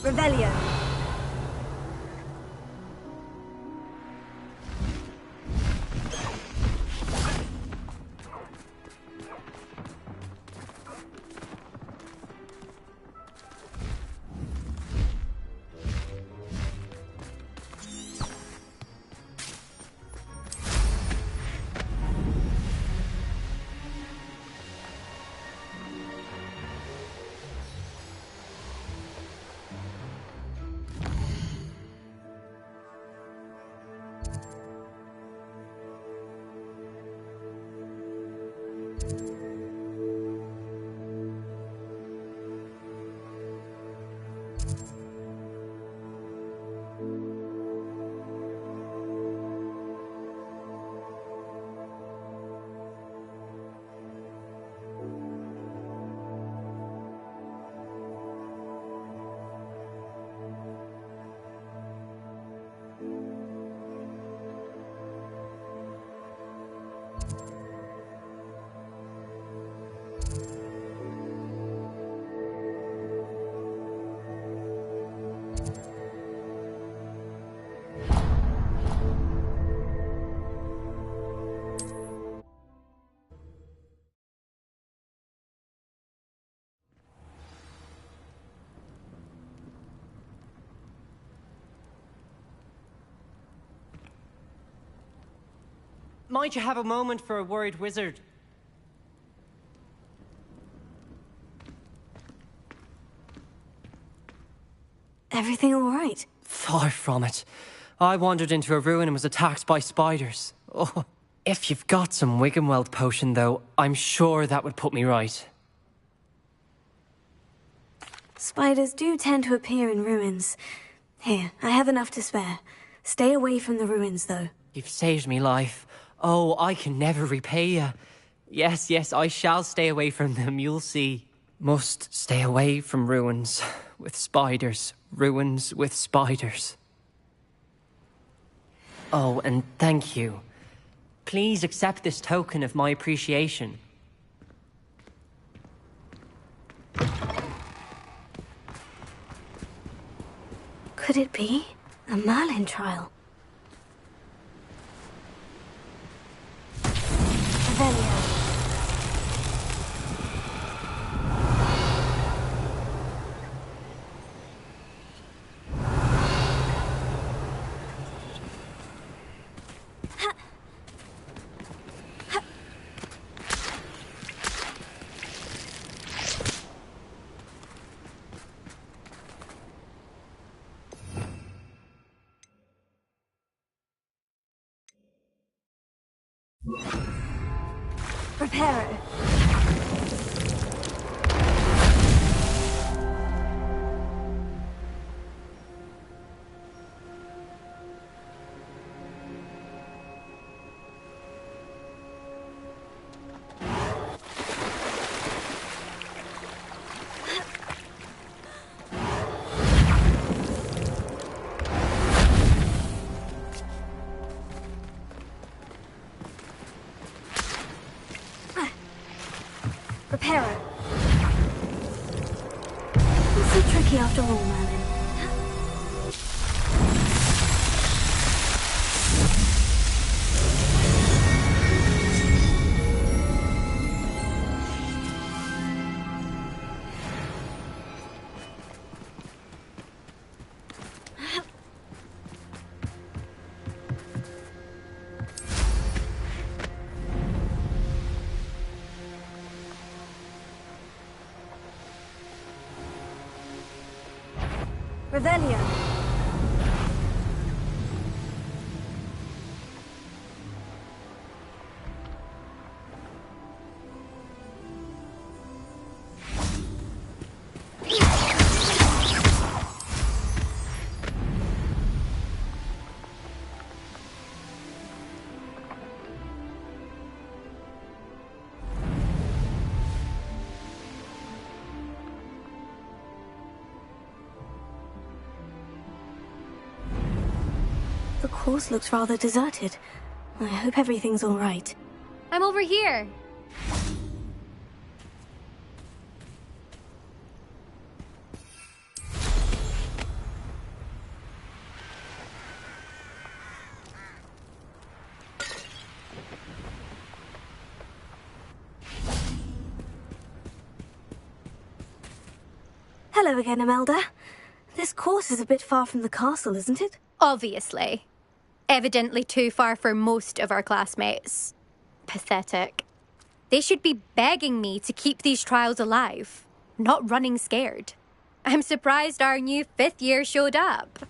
Revelio. Might you have a moment for a worried wizard? Everything all right? Far from it. I wandered into a ruin and was attacked by spiders. Oh, if you've got some Wiggenweld potion, though, I'm sure that would put me right. Spiders do tend to appear in ruins. Here, I have enough to spare. Stay away from the ruins, though. You've saved me life. Oh, I can never repay you. Yes, yes, I shall stay away from them, you'll see. Must stay away from ruins with spiders. Ruins with spiders. Oh, and thank you. Please accept this token of my appreciation. Could it be a Merlin trial? Revelio. Preparo. Preparo. Not so tricky after all, Merlin. Revelio. The course looks rather deserted. I hope everything's all right. I'm over here. Hello again, Imelda. This course is a bit far from the castle, isn't it? Obviously. Evidently too far for most of our classmates. Pathetic. They should be begging me to keep these trials alive, not running scared. I'm surprised our new 5th year showed up.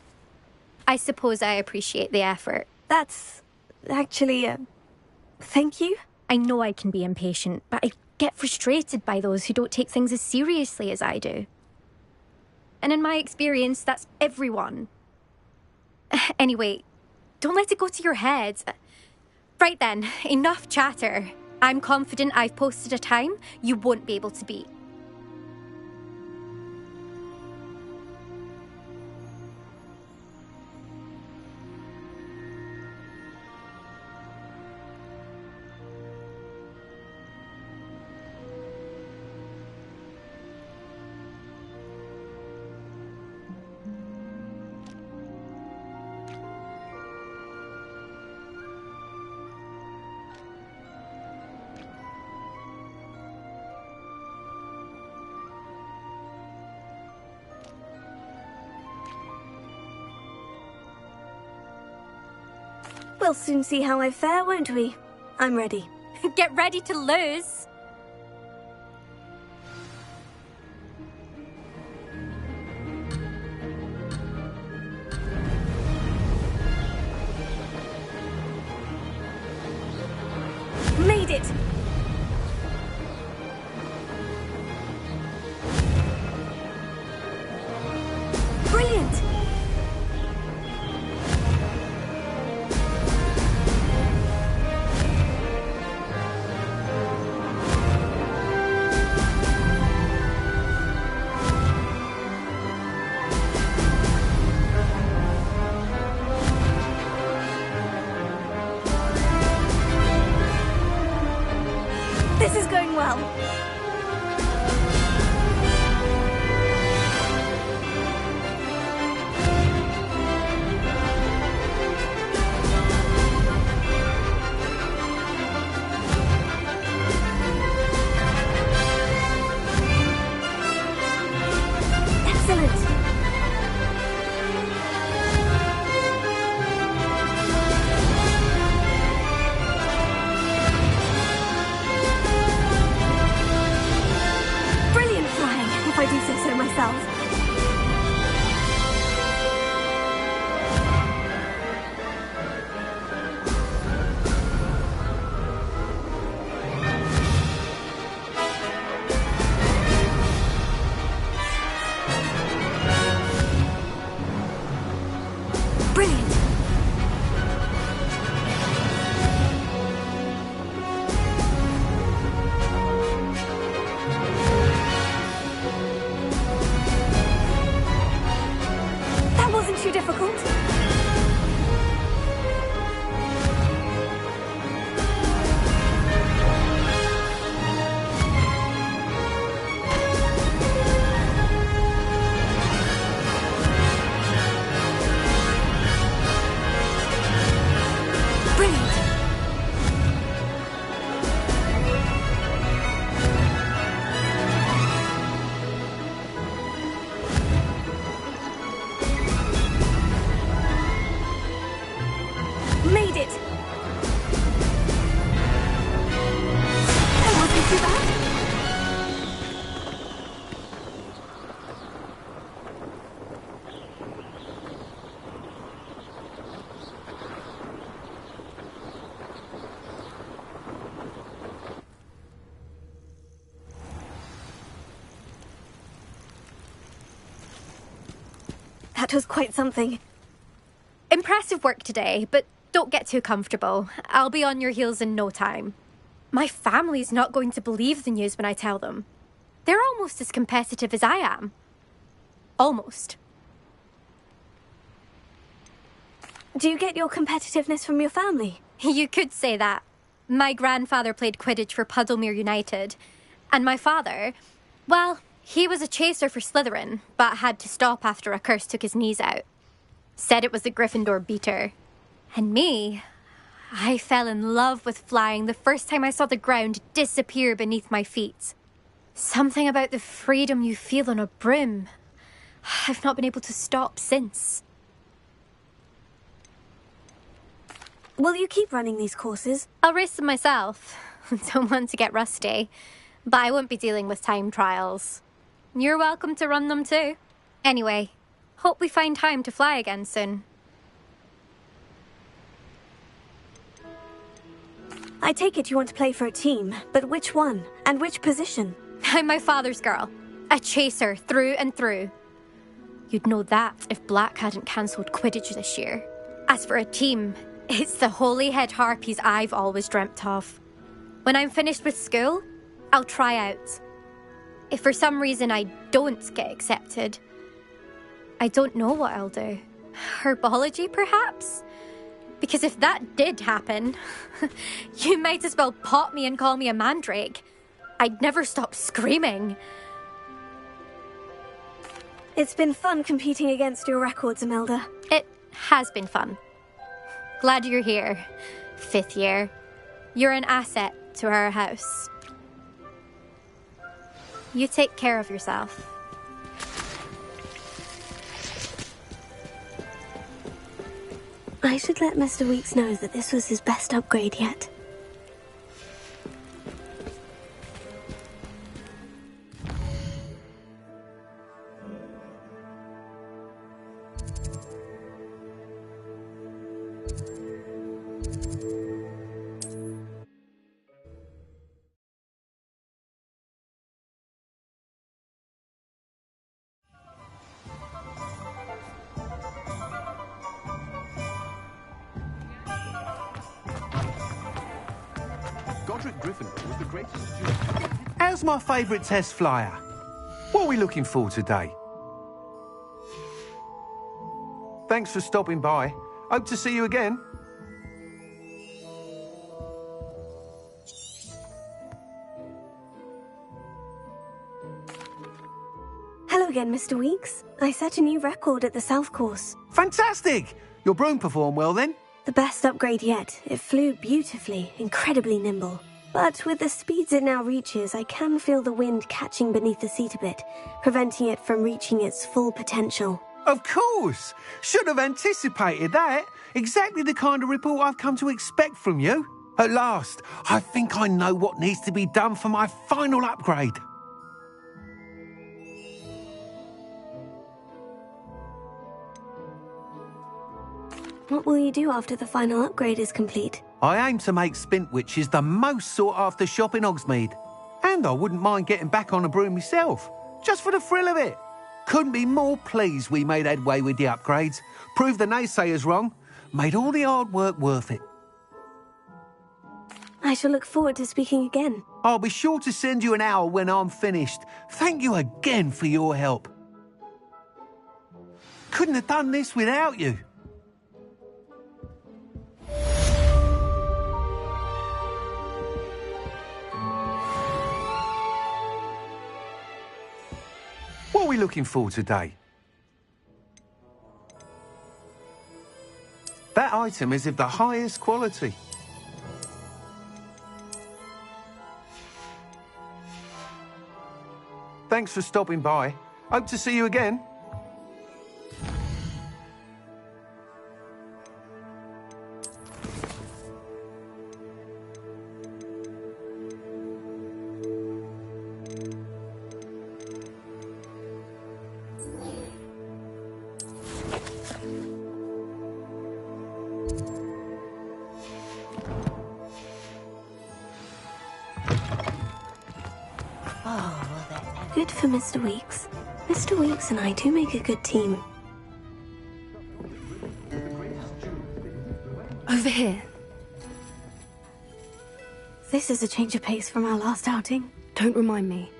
I suppose I appreciate the effort. That's actually, thank you. I know I can be impatient, but I get frustrated by those who don't take things as seriously as I do. And in my experience, that's everyone. Anyway, don't let it go to your head. Right then, enough chatter. I'm confident I've posted a time you won't be able to beat. We'll soon see how I fare, won't we? I'm ready. Get ready to lose. Made it! Brilliant! This is going well. Excellent. Brilliant flying, if I do say so myself. Brilliant. That wasn't too difficult. Brilliant. Made it. That wasn't too bad. That was quite something. Impressive work today, but don't get too comfortable. I'll be on your heels in no time. My family's not going to believe the news when I tell them. They're almost as competitive as I am. Almost. Do you get your competitiveness from your family? You could say that. My grandfather played Quidditch for Puddlemere United. And my father, well, he was a chaser for Slytherin, but had to stop after a curse took his knees out. Said it was the Gryffindor beater. And me, I fell in love with flying the first time I saw the ground disappear beneath my feet. Something about the freedom you feel on a broom I've not been able to stop since. Will you keep running these courses? I'll race them myself. Don't want to get rusty. But I won't be dealing with time trials. You're welcome to run them too. Anyway, hope we find time to fly again soon. I take it you want to play for a team, but which one? And which position? I'm my father's girl. A chaser through and through. You'd know that if Black hadn't cancelled Quidditch this year. As for a team, it's the Holyhead Harpies I've always dreamt of. When I'm finished with school, I'll try out. If for some reason I don't get accepted, I don't know what I'll do. Herbology, perhaps? Because if that did happen, you might as well pot me and call me a mandrake. I'd never stop screaming. It's been fun competing against your records, Imelda. It has been fun. Glad you're here. 5th year. You're an asset to our house. You take care of yourself. I should let Mr. Weeks know that this was his best upgrade yet. How's my favourite test flyer? What are we looking for today? Thanks for stopping by. Hope to see you again. Hello again, Mr. Weeks. I set a new record at the South Course. Fantastic! Your broom performed well then? The best upgrade yet. It flew beautifully, incredibly nimble. But with the speeds it now reaches, I can feel the wind catching beneath the seat a bit, preventing it from reaching its full potential. Of course! Should have anticipated that. Exactly the kind of report I've come to expect from you. At last, I think I know what needs to be done for my final upgrade. What will you do after the final upgrade is complete? I aim to make Spintwitches the most sought-after shop in Hogsmeade. And I wouldn't mind getting back on a broom myself, just for the thrill of it. Couldn't be more pleased we made headway with the upgrades, proved the naysayers wrong, made all the hard work worth it. I shall look forward to speaking again. I'll be sure to send you an owl when I'm finished. Thank you again for your help. Couldn't have done this without you. What are we looking for today? That item is of the highest quality. Thanks for stopping by. Hope to see you again. Good for Mr. Weeks. Mr. Weeks and I do make a good team. Over here. This is a change of pace from our last outing. Don't remind me.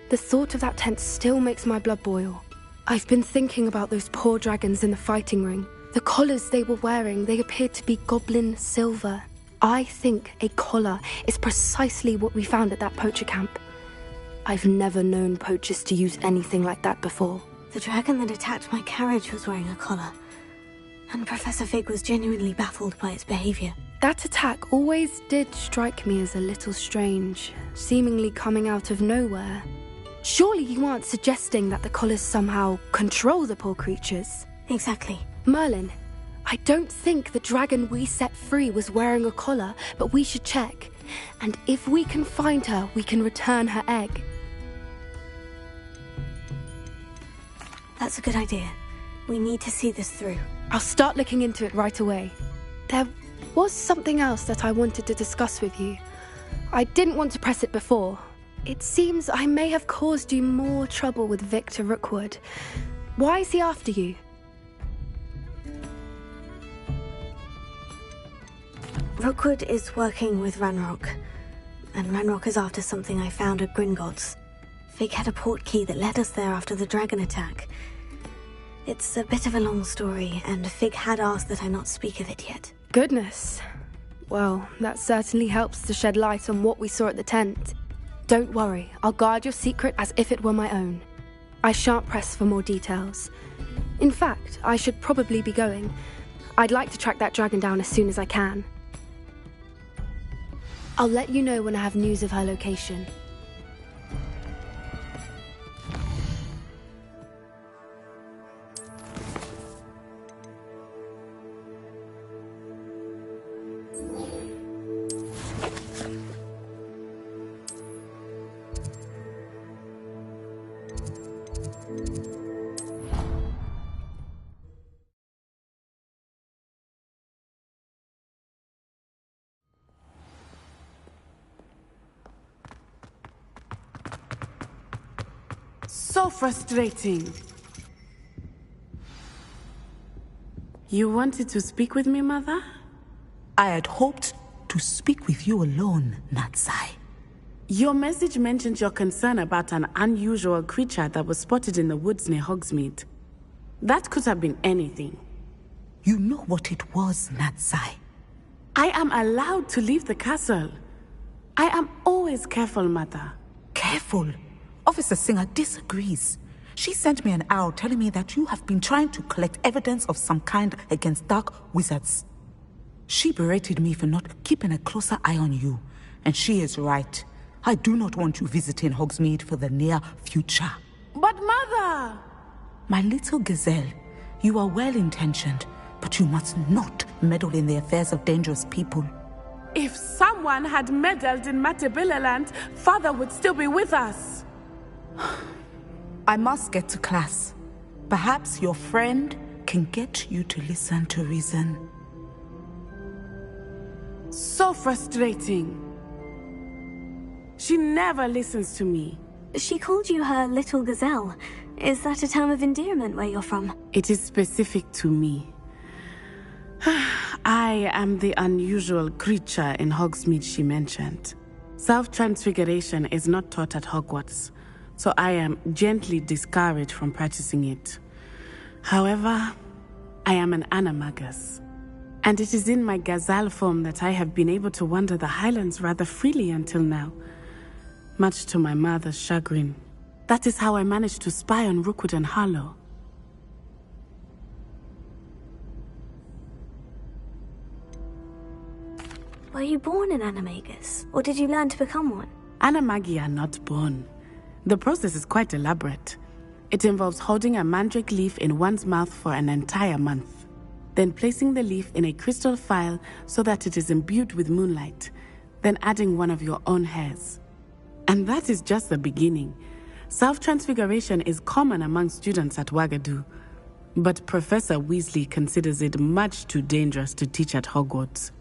The thought of that tent still makes my blood boil. I've been thinking about those poor dragons in the fighting ring. The collars they were wearing, they appeared to be goblin silver. I think a collar is precisely what we found at that poacher camp. I've never known poachers to use anything like that before. The dragon that attacked my carriage was wearing a collar, and Professor Fig was genuinely baffled by its behavior. That attack always did strike me as a little strange, seemingly coming out of nowhere. Surely you aren't suggesting that the collars somehow control the poor creatures? Exactly. Merlin, I don't think the dragon we set free was wearing a collar, but we should check. And if we can find her, we can return her egg. That's a good idea. We need to see this through. I'll start looking into it right away. There was something else that I wanted to discuss with you. I didn't want to press it before. It seems I may have caused you more trouble with Victor Rookwood. Why is he after you? Rookwood is working with Ranrock, and Ranrock is after something I found at Gringotts. Fig had a port key that led us there after the dragon attack. It's a bit of a long story, and Fig had asked that I not speak of it yet. Goodness. Well, that certainly helps to shed light on what we saw at the tent. Don't worry, I'll guard your secret as if it were my own. I shan't press for more details. In fact, I should probably be going. I'd like to track that dragon down as soon as I can. I'll let you know when I have news of her location. So frustrating. You wanted to speak with me, Mother? I had hoped to speak with you alone, Natsai. Your message mentioned your concern about an unusual creature that was spotted in the woods near Hogsmeade. That could have been anything. You know what it was, Natsai. I am allowed to leave the castle. I am always careful, Mother. Careful. Officer Singer disagrees. She sent me an arrow telling me that you have been trying to collect evidence of some kind against dark wizards. She berated me for not keeping a closer eye on you, and she is right. I do not want you visiting Hogsmeade for the near future. But Mother! My little gazelle, you are well-intentioned, but you must not meddle in the affairs of dangerous people. If someone had meddled in Matabeleland, Father would still be with us. I must get to class. Perhaps your friend can get you to listen to reason. So frustrating. She never listens to me. She called you her little gazelle. Is that a term of endearment where you're from? It is specific to me. I am the unusual creature in Hogsmeade she mentioned. Self-transfiguration is not taught at Hogwarts, so I am gently discouraged from practicing it. However, I am an animagus, and it is in my gazelle form that I have been able to wander the highlands rather freely until now, much to my mother's chagrin. That is how I managed to spy on Rookwood and Harlow. Were you born an animagus, or did you learn to become one? Animagi are not born. The process is quite elaborate. It involves holding a mandrake leaf in one's mouth for an entire month, then placing the leaf in a crystal phial so that it is imbued with moonlight, then adding one of your own hairs. And that is just the beginning. Self-transfiguration is common among students at Wagadu, but Professor Weasley considers it much too dangerous to teach at Hogwarts.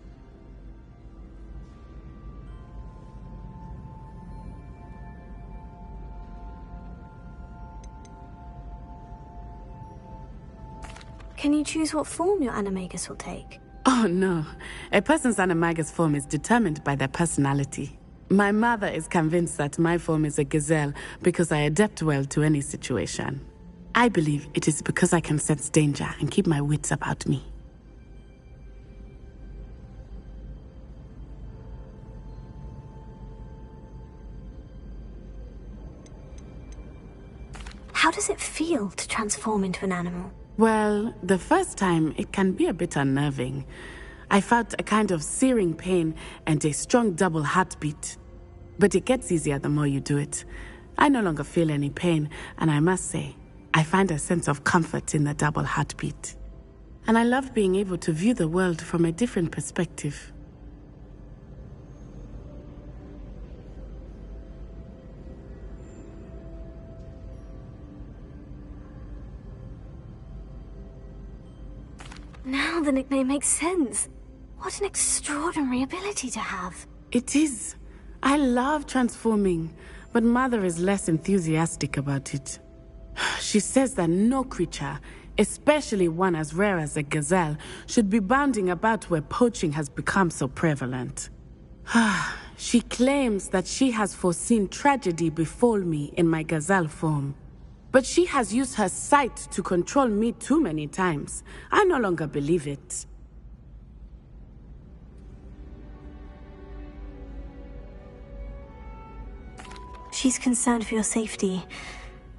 Can you choose what form your animagus will take? Oh no, a person's animagus form is determined by their personality. My mother is convinced that my form is a gazelle because I adapt well to any situation. I believe it is because I can sense danger and keep my wits about me. How does it feel to transform into an animal? Well, the first time, it can be a bit unnerving. I felt a kind of searing pain and a strong double heartbeat. But it gets easier the more you do it. I no longer feel any pain, and I must say, I find a sense of comfort in the double heartbeat. And I love being able to view the world from a different perspective. Now the nickname makes sense. What an extraordinary ability to have. It is. I love transforming, but Mother is less enthusiastic about it. She says that no creature, especially one as rare as a gazelle, should be bounding about where poaching has become so prevalent. She claims that she has foreseen tragedy befall me in my gazelle form. But she has used her sight to control me too many times. I no longer believe it. She's concerned for your safety.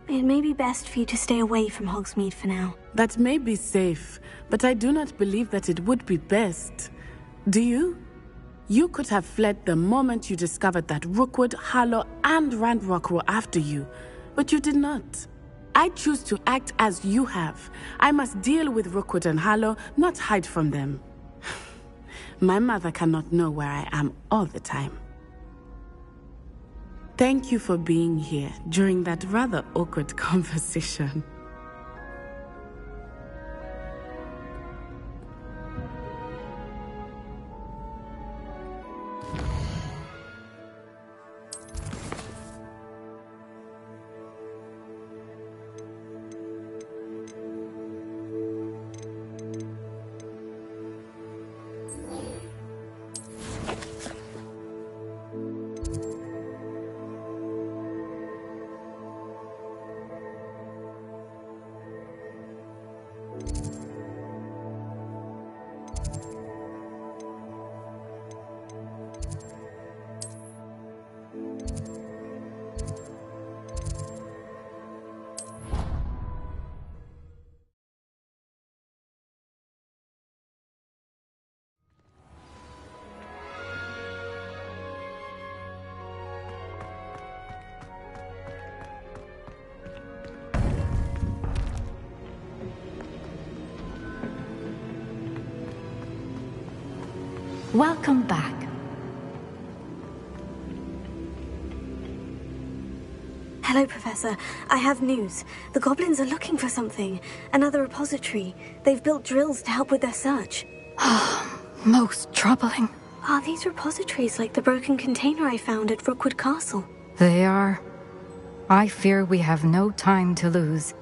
It may be best for you to stay away from Hogsmeade for now. That may be safe, but I do not believe that it would be best. Do you? You could have fled the moment you discovered that Rookwood, Harlow, and Ranrock were after you, but you did not. I choose to act as you have. I must deal with Rookwood and Harlow, not hide from them. My mother cannot know where I am all the time. Thank you for being here during that rather awkward conversation. Welcome back. Hello, Professor. I have news. The goblins are looking for something. Another repository. They've built drills to help with their search. Most troubling. Are these repositories like the broken container I found at Rookwood Castle? They are. I fear we have no time to lose.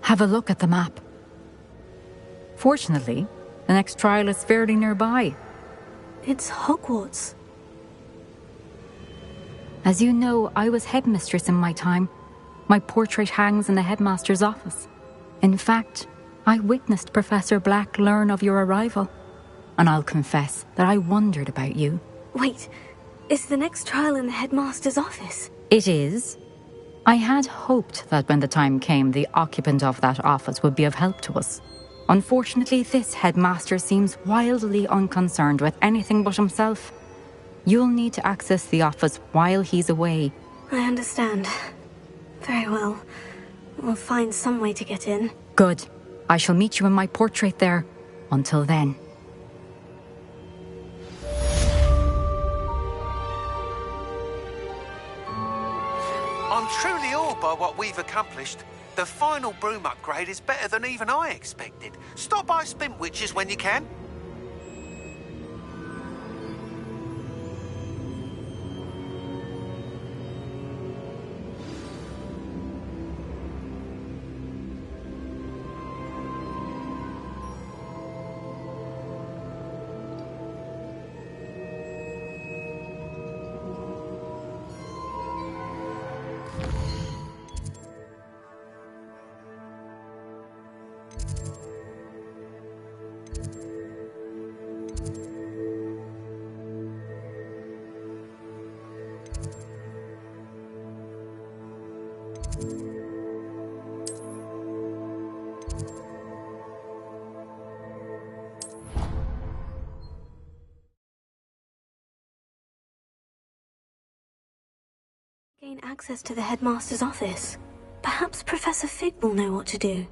Have a look at the map. Fortunately, the next trial is fairly nearby. It's Hogwarts. As you know, I was headmistress in my time. My portrait hangs in the headmaster's office. In fact, I witnessed Professor Black learn of your arrival. And I'll confess that I wondered about you. Wait, is the next trial in the headmaster's office? It is. I had hoped that when the time came, the occupant of that office would be of help to us. Unfortunately, this headmaster seems wildly unconcerned with anything but himself. You'll need to access the office while he's away. I understand. Very well. We'll find some way to get in. Good. I shall meet you in my portrait there. Until then. I'm truly awed by what we've accomplished. The final broom upgrade is better than even I expected. Stop by Spintwitches when you can. Gain access to the headmaster's office. Perhaps Professor Fig will know what to do.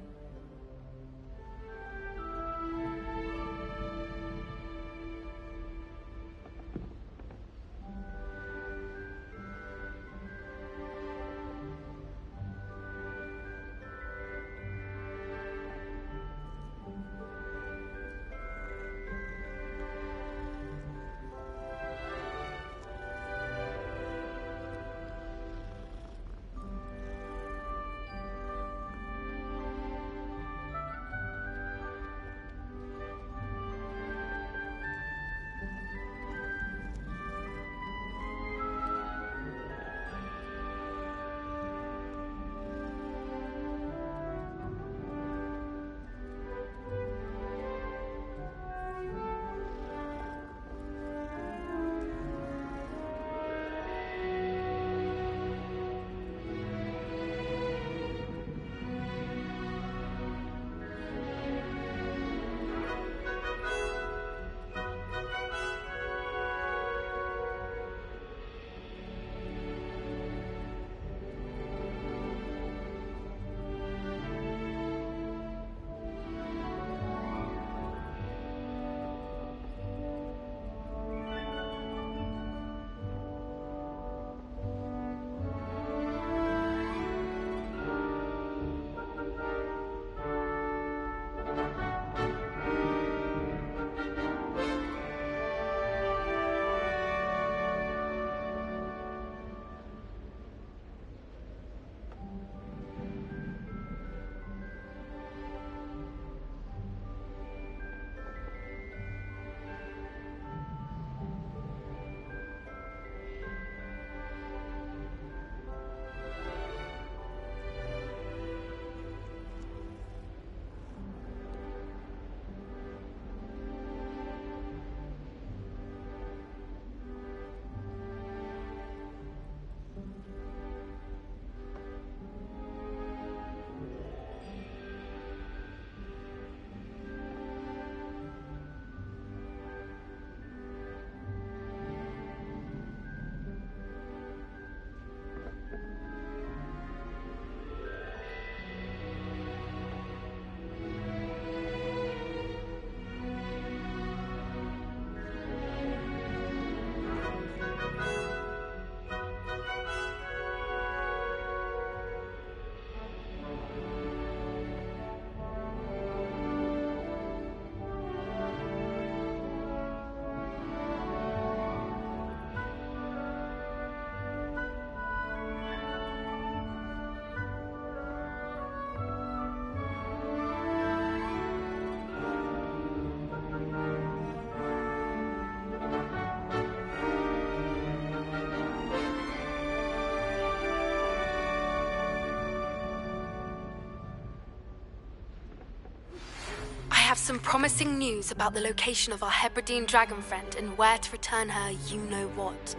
I have some promising news about the location of our Hebridean dragon friend and where to return her you-know-what.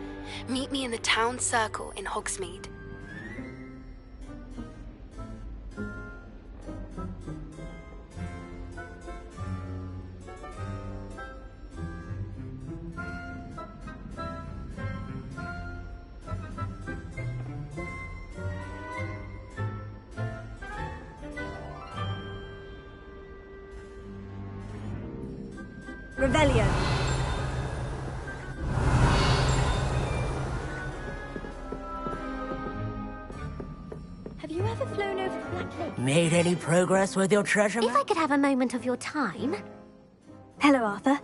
Meet me in the town circle in Hogsmeade. Revelio. Have you ever flown over the Black Lake? Made any progress with your treasure If map? I could have a moment of your time. Hello, Arthur.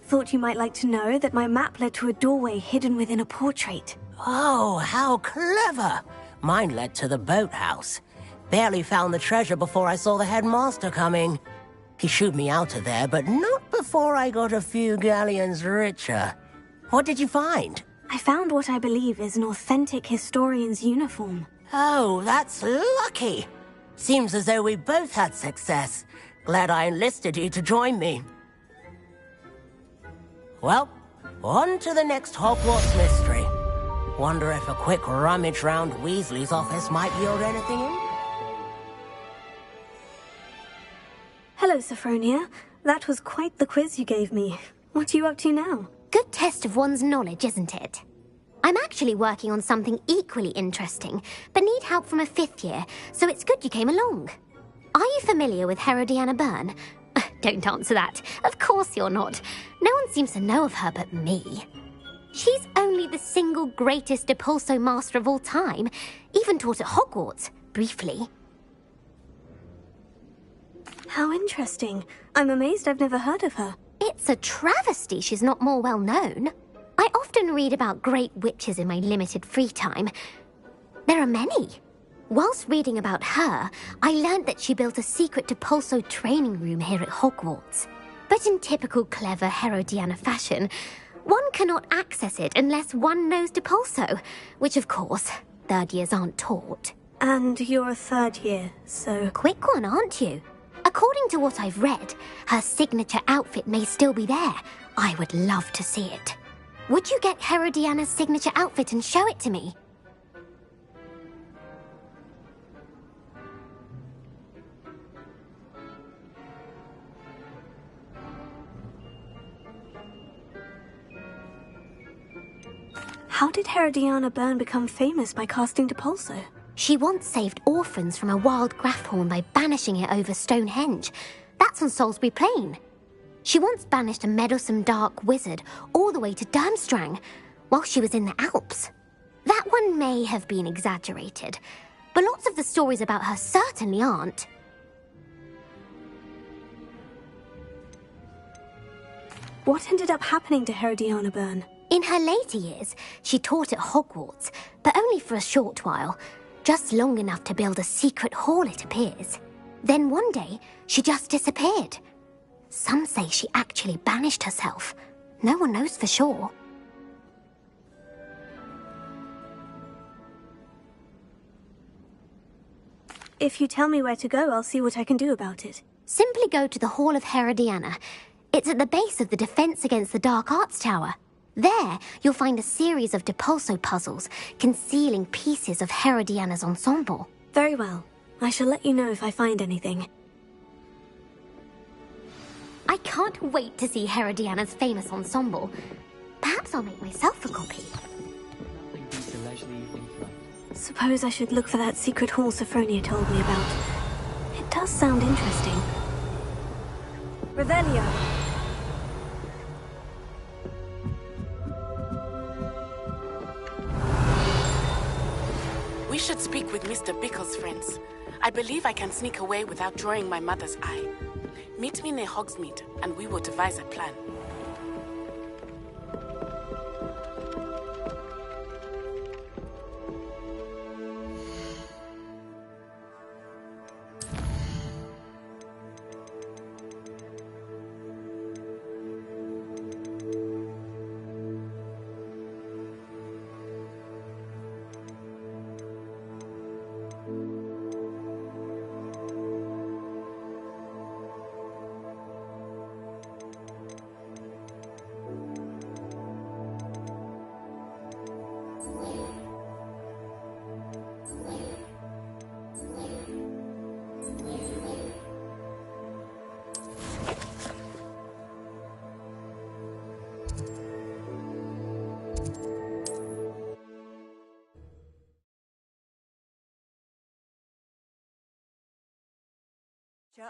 Thought you might like to know that my map led to a doorway hidden within a portrait. Oh, how clever! Mine led to the boathouse. Barely found the treasure before I saw the headmaster coming. He shooed me out of there, but not before I got a few galleons richer. What did you find? I found what I believe is an authentic historian's uniform. Oh, that's lucky. Seems as though we both had success. Glad I enlisted you to join me. Well, on to the next Hogwarts mystery. Wonder if a quick rummage round Weasley's office might yield anything in? Hello, Sophronia. That was quite the quiz you gave me. What are you up to now? Good test of one's knowledge, isn't it? I'm actually working on something equally interesting, but need help from a 5th year, so it's good you came along. Are you familiar with Herodiana Byrne? Don't answer that. Of course you're not. No one seems to know of her but me. She's only the single greatest Depulso master of all time, even taught at Hogwarts, briefly. How interesting. I'm amazed I've never heard of her. It's a travesty she's not more well known. I often read about great witches in my limited free time. There are many. Whilst reading about her, I learned that she built a secret Depulso training room here at Hogwarts. But in typical clever Herodiana fashion, one cannot access it unless one knows Depulso, which of course, 3rd years aren't taught. And you're a 3rd year, so... Quick one, aren't you? According to what I've read, her signature outfit may still be there. I would love to see it. Would you get Herodiana's signature outfit and show it to me? How did Herodiana Byrne become famous by casting Depulso? She once saved orphans from a wild Grathorn by banishing it over Stonehenge. That's on Salisbury Plain. She once banished a meddlesome dark wizard all the way to Durmstrang while she was in the Alps. That one may have been exaggerated, but lots of the stories about her certainly aren't. What ended up happening to Herodiana Byrne? In her later years, she taught at Hogwarts, but only for a short while. Just long enough to build a secret hall, it appears. Then one day, she just disappeared. Some say she actually banished herself. No one knows for sure. If you tell me where to go, I'll see what I can do about it. Simply go to the Hall of Herodiana. It's at the base of the Defense Against the Dark Arts Tower. There, you'll find a series of Depulso puzzles concealing pieces of Herodiana's ensemble. Very well. I shall let you know if I find anything. I can't wait to see Herodiana's famous ensemble. Perhaps I'll make myself a copy. Suppose I should look for that secret hall Sophronia told me about. It does sound interesting. Revelio! We should speak with Mr. Bickle's friends. I believe I can sneak away without drawing my mother's eye. Meet me near Hogsmeade, and we will devise a plan.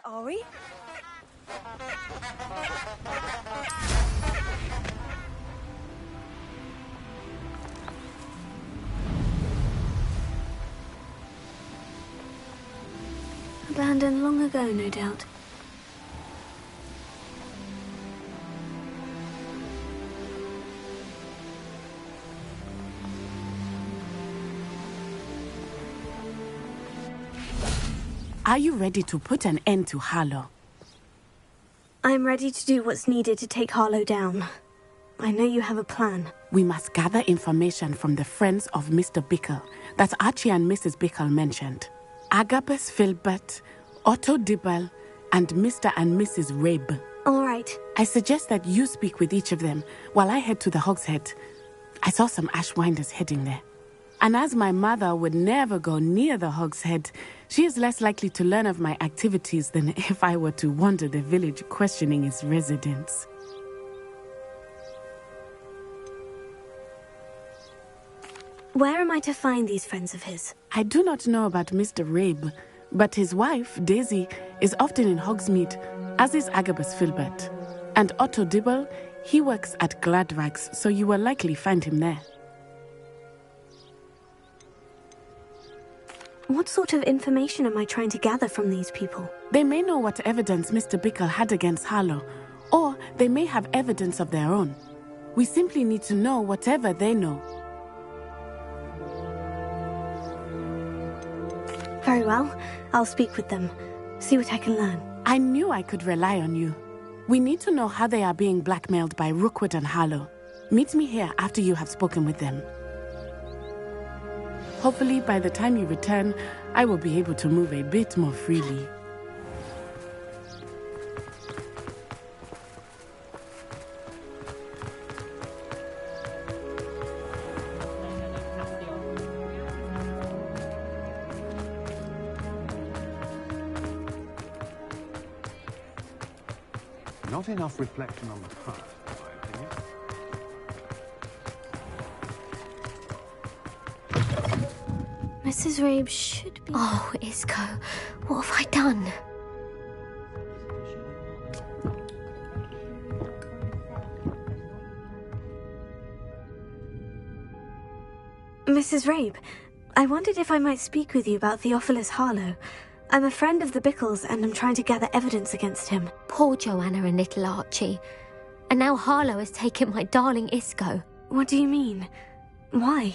Are we? Abandoned long ago, no doubt. Are you ready to put an end to Harlow? I'm ready to do what's needed to take Harlow down. I know you have a plan. We must gather information from the friends of Mr. Bickle that Archie and Mrs. Bickle mentioned. Agabus Filbert, Otto Dibble, and Mr. and Mrs. Rabe. All right. I suggest that you speak with each of them while I head to the Hogshead. I saw some Ashwinders heading there. And as my mother would never go near the Hogshead, she is less likely to learn of my activities than if I were to wander the village questioning its residents. Where am I to find these friends of his? I do not know about Mr. Rabe, but his wife, Daisy, is often in Hogsmeade, as is Agabus Filbert. And Otto Dibble, he works at Gladrags, so you will likely find him there. What sort of information am I trying to gather from these people? They may know what evidence Mr. Bickle had against Harlow, or they may have evidence of their own. We simply need to know whatever they know. Very well. I'll speak with them. See what I can learn. I knew I could rely on you. We need to know how they are being blackmailed by Rookwood and Harlow. Meet me here after you have spoken with them. Hopefully, by the time you return, I will be able to move a bit more freely. Not enough reflection on the past, in my opinion. Mrs. Rabe should be... Oh, Isco, what have I done? Mrs. Rabe, I wondered if I might speak with you about Theophilus Harlow. I'm a friend of the Bickles and I'm trying to gather evidence against him. Poor Joanna and little Archie. And now Harlow has taken my darling Isco. What do you mean? Why?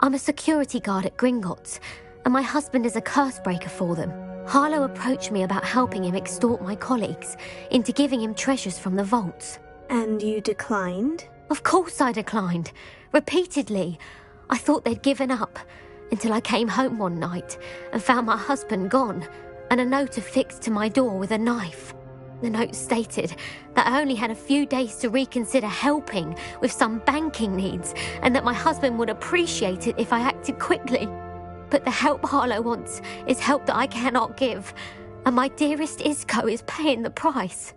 I'm a security guard at Gringotts, and my husband is a curse breaker for them. Harlow approached me about helping him extort my colleagues into giving him treasures from the vaults. And you declined? Of course I declined. Repeatedly. I thought they'd given up, until I came home one night and found my husband gone, and a note affixed to my door with a knife. The note stated that I only had a few days to reconsider helping with some banking needs, and that my husband would appreciate it if I acted quickly. But the help Harlow wants is help that I cannot give, and my dearest Isco is paying the price.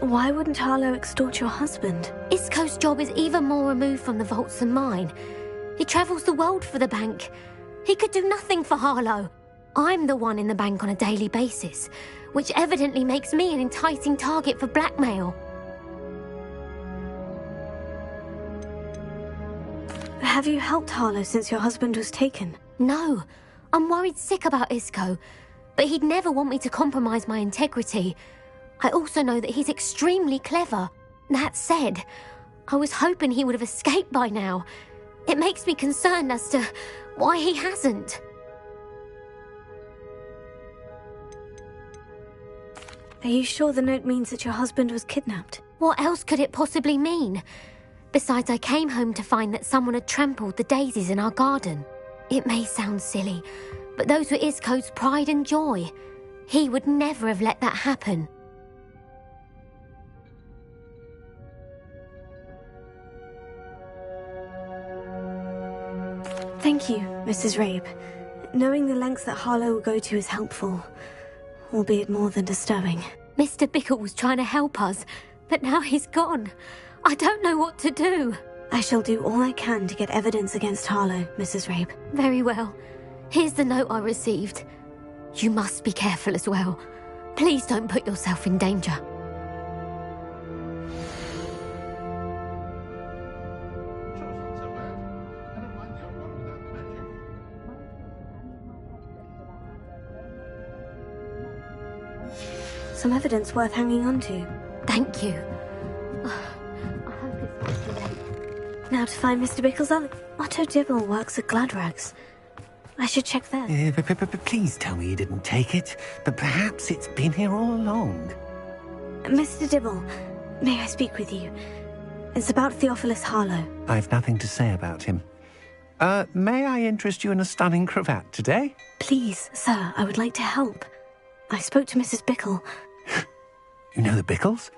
Why wouldn't Harlow extort your husband? Isco's job is even more removed from the vaults than mine. He travels the world for the bank. He could do nothing for Harlow. I'm the one in the bank on a daily basis, which evidently makes me an enticing target for blackmail. Have you helped Harlow since your husband was taken? No. I'm worried sick about Isco, but he'd never want me to compromise my integrity. I also know that he's extremely clever. That said, I was hoping he would have escaped by now. It makes me concerned as to why he hasn't. Are you sure the note means that your husband was kidnapped? What else could it possibly mean? Besides, I came home to find that someone had trampled the daisies in our garden. It may sound silly, but those were Isco's pride and joy. He would never have let that happen. Thank you, Mrs. Rabe. Knowing the lengths that Harlow will go to is helpful, albeit more than disturbing. Mr. Bickle was trying to help us, but now he's gone. I don't know what to do. I shall do all I can to get evidence against Harlow, Mrs. Rabe. Very well. Here's the note I received. You must be careful as well. Please don't put yourself in danger. Some evidence worth hanging on to. Thank you. I hope it's not too late. Now to find Mr. Bickle's other... Otto Dibble works at Gladrags. I should check there. Please tell me you didn't take it. But perhaps it's been here all along. Mr. Dibble, may I speak with you? It's about Theophilus Harlow. I've nothing to say about him. May I interest you in a stunning cravat today? Please, sir, I would like to help. I spoke to Mrs. Bickle. You know the Bickles?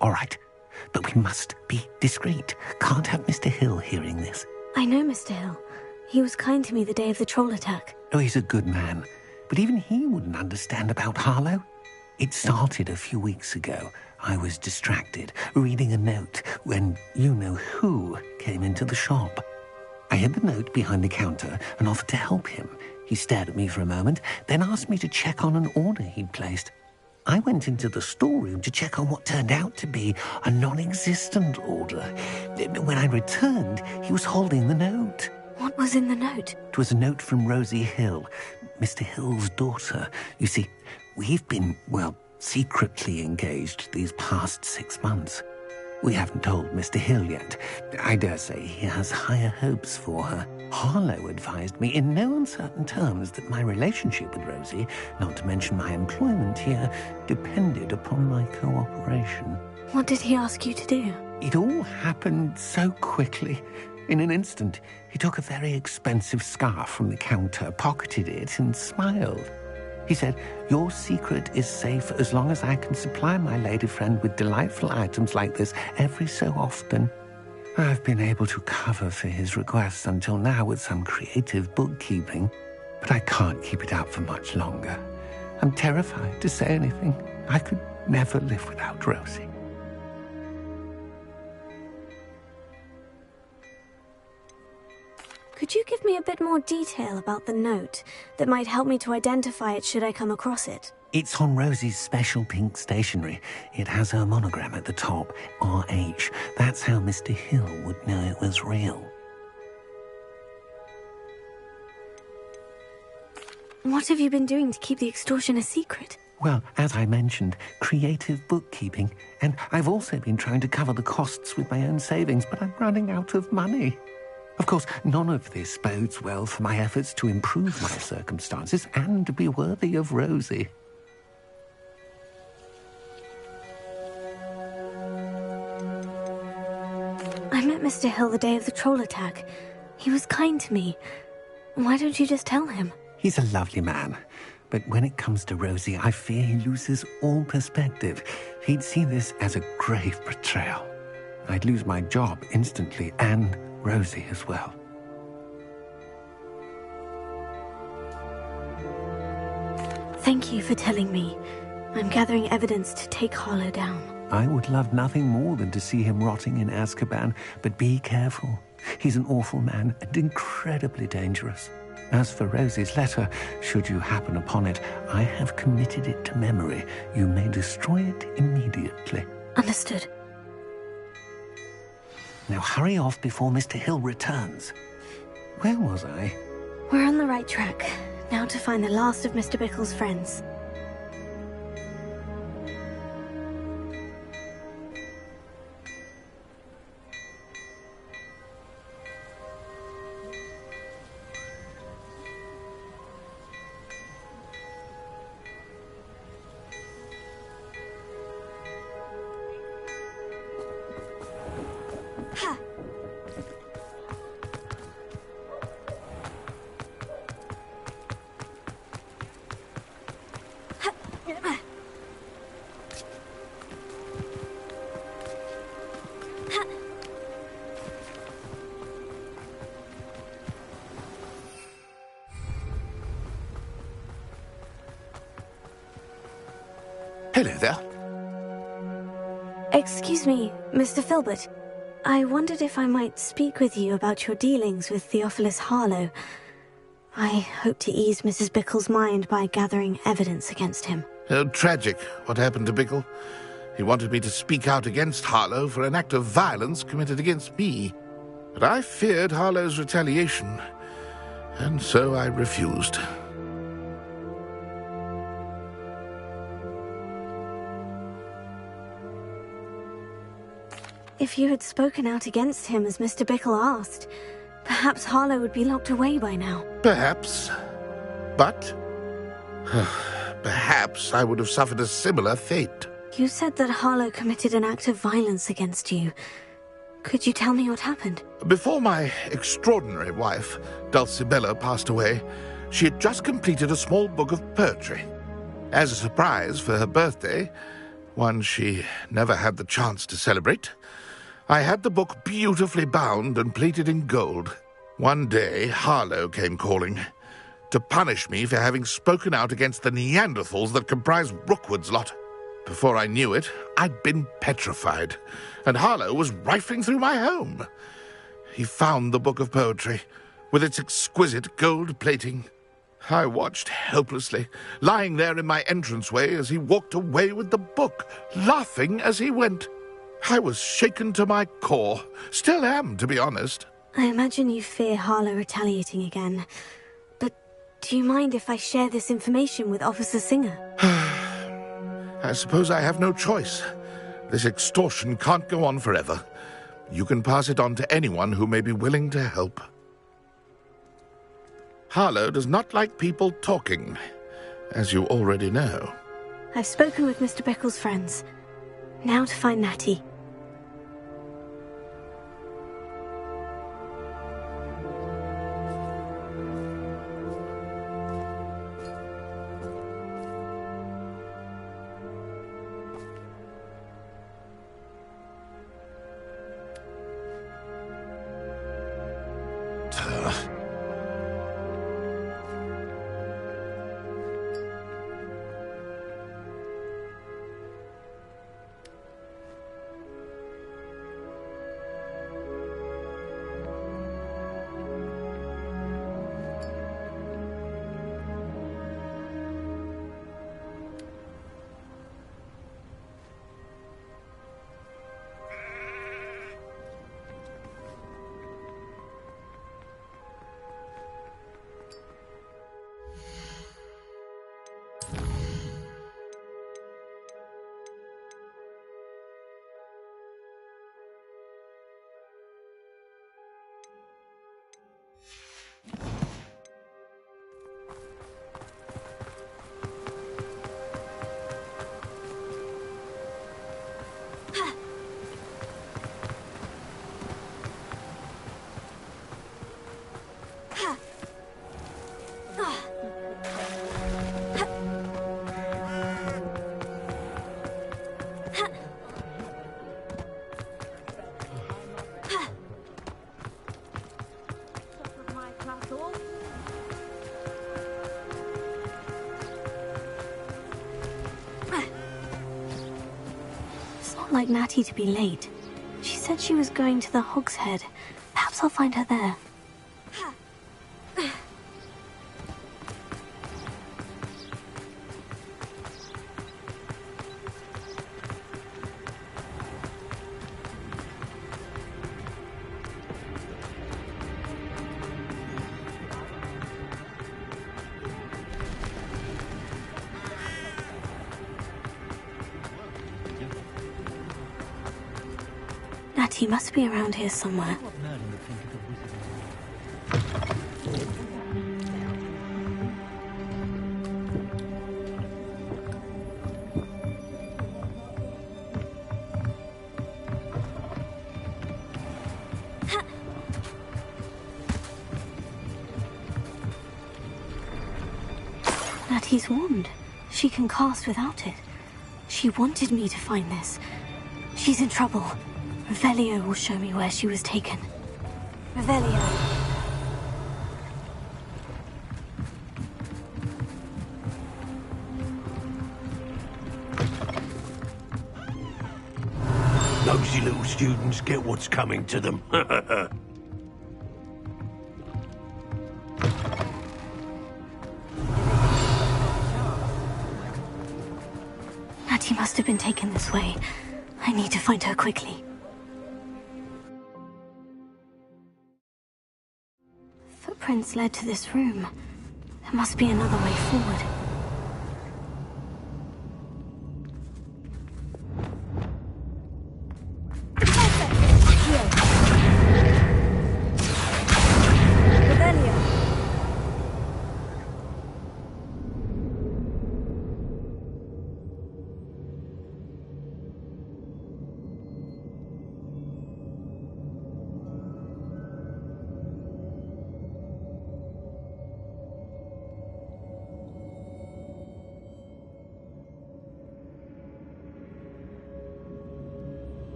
All right. But we must be discreet. Can't have Mr. Hill hearing this. I know Mr. Hill. He was kind to me the day of the troll attack. Oh, he's a good man. But even he wouldn't understand about Harlow. It started a few weeks ago. I was distracted, reading a note, when you-know-who came into the shop. I hid the note behind the counter and offered to help him. He stared at me for a moment, then asked me to check on an order he'd placed. I went into the storeroom to check on what turned out to be a non-existent order. When I returned, he was holding the note. What was in the note? It was a note from Rosie Hill, Mr. Hill's daughter. You see, we've been, secretly engaged these past 6 months. We haven't told Mr. Hill yet. I dare say he has higher hopes for her. Harlow advised me in no uncertain terms that my relationship with Rosie, not to mention my employment here, depended upon my cooperation. What did he ask you to do? It all happened so quickly. In an instant, he took a very expensive scarf from the counter, pocketed it, and smiled. He said, "Your secret is safe as long as I can supply my lady friend with delightful items like this every so often." I've been able to cover for his requests until now with some creative bookkeeping, but I can't keep it up for much longer. I'm terrified to say anything. I could never live without Rosie. Could you give me a bit more detail about the note that might help me to identify it should I come across it? It's on Rosie's special pink stationery. It has her monogram at the top, RH. That's how Mr. Hill would know it was real. What have you been doing to keep the extortion a secret? Well, as I mentioned, creative bookkeeping. And I've also been trying to cover the costs with my own savings, but I'm running out of money. Of course, none of this bodes well for my efforts to improve my circumstances and be worthy of Rosie. I met Mr. Hill the day of the troll attack. He was kind to me. Why don't you just tell him? He's a lovely man. But when it comes to Rosie, I fear he loses all perspective. He'd see this as a grave betrayal. I'd lose my job instantly, and Rosie as well. Thank you for telling me. I'm gathering evidence to take Harlow down. I would love nothing more than to see him rotting in Azkaban, but be careful. He's an awful man and incredibly dangerous. As for Rosie's letter, should you happen upon it, I have committed it to memory. You may destroy it immediately. Understood. Now hurry off before Mr. Hill returns. Where was I? We're on the right track. Now to find the last of Mr. Bickle's friends. Hello there. Excuse me, Mr. Filbert. I wondered if I might speak with you about your dealings with Theophilus Harlow. I hope to ease Mrs. Bickle's mind by gathering evidence against him. Oh, tragic what happened to Bickle. He wanted me to speak out against Harlow for an act of violence committed against me. But I feared Harlow's retaliation, and so I refused. If you had spoken out against him as Mr. Bickle asked, perhaps Harlow would be locked away by now. Perhaps. But perhaps I would have suffered a similar fate. You said that Harlow committed an act of violence against you. Could you tell me what happened? Before my extraordinary wife, Dulcibella, passed away, she had just completed a small book of poetry. As a surprise for her birthday, one she never had the chance to celebrate, I had the book beautifully bound and plated in gold. One day, Harlow came calling. to punish me for having spoken out against the Neanderthals that comprise Rookwood's lot. Before I knew it, I'd been petrified, and Harlow was rifling through my home. He found the book of poetry, with its exquisite gold plating. I watched helplessly, lying there in my entranceway as he walked away with the book, laughing as he went. I was shaken to my core. Still am, to be honest. I imagine you fear Harlow retaliating again. But do you mind if I share this information with Officer Singer? I suppose I have no choice. This extortion can't go on forever. You can pass it on to anyone who may be willing to help. Harlow does not like people talking, as you already know. I've spoken with Mr. Bickle's friends. Now to find Natty. Like Natty to be late. She said she was going to the Hog's Head. Perhaps I'll find her there. Natty must be around here somewhere. Natty's wand. She can cast without it. She wanted me to find this. She's in trouble. Revelio will show me where she was taken. Revelio. Nosy little students get what's coming to them. Natty must have been taken this way. I need to find her quickly. Footprints led to this room. There must be another way forward.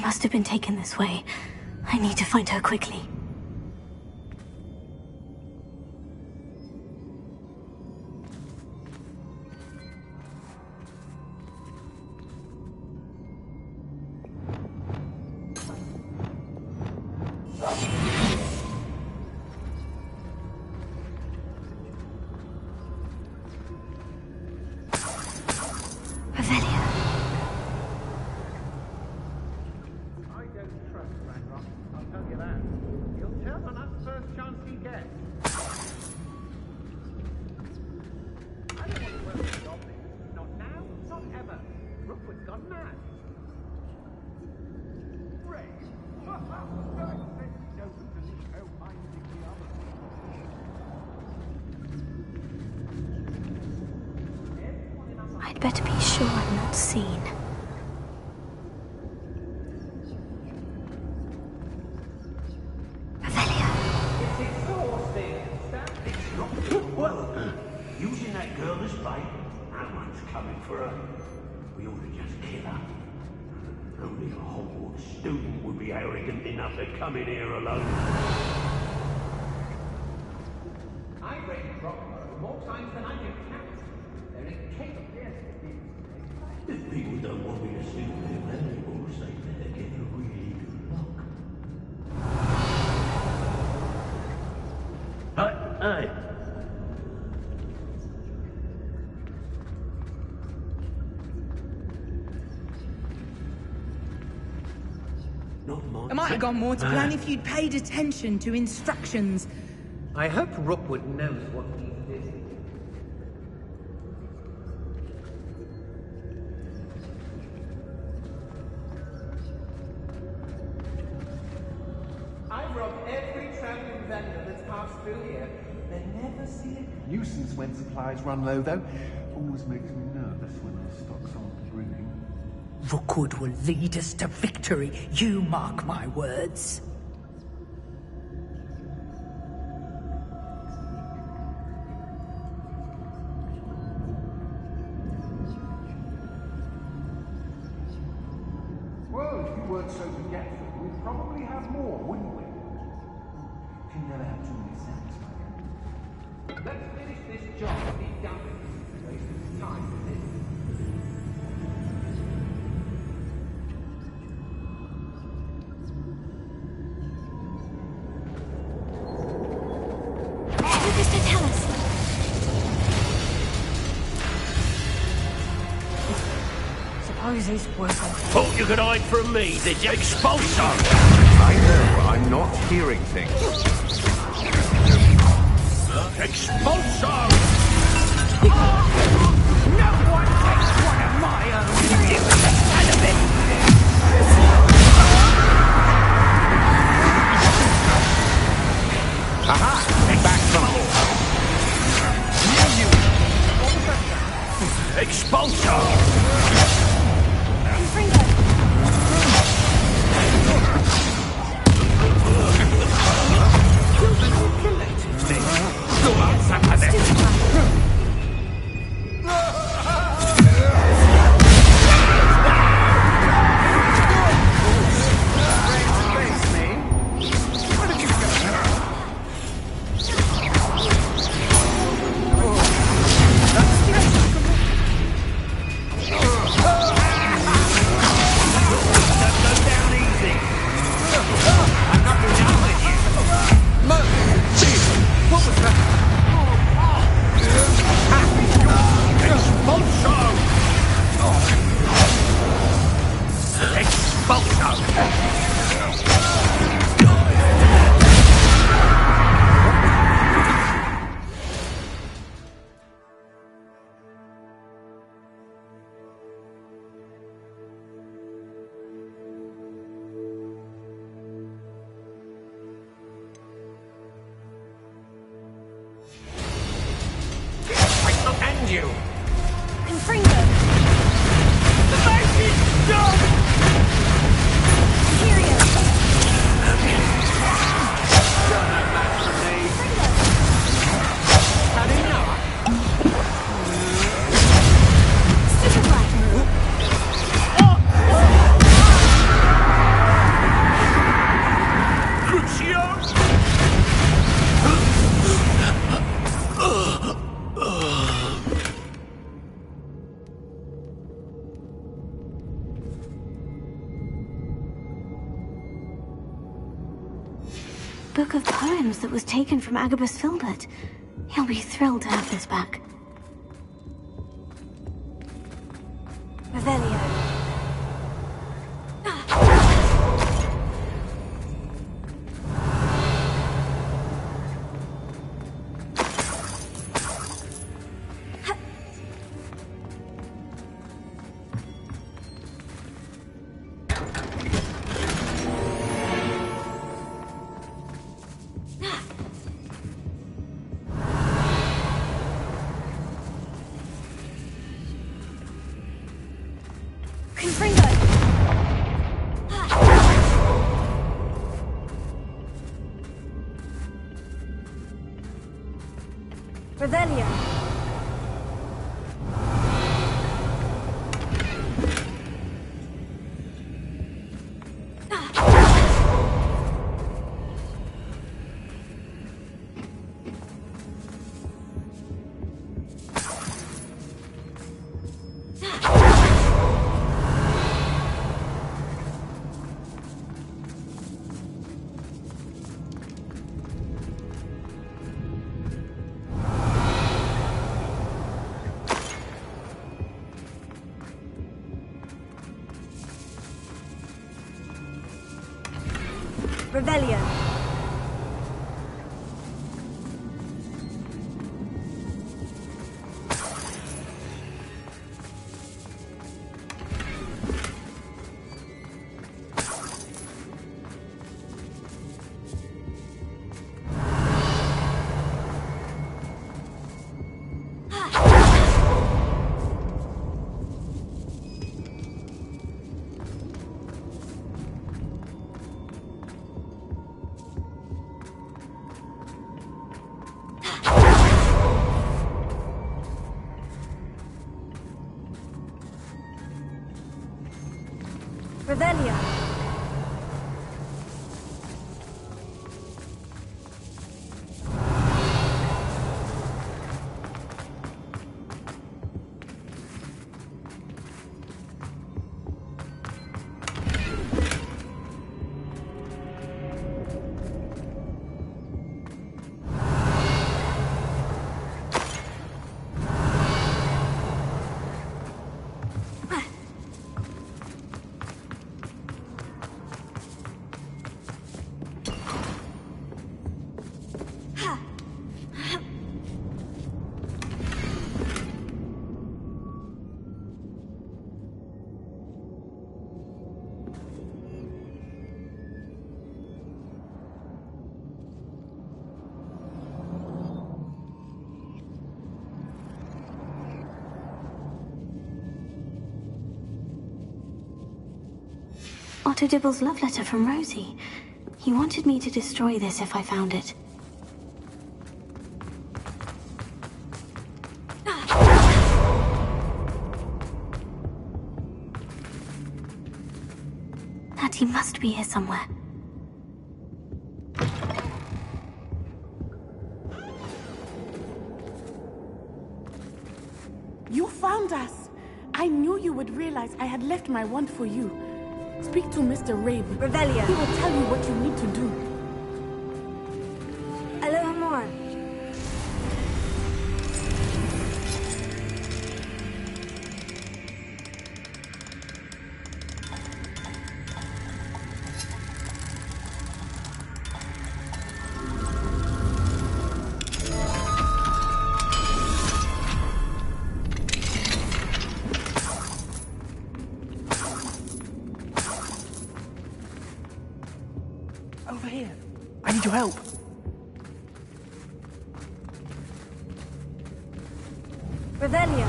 must have been taken this way. I need to find her quickly. I'd better be sure I'm not seen. Using that girl as bait? No one's coming for her. We ought to just kill her. Only a Hogwarts student would be arrogant enough to come in here alone. I read Crockmore more times than I can count. They're incapable. If people don't want me to sleep with their valuables, they better get a really good look. Hey! It might have gone more to plan if you'd paid attention to instructions. I hope Rookwood knows what he's doing. I've robbed every traveling vendor that's passed through here. They never see it. Nuisance when supplies run low, though. Always makes me nervous when our stocks aren't brimming. Rookwood will lead us to victory. You mark my words. Whoa, if you weren't so forgetful, we'd probably have more, wouldn't we? Can never have too many sense, my friend. Let's finish this job and be done with it. Wasting time with it. Thought you could hide from me, did you? Expulso! I know, I'm not hearing things. Expulso! No one takes one of my own! Give me the kind of it! Aha! Back from Expulso! you! Confringo! The fight is done! Tyrion! You're no match for me. Had enough? Superfly! Crucio! Book of poems that was taken from Agabus Filbert. He'll be thrilled to have this back. Revelio. Revelio. Revelio. Revelia! Otto Dibble's love letter from Rosie. He wanted me to destroy this if I found it. That he must be here somewhere. You found us! I knew you would realize I had left my wand for you. Speak to Mr. Rabe. Revelia. He will tell you what you need to do. Alohomora. Over here. I need your help. Revelia.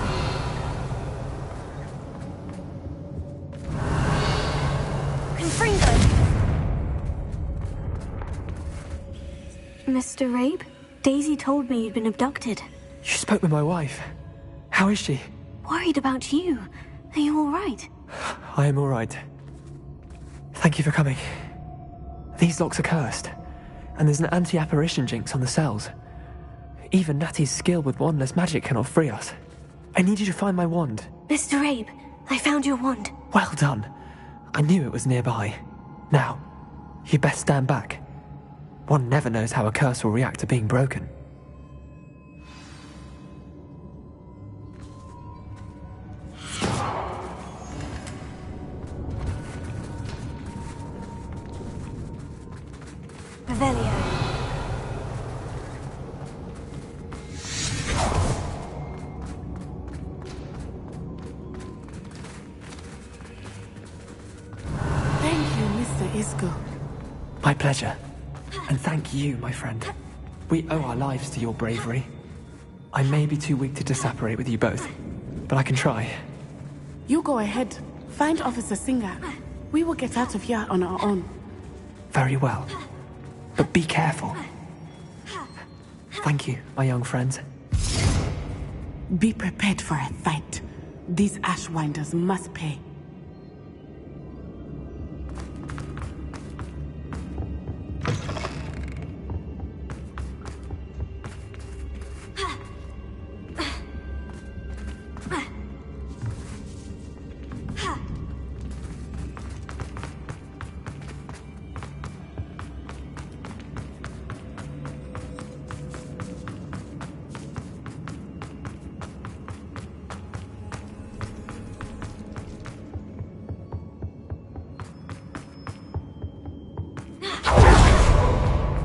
Confringo. Mr. Rabe? Daisy told me you'd been abducted. You spoke with my wife. How is she? Worried about you. Are you all right? I am all right. Thank you for coming. These locks are cursed, and there's an anti-apparition jinx on the cells. Even Natty's skill with wandless magic cannot free us. I need you to find my wand. Mr. Abe, I found your wand. Well done. I knew it was nearby. Now, you best stand back. One never knows how a curse will react to being broken. Revelio. Thank you, Mr. Isco. My pleasure. And thank you, my friend. We owe our lives to your bravery. I may be too weak to disapparate with you both, but I can try. You go ahead. Find Officer Singer. We will get out of here on our own. Very well. But be careful. Thank you, my young friends. Be prepared for a fight. These Ashwinders must pay.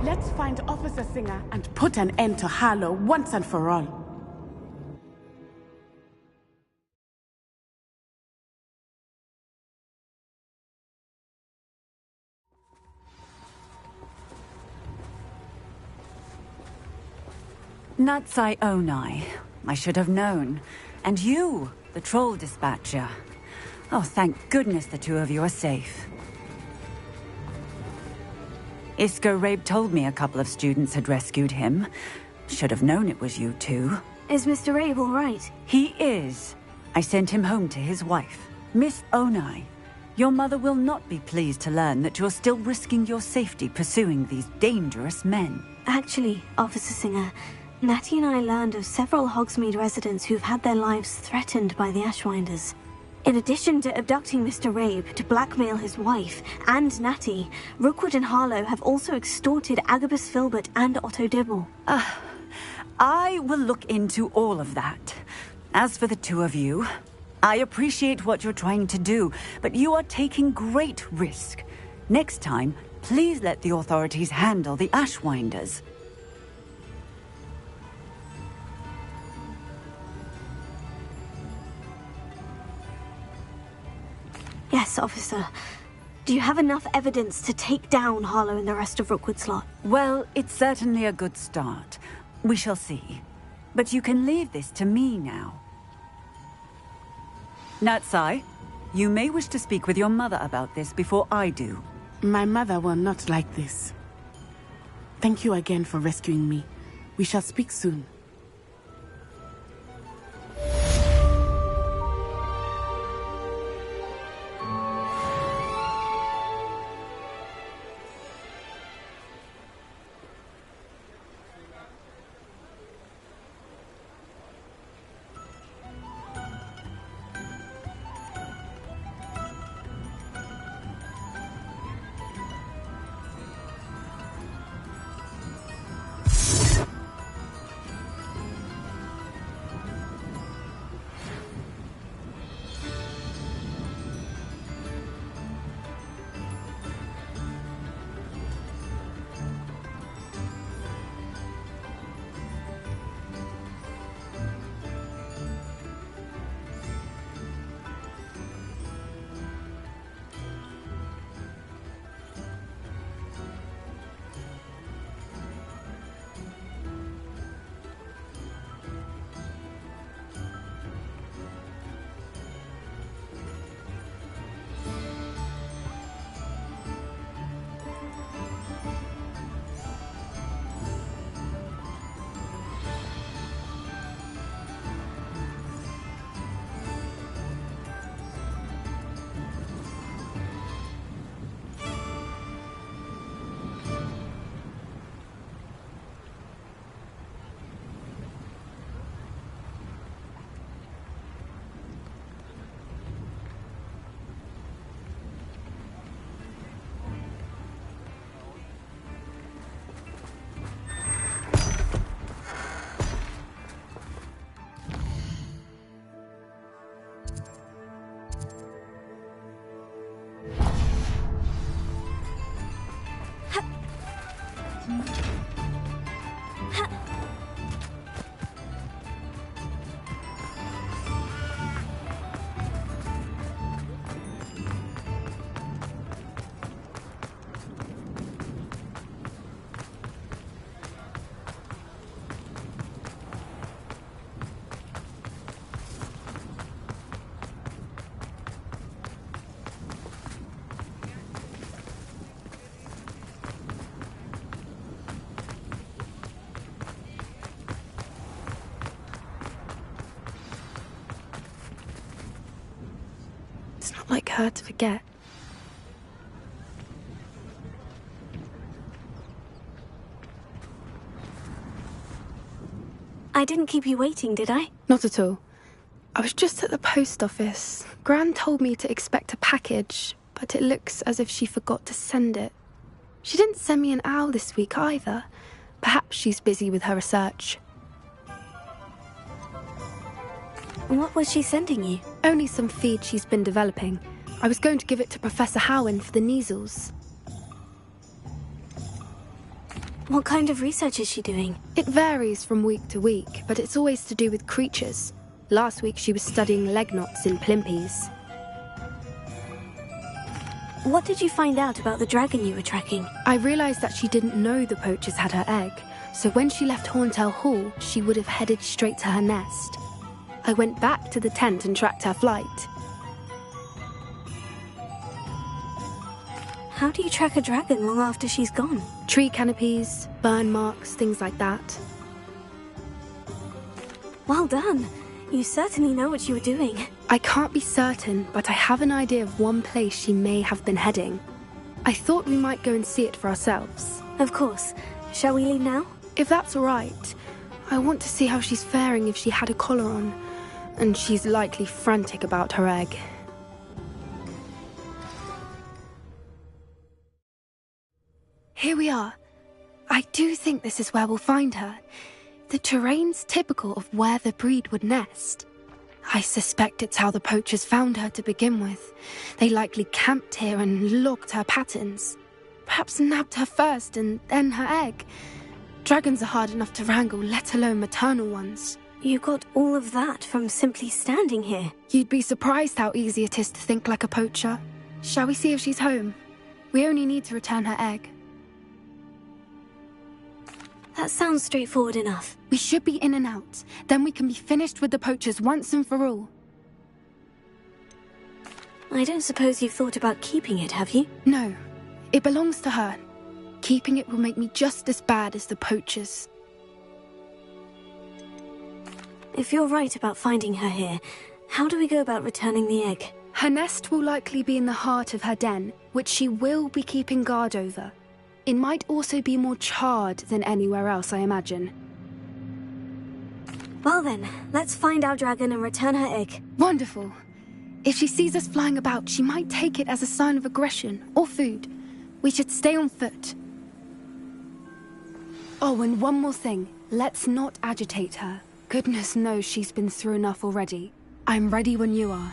Let's find Officer Singer and put an end to Harlow once and for all. Natsai Onai. I should have known. And you, the troll dispatcher. Oh, thank goodness the two of you are safe. Isco Rabe told me a couple of students had rescued him. Should have known it was you two. Is Mr. Rabe all right? He is. I sent him home to his wife, Miss Onai. Your mother will not be pleased to learn that you're still risking your safety pursuing these dangerous men. Actually, Officer Singer, Natty and I learned of several Hogsmeade residents who've had their lives threatened by the Ashwinders. In addition to abducting Mr. Rabe to blackmail his wife and Natty, Rookwood and Harlow have also extorted Agabus Filbert and Otto Dibble. I will look into all of that. As for the two of you, I appreciate what you're trying to do, but you are taking great risk. Next time, please let the authorities handle the Ashwinders. Yes, officer. Do you have enough evidence to take down Harlow and the rest of Rookwood's lot? Well, it's certainly a good start. We shall see. But you can leave this to me now. Natsai, you may wish to speak with your mother about this before I do. My mother will not like this. Thank you again for rescuing me. We shall speak soon. It's not like her to forget. I didn't keep you waiting, did I? Not at all. I was just at the post office. Gran told me to expect a package, but it looks as if she forgot to send it. She didn't send me an owl this week either. Perhaps she's busy with her research. What was she sending you? Only some feed she's been developing. I was going to give it to Professor Howen for the measles. What kind of research is she doing? It varies from week to week, but it's always to do with creatures. Last week she was studying leg knots in plimpies. What did you find out about the dragon you were tracking? I realised that she didn't know the poachers had her egg, so when she left Horntail Hall, she would have headed straight to her nest. I went back to the tent and tracked her flight. How do you track a dragon long after she's gone? Tree canopies, burn marks, things like that. Well done. You certainly know what you were doing. I can't be certain, but I have an idea of one place she may have been heading. I thought we might go and see it for ourselves. Of course. Shall we leave now? If that's all right. I want to see how she's faring if she had a collar on. And she's likely frantic about her egg. Here we are. I do think this is where we'll find her. The terrain's typical of where the breed would nest. I suspect it's how the poachers found her to begin with. They likely camped here and logged her patterns. Perhaps nabbed her first and then her egg. Dragons are hard enough to wrangle, let alone maternal ones. You got all of that from simply standing here. You'd be surprised how easy it is to think like a poacher. Shall we see if she's home? We only need to return her egg. That sounds straightforward enough. We should be in and out. Then we can be finished with the poachers once and for all. I don't suppose you've thought about keeping it, have you? No. It belongs to her. Keeping it will make me just as bad as the poachers. If you're right about finding her here, how do we go about returning the egg? Her nest will likely be in the heart of her den, which she will be keeping guard over. It might also be more charred than anywhere else, I imagine. Well then, let's find our dragon and return her egg. Wonderful. If she sees us flying about, she might take it as a sign of aggression or food. We should stay on foot. Oh, and one more thing. Let's not agitate her. Goodness knows she's been through enough already. I'm ready when you are.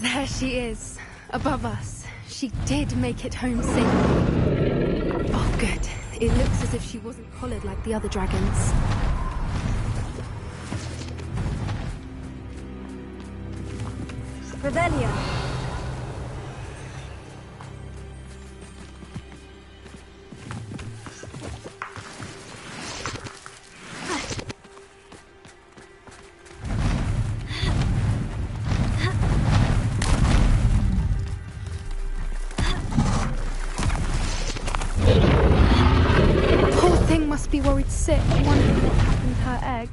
There she is, above us. She did make it home safely. Oh, good. It looks as if she wasn't collared like the other dragons. Revelio. Must be worried sick, wondering what happened to her egg.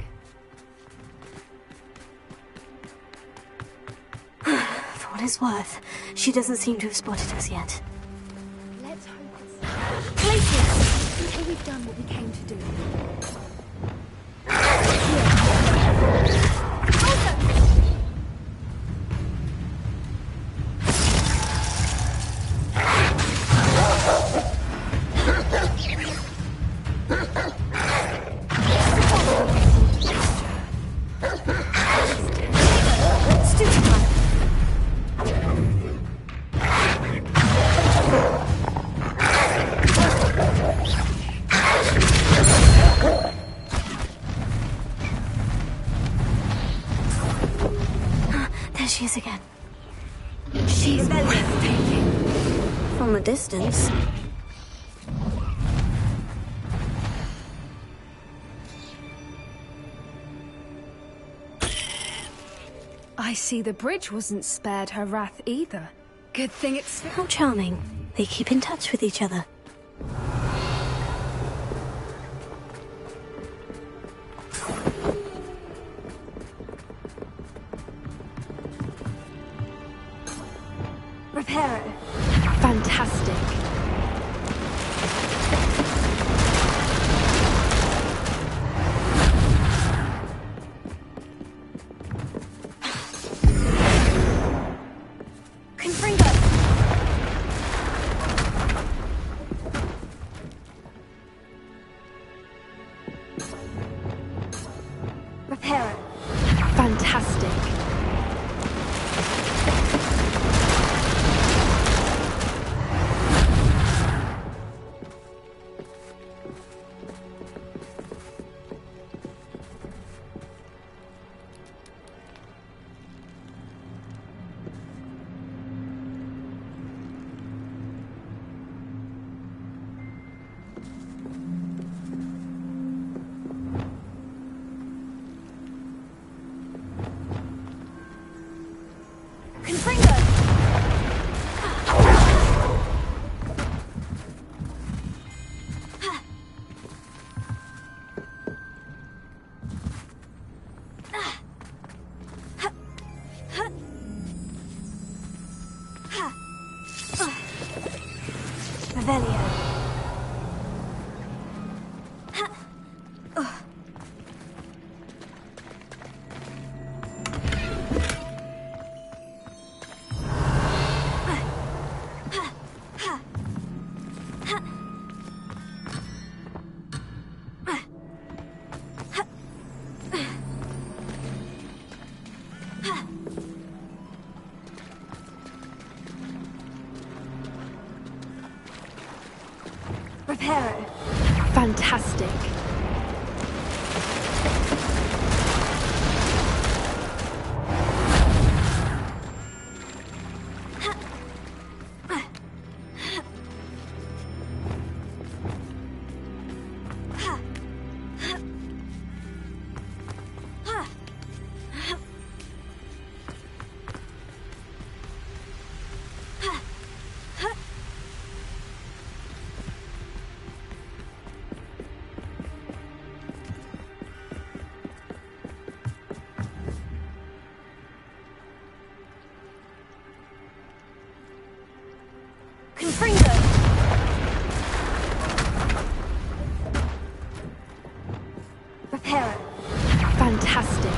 For what it's worth, she doesn't seem to have spotted us yet. Let's hope it's... Places! Until we've done what we came to do. She is again. She's breathtaking. From a distance. I see the bridge wasn't spared her wrath either. Good thing it's... How charming. They keep in touch with each other. Reparo. Fantastic. Reparo. Fantastic. Reparo. Fantastic. Reparo. Fantastic.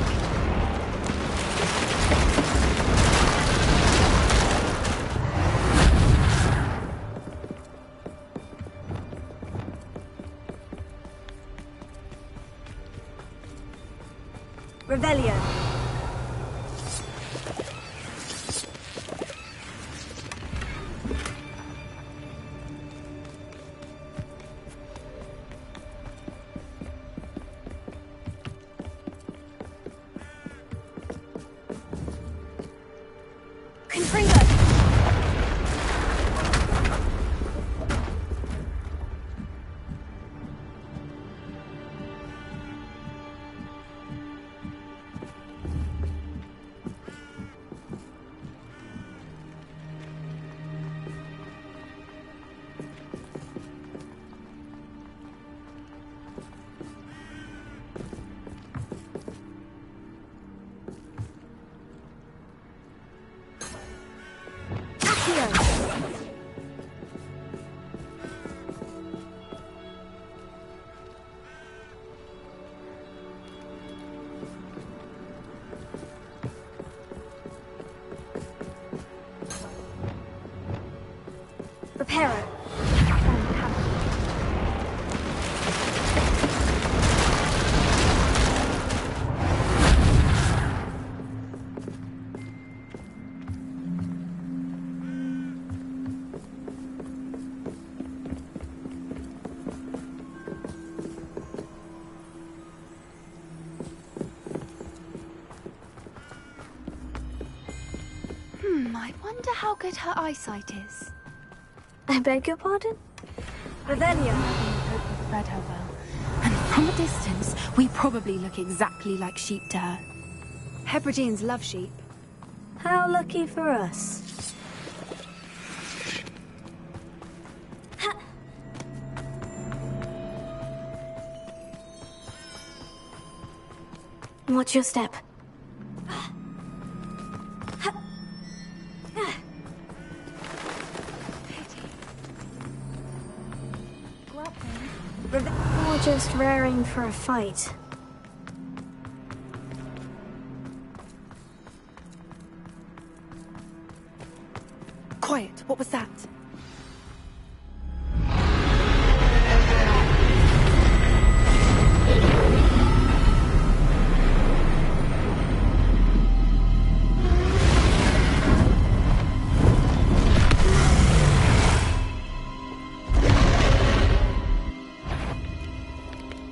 Revelio. Reparo. I wonder how good her eyesight is. I beg your pardon? Revelio. Read her well. And from a distance, we probably look exactly like sheep to her. Hebrideans love sheep. How lucky for us. Watch your step. Or just raring for a fight. Quiet, what was that?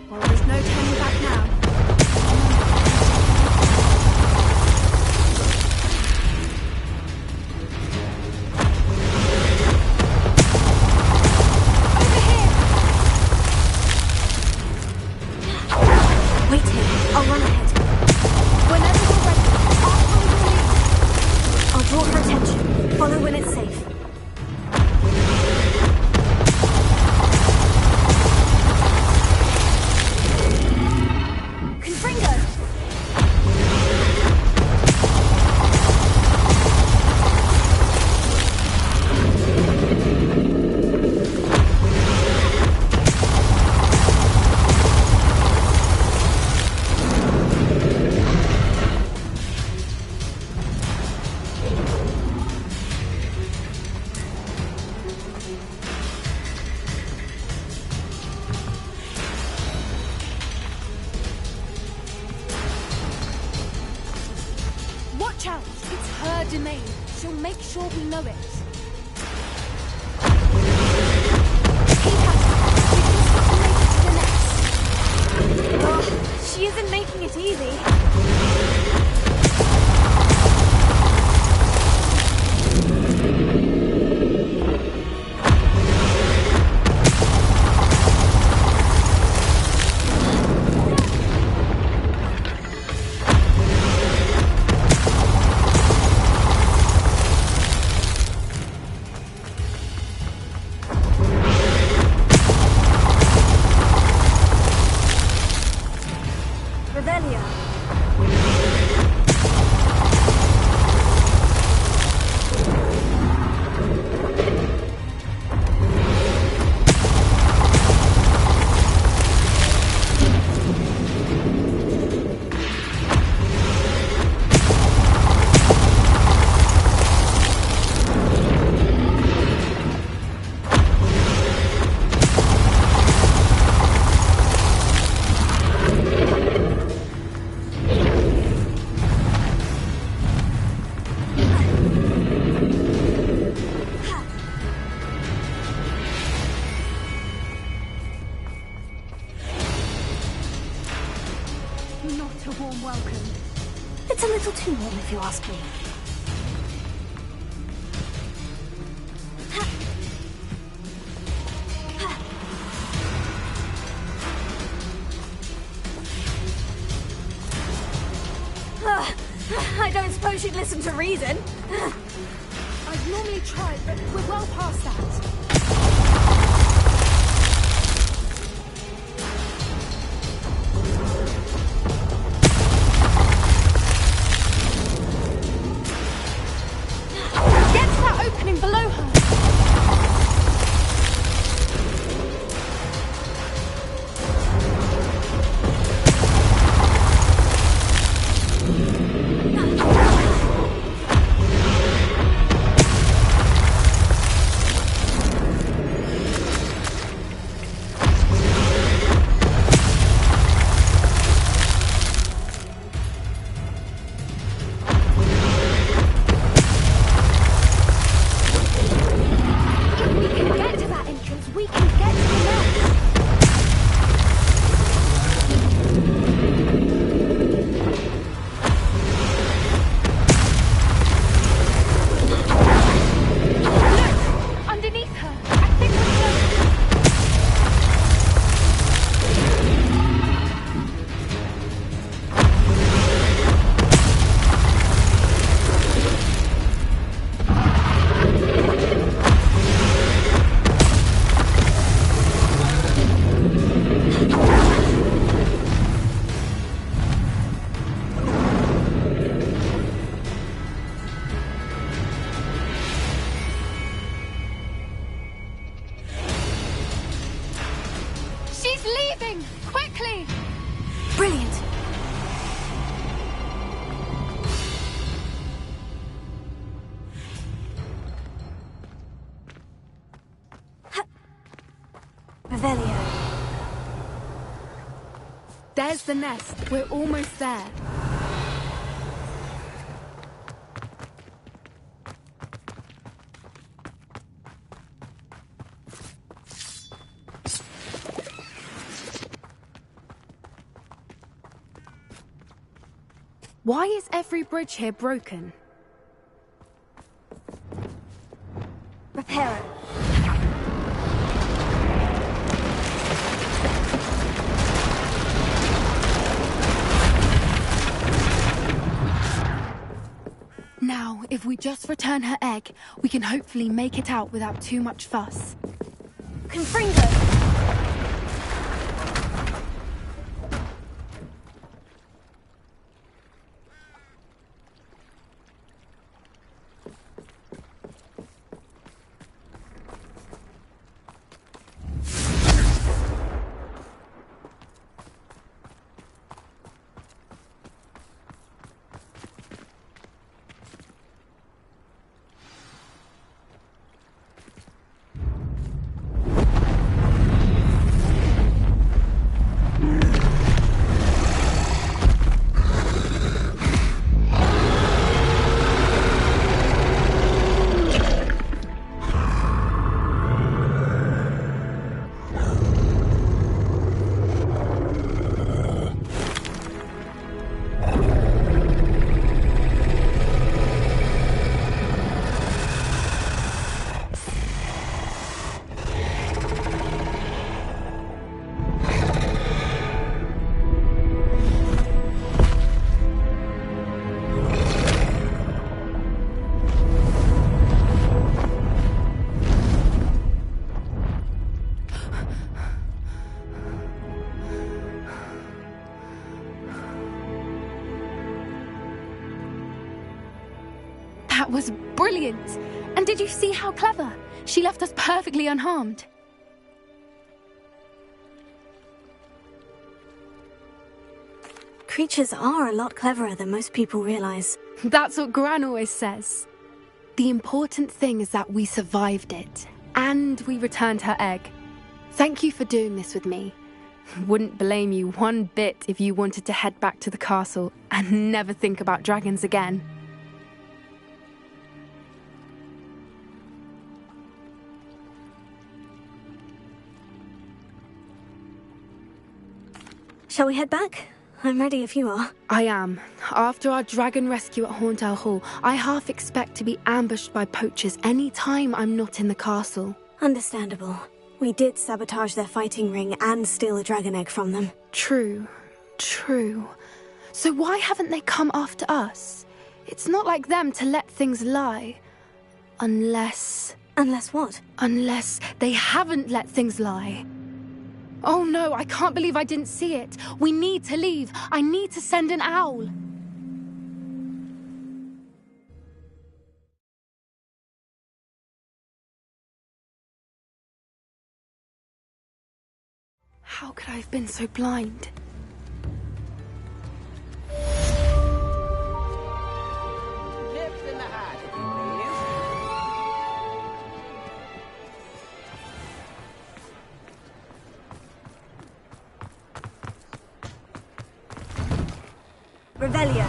Well, there's no turning back now. Wait here. I'll run ahead. Whenever you're ready, I'll hold your lead. I'll draw her attention. Follow when it's safe. Watch out! It's her domain. She'll make sure we know it. Keep at it. We've just got to make it to the nest. Oh, she isn't making it easy. Not a warm welcome. It's a little too warm, if you ask me. I don't suppose you'd listen to reason. I've normally tried, but we're well past that. Opening below her. Leaving! Quickly! Brilliant! Revelio. There's the nest. We're almost there. Why is every bridge here broken? Repair it. Now, if we just return her egg, we can hopefully make it out without too much fuss. Confringo! That was brilliant! And did you see how clever? She left us perfectly unharmed. Creatures are a lot cleverer than most people realize. That's what Gran always says. The important thing is that we survived it, and we returned her egg. Thank you for doing this with me. Wouldn't blame you one bit if you wanted to head back to the castle and never think about dragons again. Shall we head back? I'm ready if you are. I am. After our dragon rescue at Hauntel Hall, I half expect to be ambushed by poachers any time I'm not in the castle. Understandable. We did sabotage their fighting ring and steal a dragon egg from them. True. So why haven't they come after us? It's not like them to let things lie. Unless... Unless what? Unless they haven't let things lie. Oh no, I can't believe I didn't see it. We need to leave. I need to send an owl. How could I have been so blind? Chips in the hat, if you please. Revelio.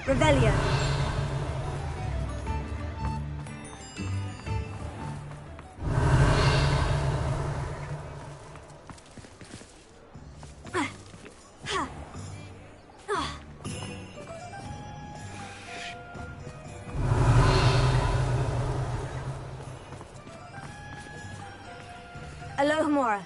Revelio. Aloha. Alohomora.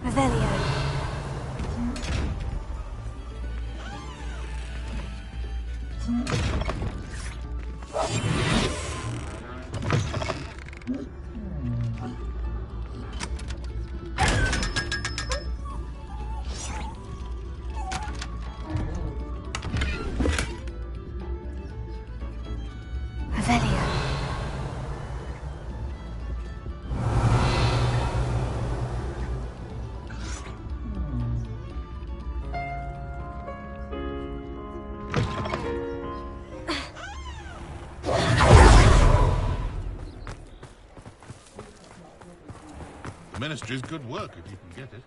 Revelio. Revelio. The Ministry's good work if you can get it.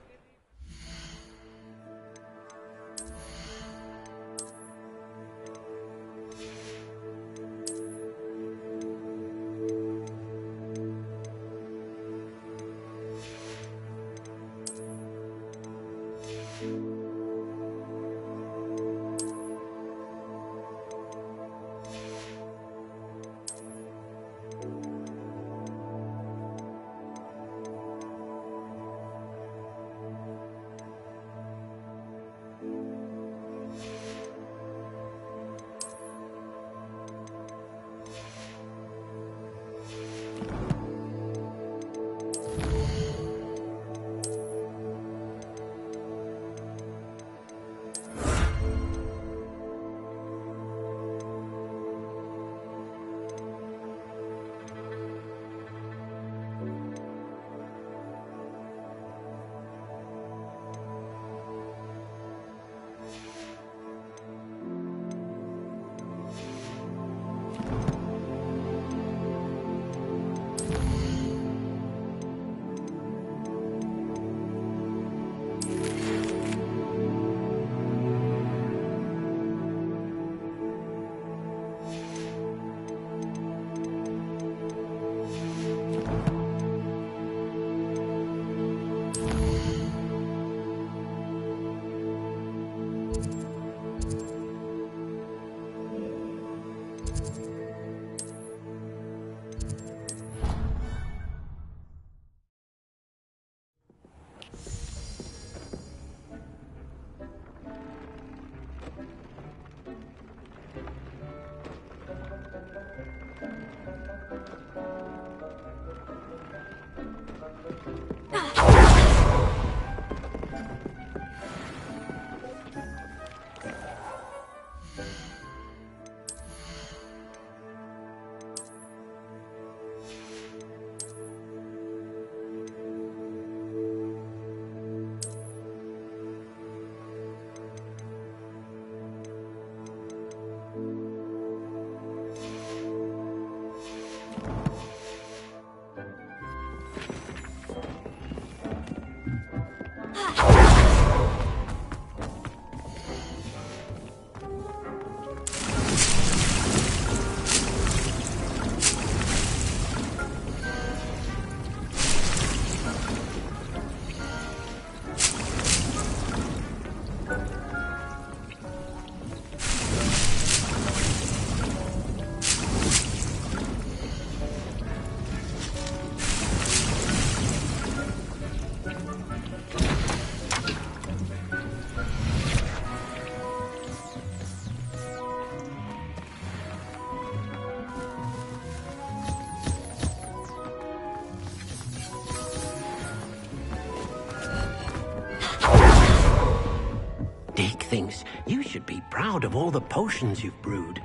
Thinks you should be proud of all the potions you've brewed.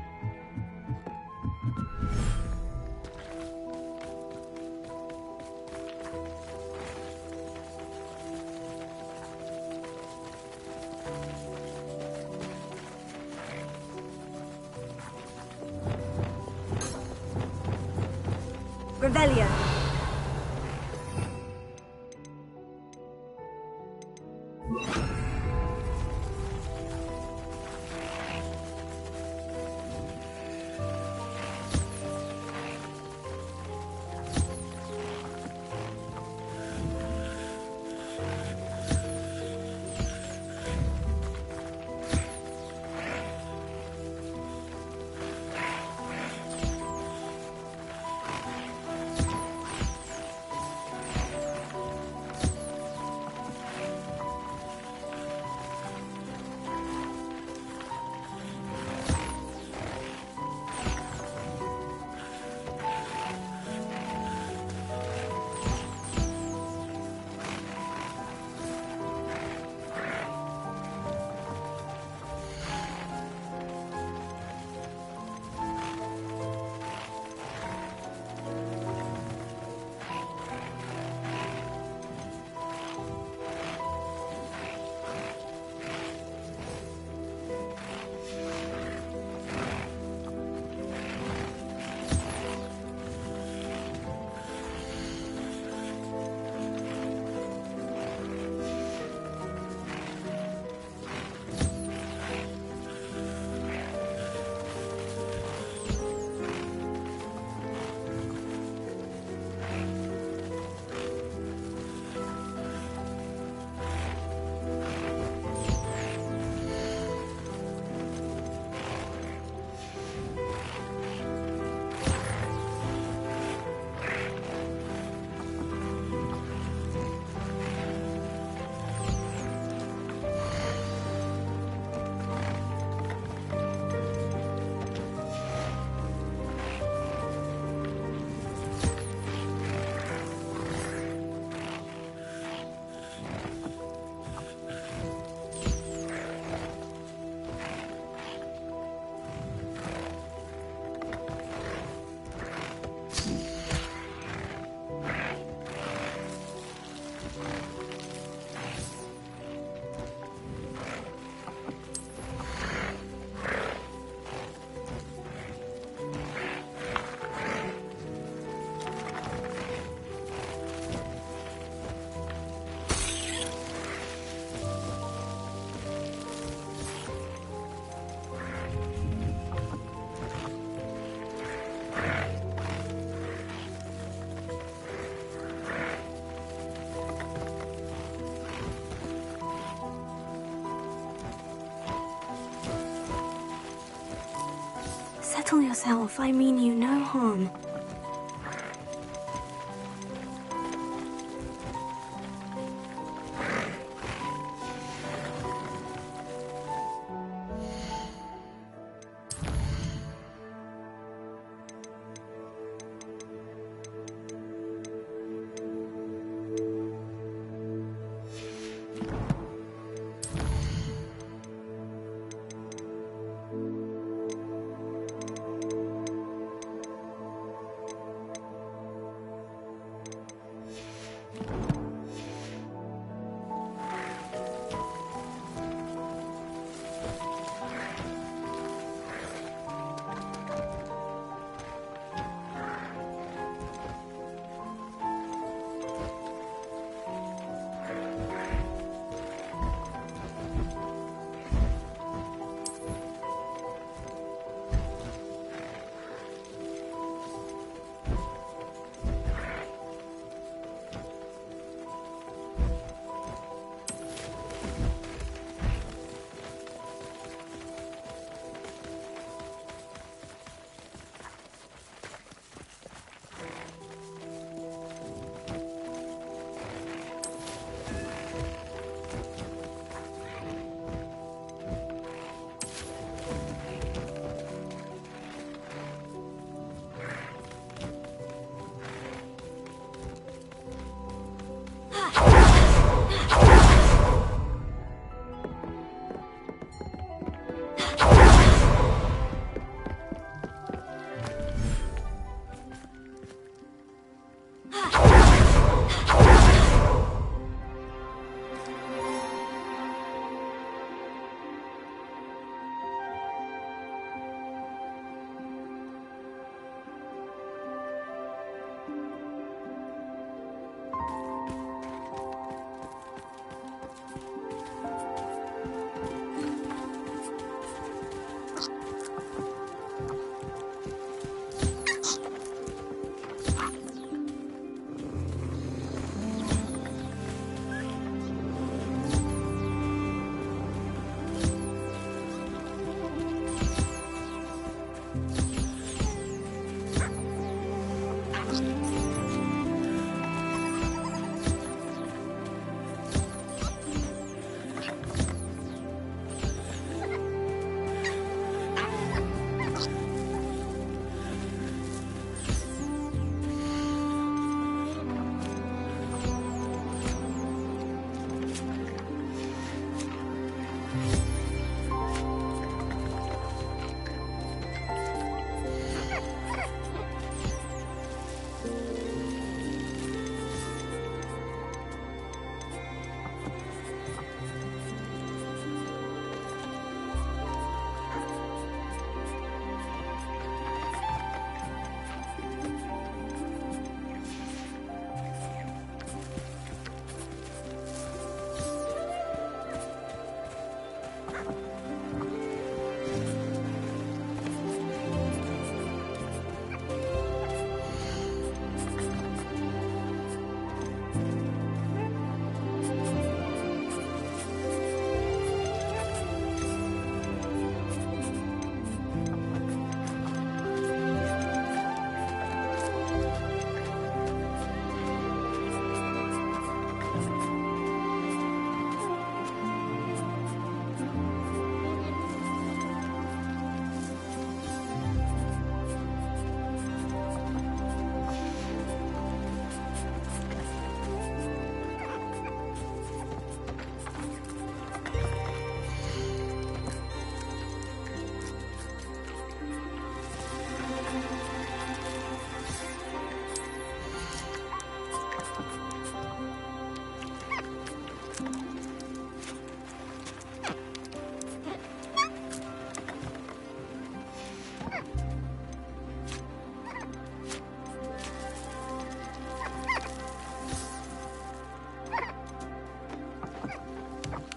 Revelio. settle yourself. I mean you no harm.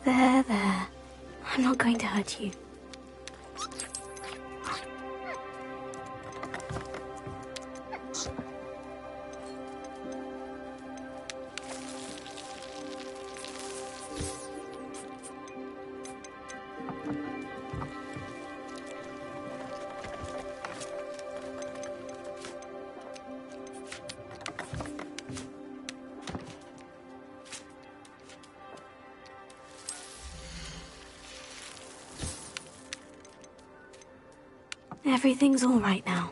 There. I'm not going to hurt you. everything's all right now.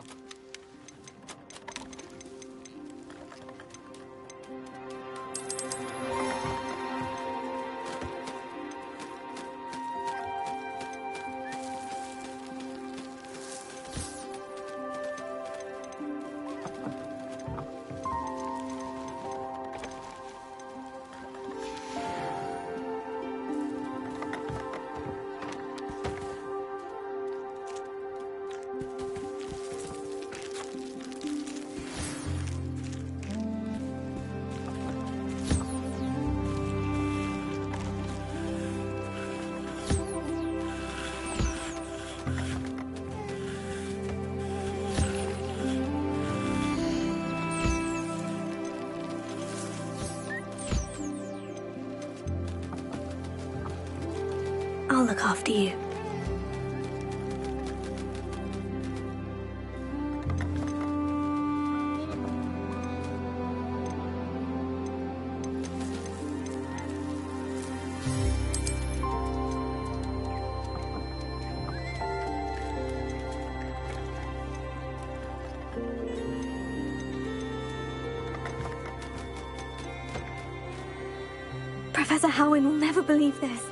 I'll look after you. Professor Howin will never believe this.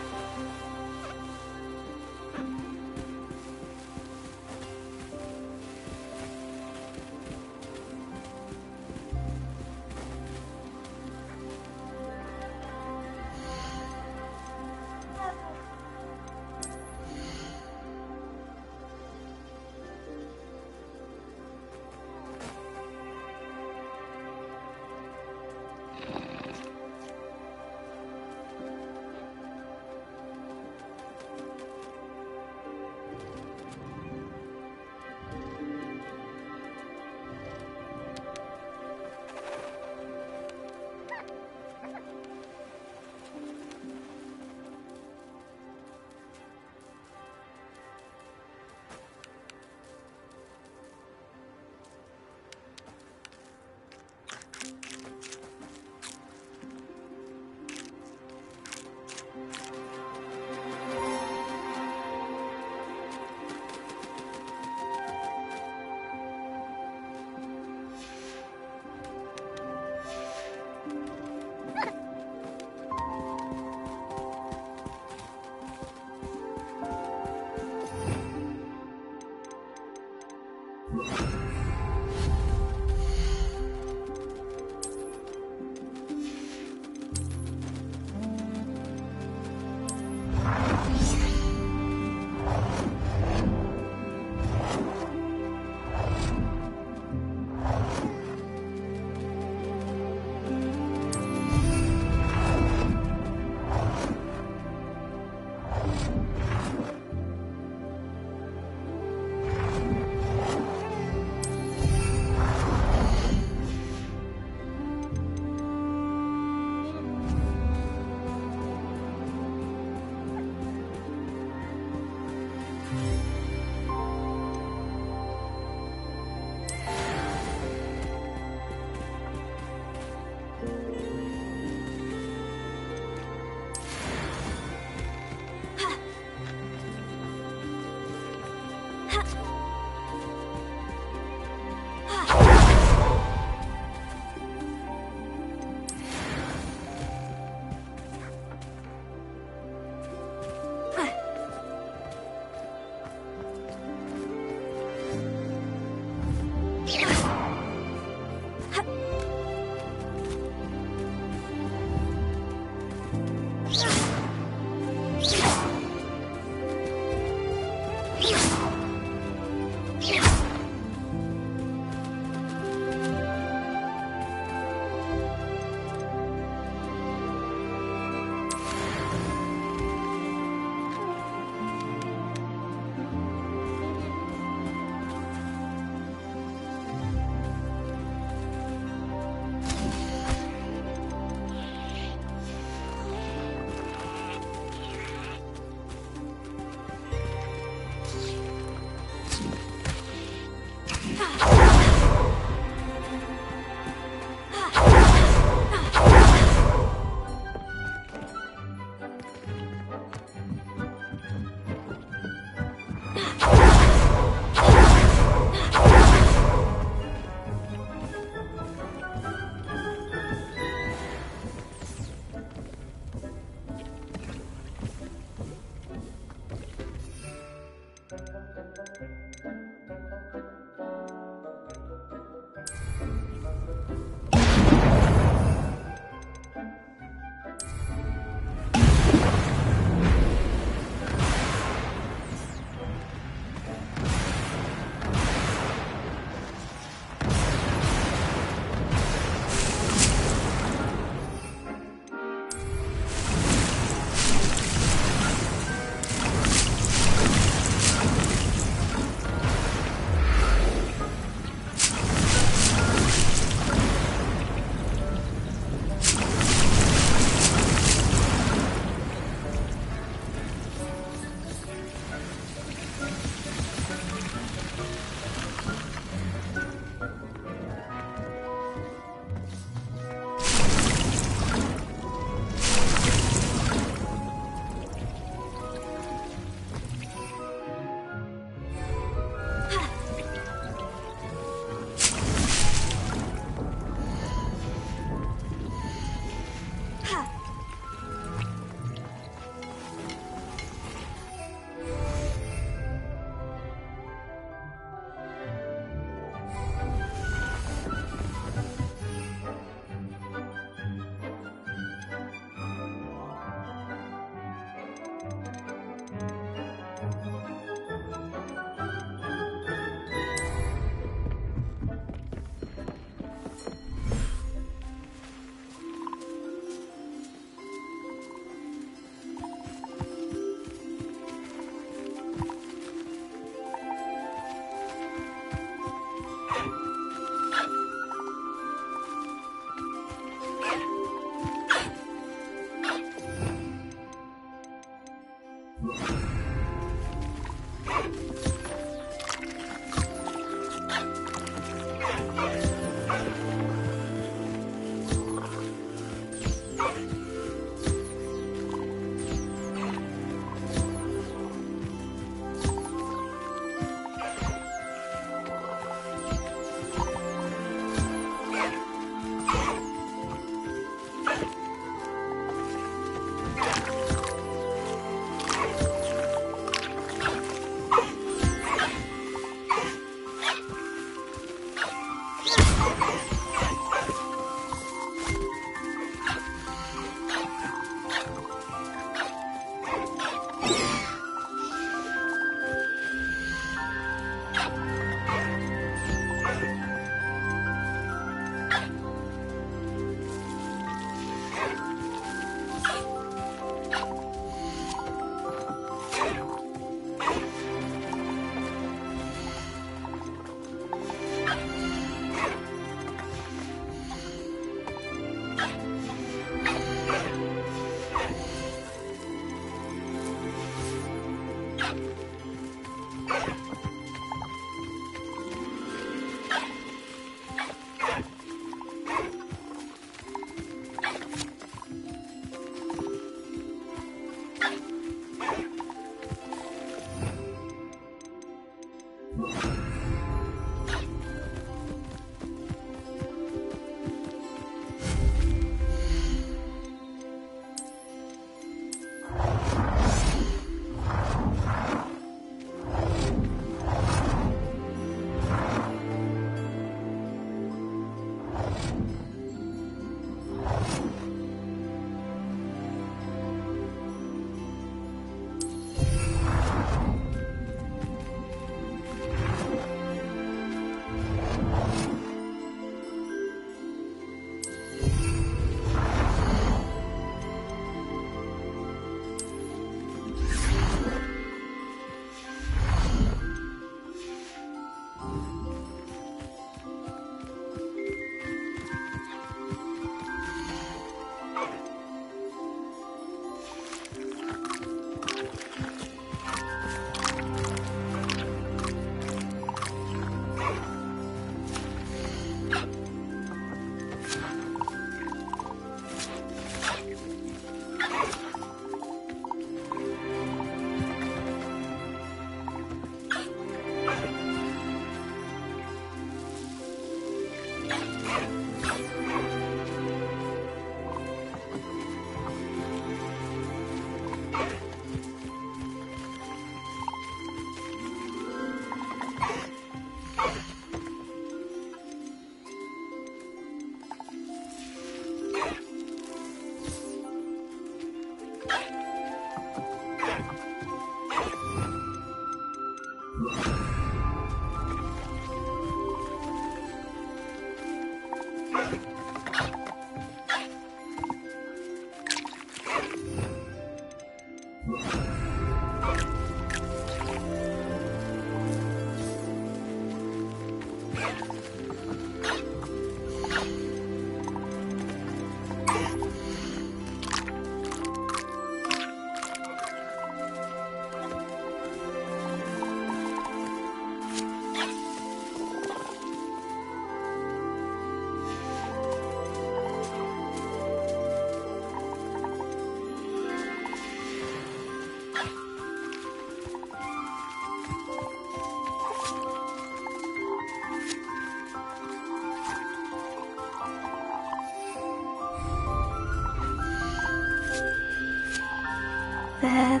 There.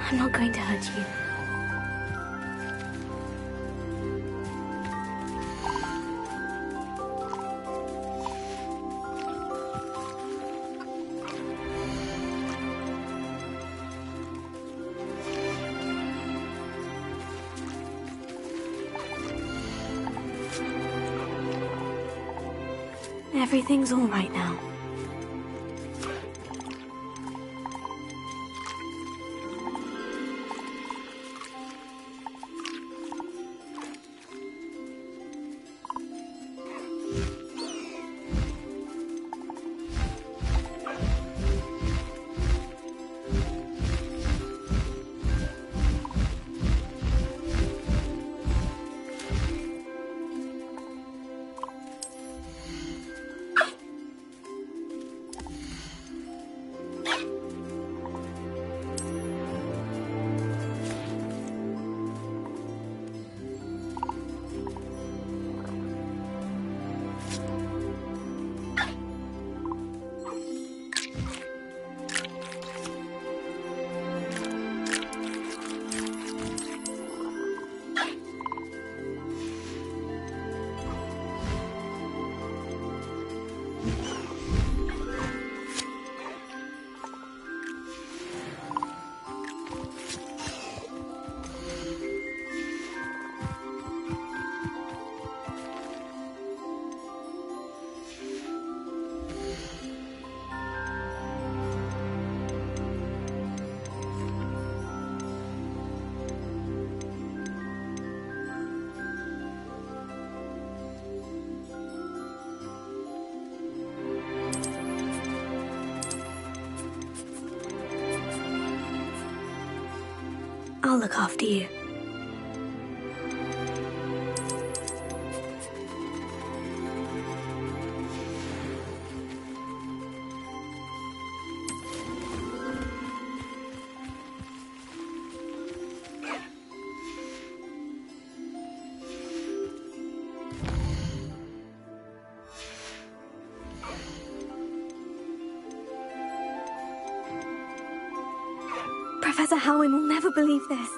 I'm not going to hurt you. Everything's all right now. I'll look after you. Professor Howin will never believe this.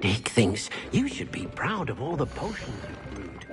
Dick thinks you should be proud of all the potions you've brewed.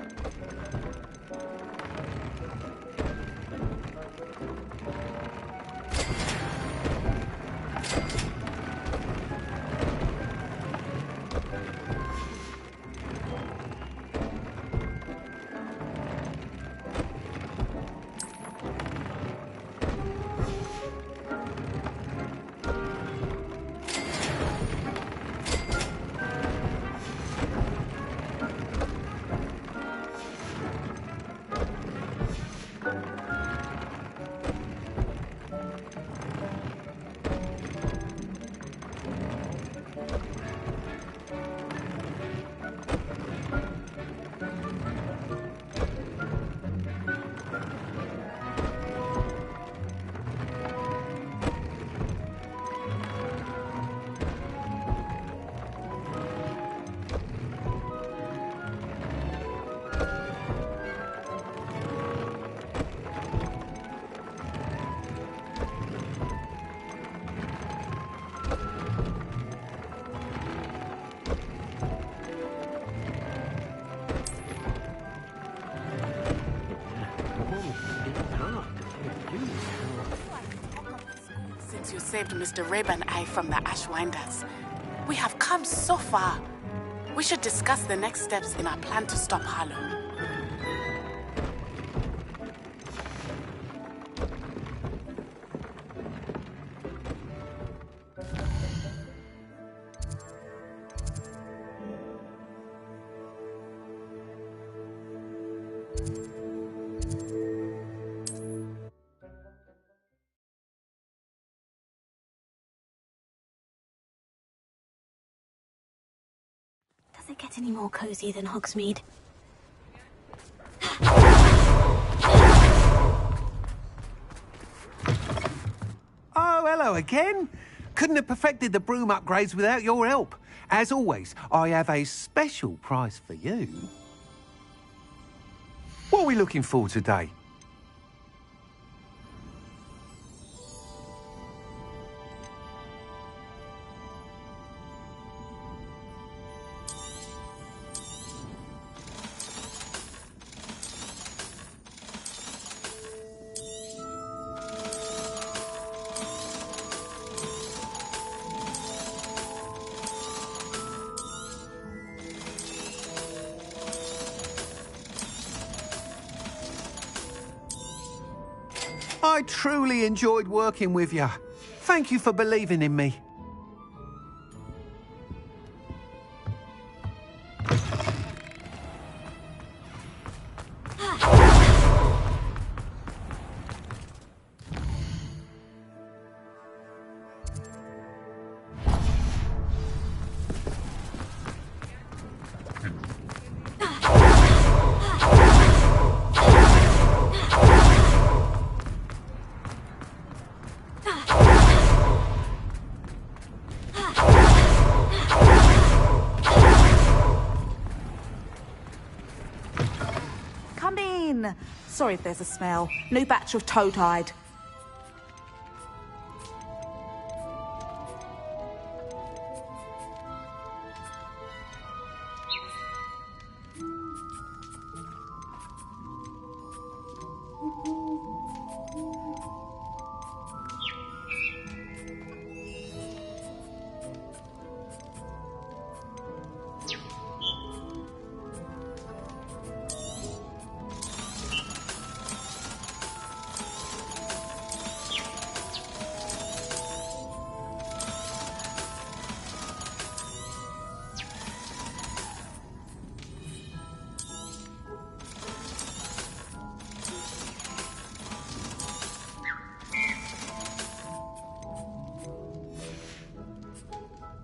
Since you saved Mr. Rabe and I from the Ashwinders, we have come so far. We should discuss the next steps in our plan to stop Harlow. it get any more cozy than Hogsmeade? Oh, hello again. Couldn't have perfected the broom upgrades without your help. As always, I have a special prize for you. What are we looking for today? I truly enjoyed working with you. Thank you for believing in me. Come in. Sorry if there's a smell. New batch of toad-hide.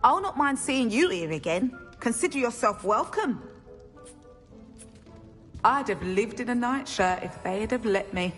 I'll not mind seeing you here again. Consider yourself welcome. I'd have lived in a nightshirt if they'd have let me.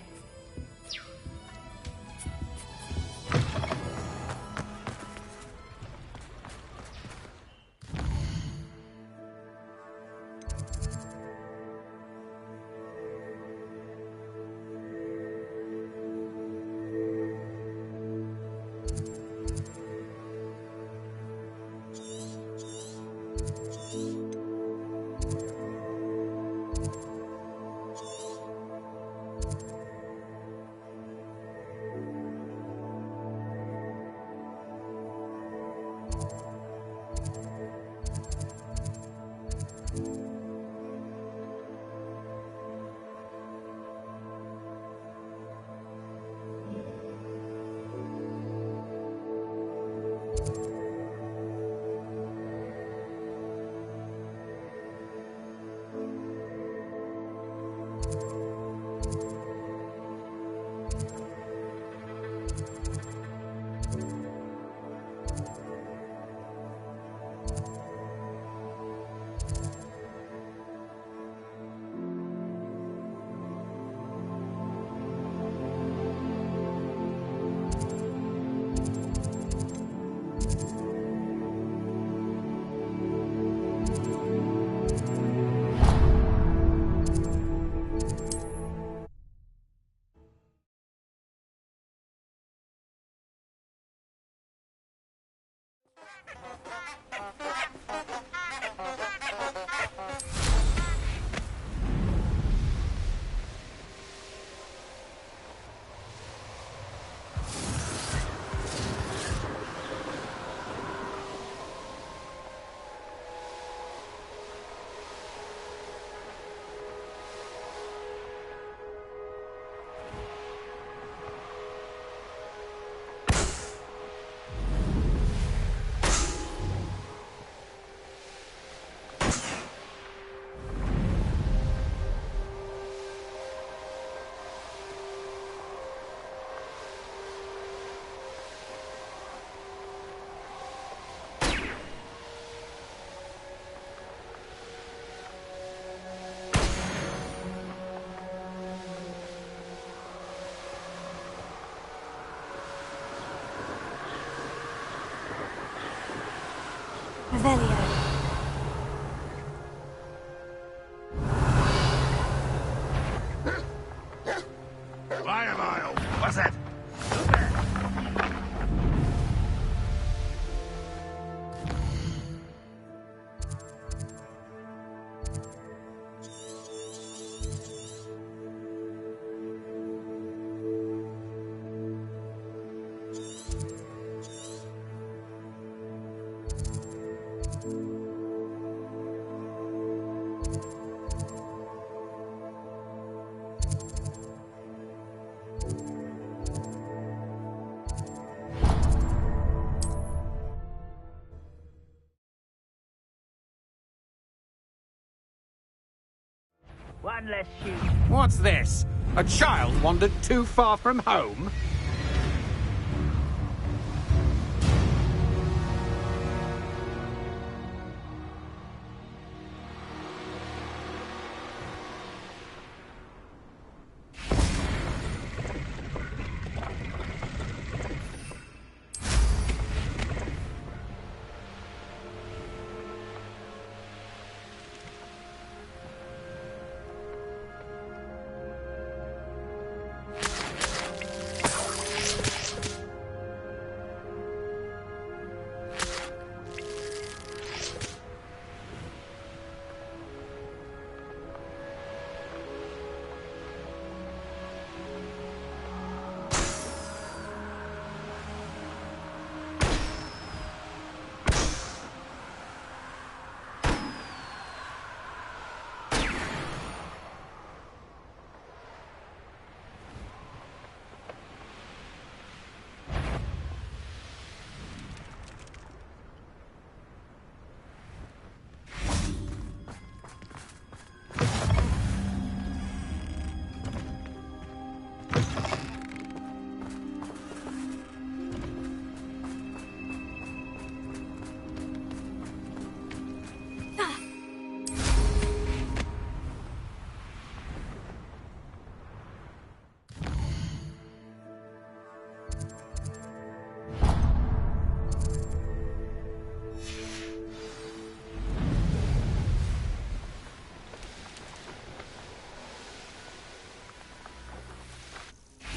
Revelio. Mile. What's that? One less shoot. What's this? A child wandered too far from home?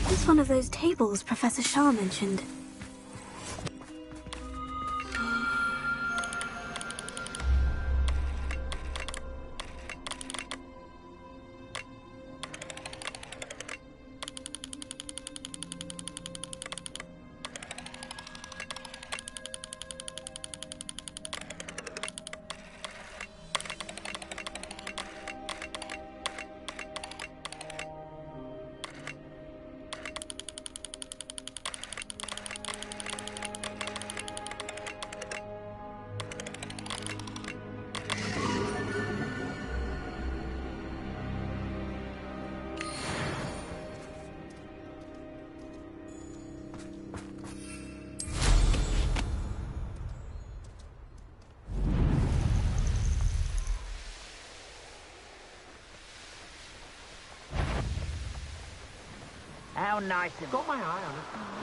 It's one of those tables Professor Shah mentioned. How nice of Got my eye on it.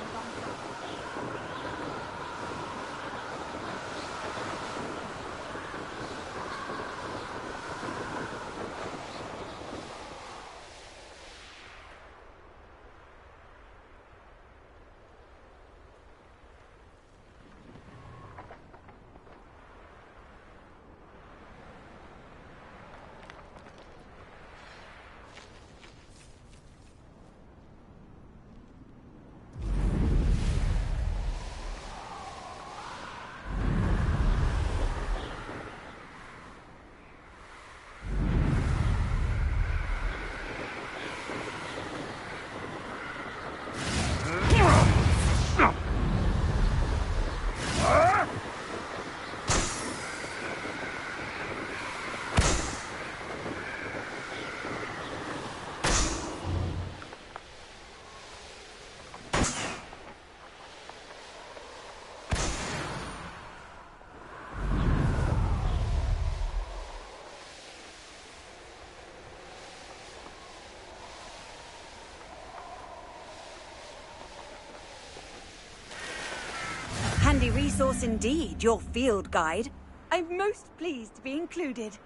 Handy resource indeed, your field guide. I'm most pleased to be included.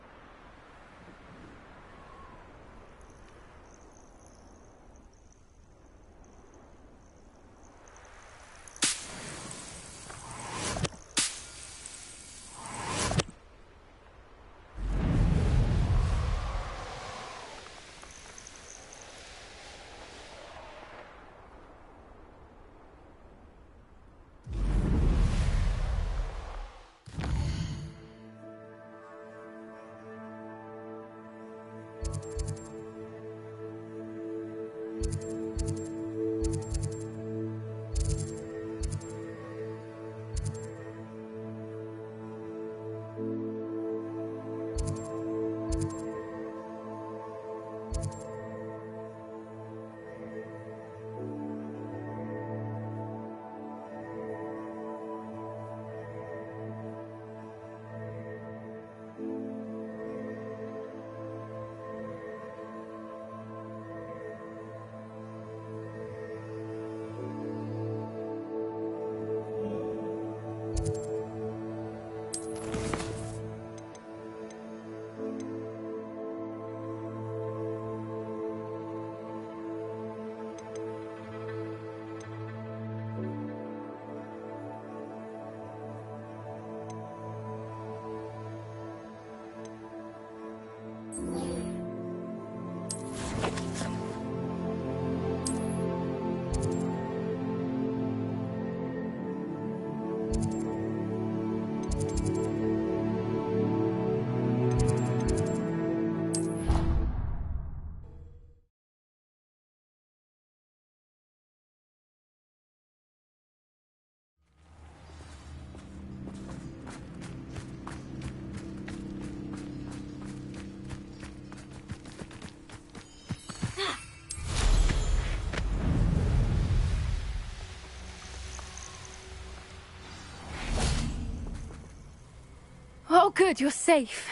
Oh, good, you're safe.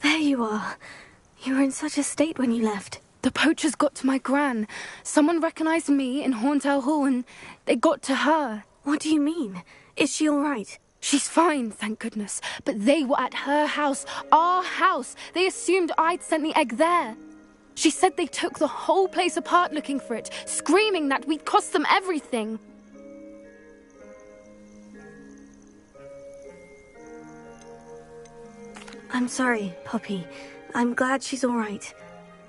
There you are. You were in such a state when you left. The poachers got to my gran. Someone recognized me in Horntail Hall and they got to her. What do you mean? Is she all right? She's fine, thank goodness. But they were at her house, our house. They assumed I'd sent the egg there. She said they took the whole place apart looking for it, screaming that we'd cost them everything. I'm sorry, Poppy. I'm glad she's all right.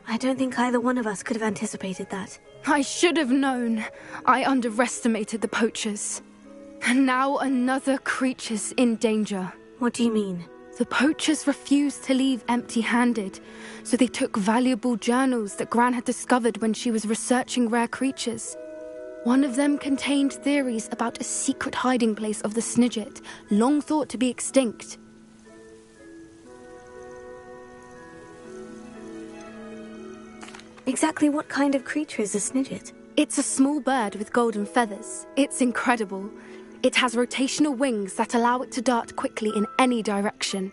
I don't think either one of us could have anticipated that. I should have known. I underestimated the poachers. And now another creature's in danger. What do you mean? The poachers refused to leave empty-handed, so they took valuable journals that Gran had discovered when she was researching rare creatures. One of them contained theories about a secret hiding place of the Snidget, long thought to be extinct. Exactly what kind of creature is a Snidget? It's a small bird with golden feathers. It's incredible. It has rotational wings that allow it to dart quickly in any direction.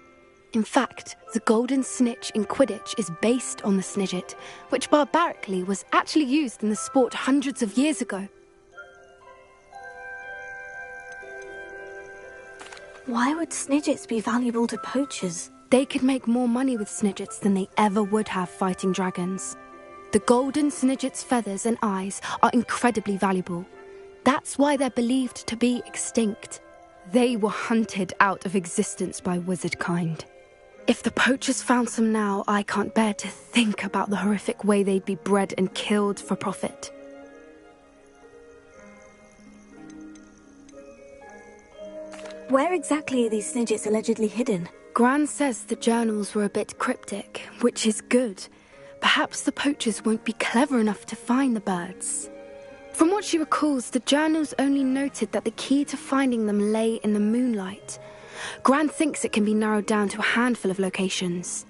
In fact, the golden snitch in Quidditch is based on the Snidget, which barbarically was actually used in the sport hundreds of years ago. Why would Snidgets be valuable to poachers? They could make more money with Snidgets than they ever would have fighting dragons. The golden Snidget's feathers and eyes are incredibly valuable. That's why they're believed to be extinct. They were hunted out of existence by wizard kind. If the poachers found some now, I can't bear to think about the horrific way they'd be bred and killed for profit. Where exactly are these Snidgets allegedly hidden? Gran says the journals were a bit cryptic, which is good. Perhaps the poachers won't be clever enough to find the birds. From what she recalls, the journals only noted that the key to finding them lay in the moonlight. Gran thinks it can be narrowed down to a handful of locations.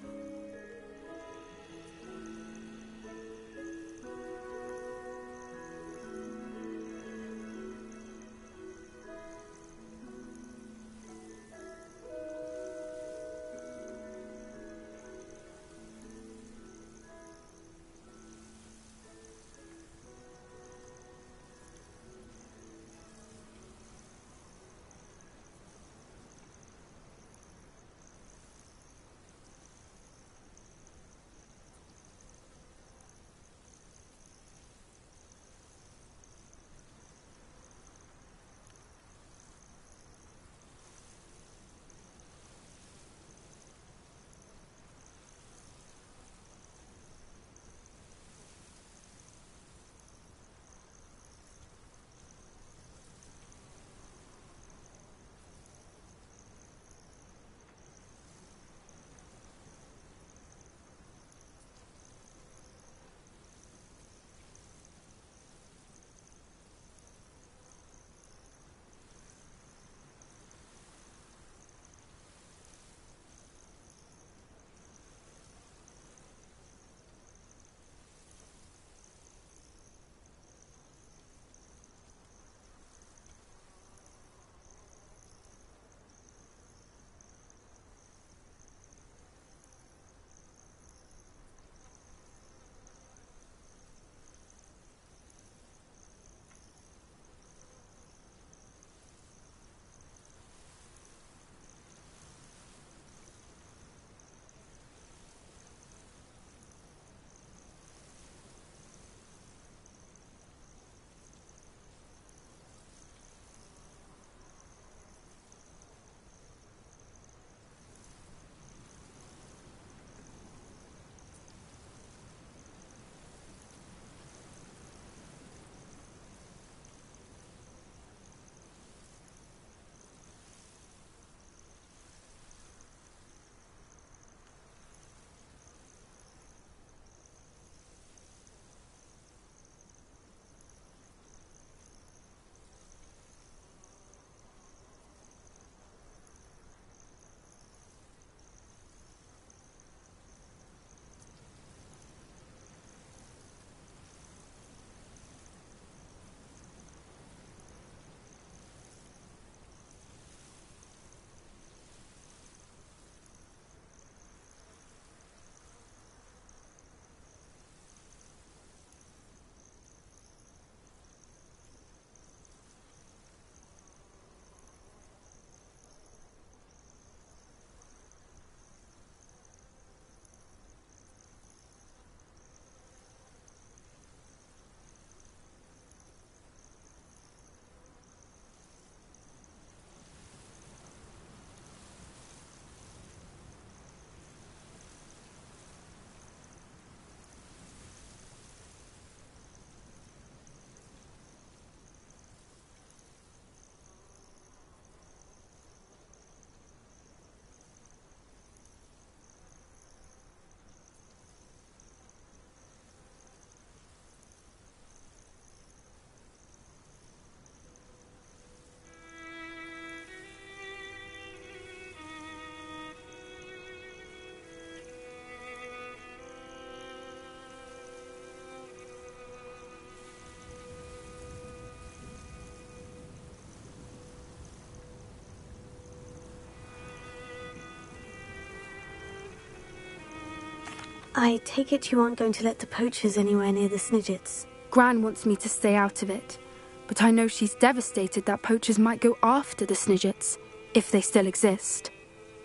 I take it you aren't going to let the poachers anywhere near the Snidgets. Gran wants me to stay out of it, but I know she's devastated that poachers might go after the Snidgets, if they still exist.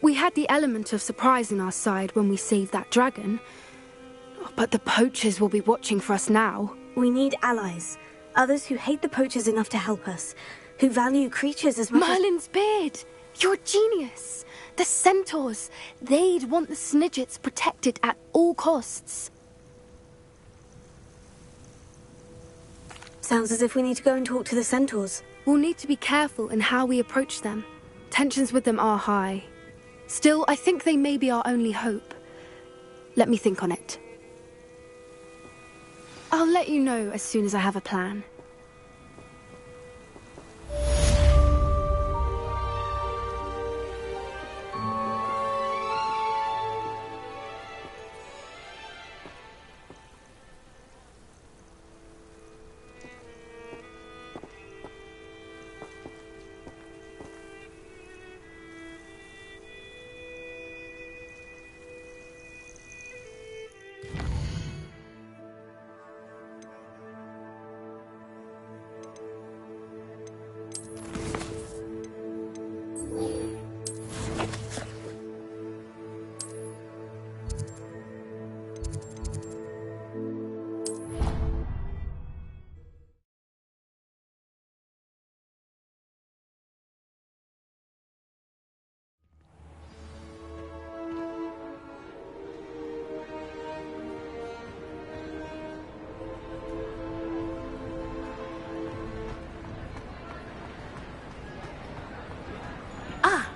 We had the element of surprise on our side when we saved that dragon, but the poachers will be watching for us now. We need allies. Others who hate the poachers enough to help us, who value creatures as much Merlin's beard! You're a genius! The centaurs! They'd want the Snidgets protected at all costs. Sounds as if we need to go and talk to the centaurs. We'll need to be careful in how we approach them. Tensions with them are high. Still, I think they may be our only hope. Let me think on it. I'll let you know as soon as I have a plan.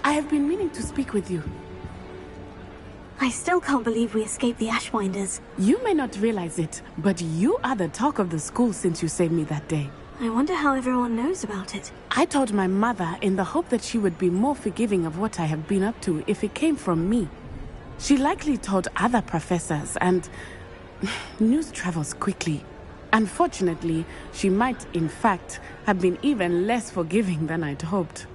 I have been meaning to speak with you. I still can't believe we escaped the Ashwinders. You may not realize it, but you are the talk of the school since you saved me that day. I wonder how everyone knows about it. I told my mother in the hope that she would be more forgiving of what I have been up to if it came from me. She likely told other professors, and news travels quickly. Unfortunately, she might, in fact, have been even less forgiving than I'd hoped.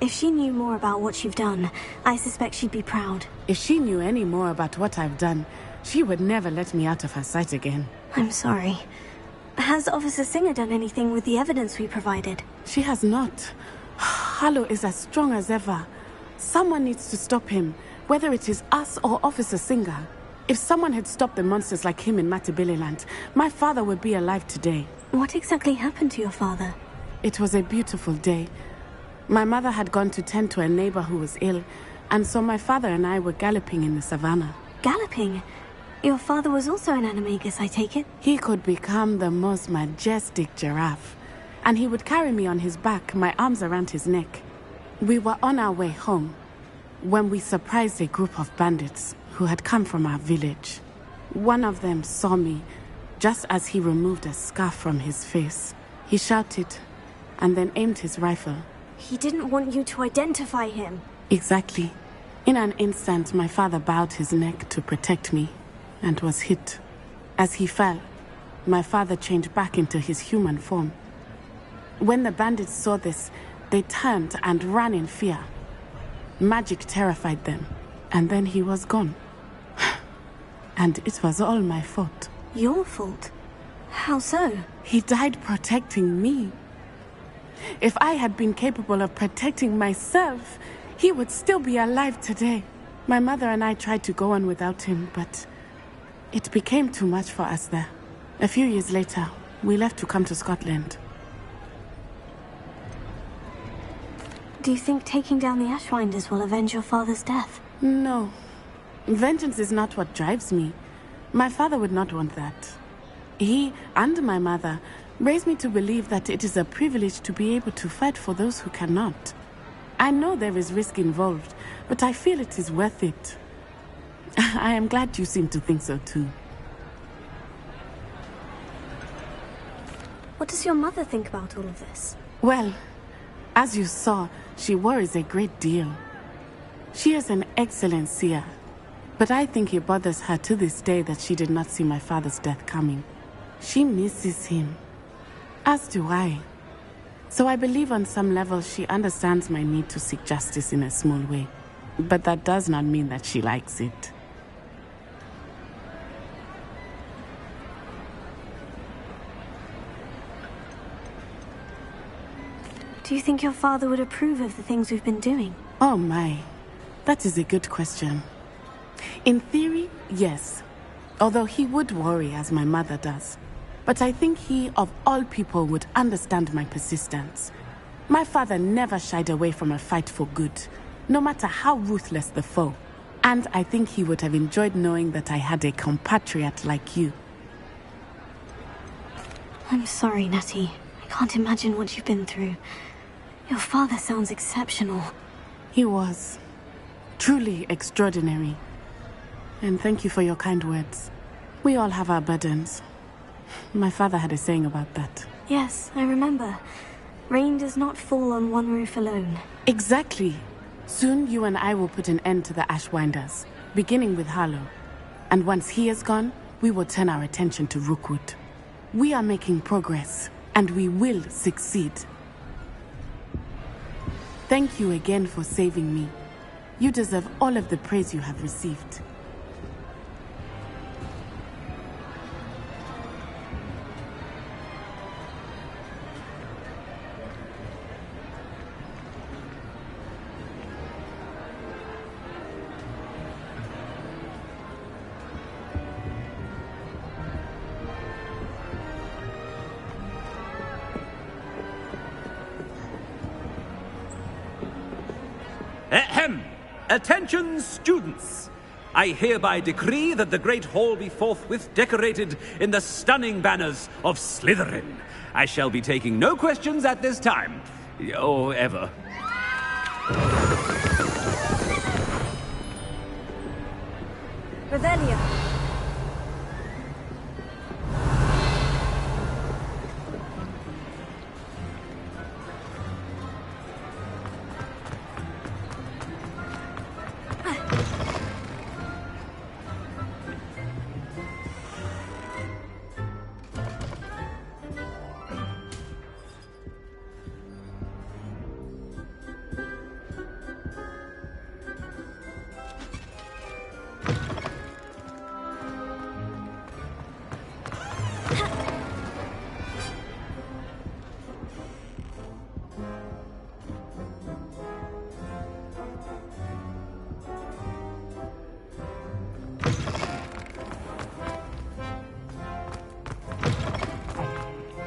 If she knew more about what you've done, I suspect she'd be proud. If she knew any more about what I've done, she would never let me out of her sight again. I'm sorry. Has Officer Singer done anything with the evidence we provided? She has not. Harlow is as strong as ever. Someone needs to stop him, whether it is us or Officer Singer. If someone had stopped the monsters like him in Matabeleland, my father would be alive today. What exactly happened to your father? It was a beautiful day. My mother had gone to tend to a neighbor who was ill, and so my father and I were galloping in the savannah. Galloping? Your father was also an animagus, I take it? He could become the most majestic giraffe, and he would carry me on his back, my arms around his neck. We were on our way home when we surprised a group of bandits who had come from our village. One of them saw me just as he removed a scarf from his face. He shouted and then aimed his rifle. He didn't want you to identify him. Exactly. In an instant, my father bowed his neck to protect me and was hit. As he fell, my father changed back into his human form. When the bandits saw this, they turned and ran in fear. Magic terrified them, and then he was gone. And it was all my fault. Your fault? How so? He died protecting me. If I had been capable of protecting myself, he would still be alive today. My mother and I tried to go on without him, but it became too much for us there. A few years later, we left to come to Scotland. Do you think taking down the Ashwinders will avenge your father's death? No. Vengeance is not what drives me. My father would not want that. He and my mother raised me to believe that it is a privilege to be able to fight for those who cannot. I know there is risk involved, but I feel it is worth it. I am glad you seem to think so too. What does your mother think about all of this? Well, as you saw, she worries a great deal. She is an excellent seer, but I think it bothers her to this day that she did not see my father's death coming. She misses him. As do I. So I believe on some level she understands my need to seek justice in a small way. But that does not mean that she likes it. Do you think your father would approve of the things we've been doing? Oh my, that is a good question. In theory, yes. Although he would worry as my mother does. But I think he, of all people, would understand my persistence. My father never shied away from a fight for good, no matter how ruthless the foe. And I think he would have enjoyed knowing that I had a compatriot like you. I'm sorry, Natty. I can't imagine what you've been through. Your father sounds exceptional. He was. Truly extraordinary. And thank you for your kind words. We all have our burdens. My father had a saying about that. Yes, I remember. Rain does not fall on one roof alone. Exactly. Soon you and I will put an end to the Ashwinders, beginning with Harlow. And once he is gone, we will turn our attention to Rookwood. We are making progress, and we will succeed. Thank you again for saving me. You deserve all of the praise you have received. Ahem! Attention, students! I hereby decree that the Great Hall be forthwith decorated in the stunning banners of Slytherin. I shall be taking no questions at this time. Or ever. Revelia!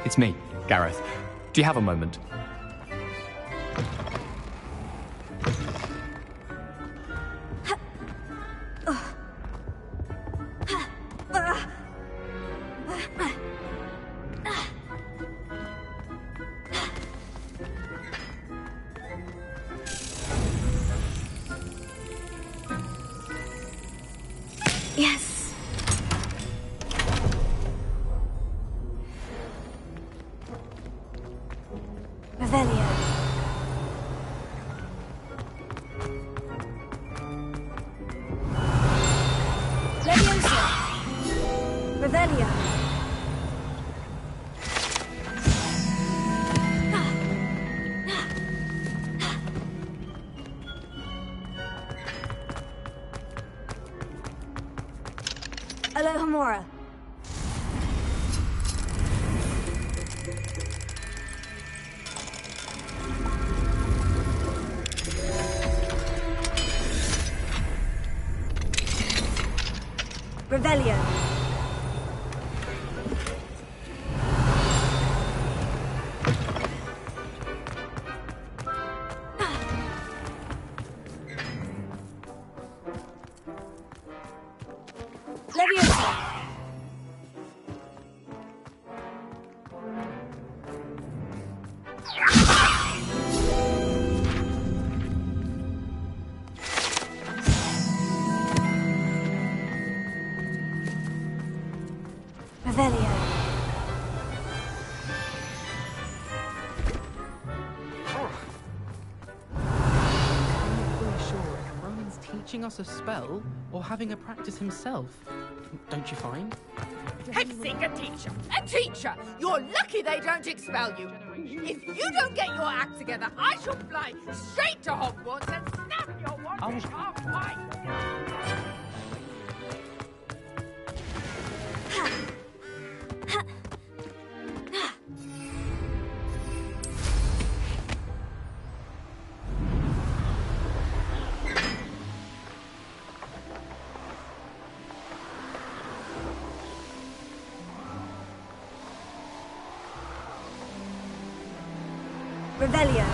It's me, Gareth. Do you have a moment? Yes. Revelia. Leviosa. Revelia. Alohomora. Revelio. Leviosa. Revelio. I'm not fully sure if Roman's teaching us a spell or having a practice himself. don't you find? Headsick, a teacher! A teacher! You're lucky they don't expel you! If you don't get your act together, I shall fly straight to Hogwarts and snap your wandering half-pint! Revelio.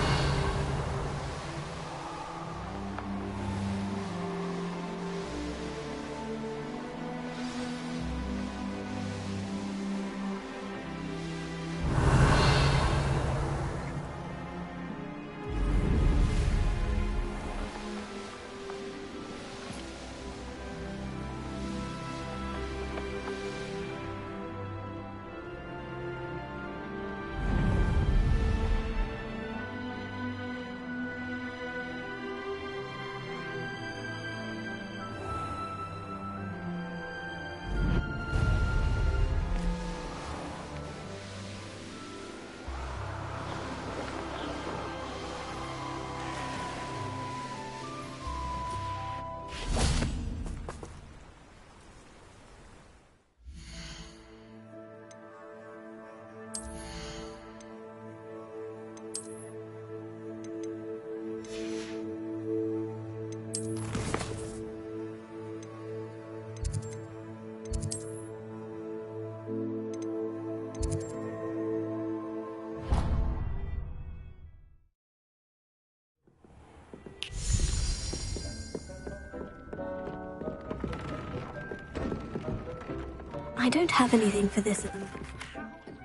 I don't have anything for this at the moment.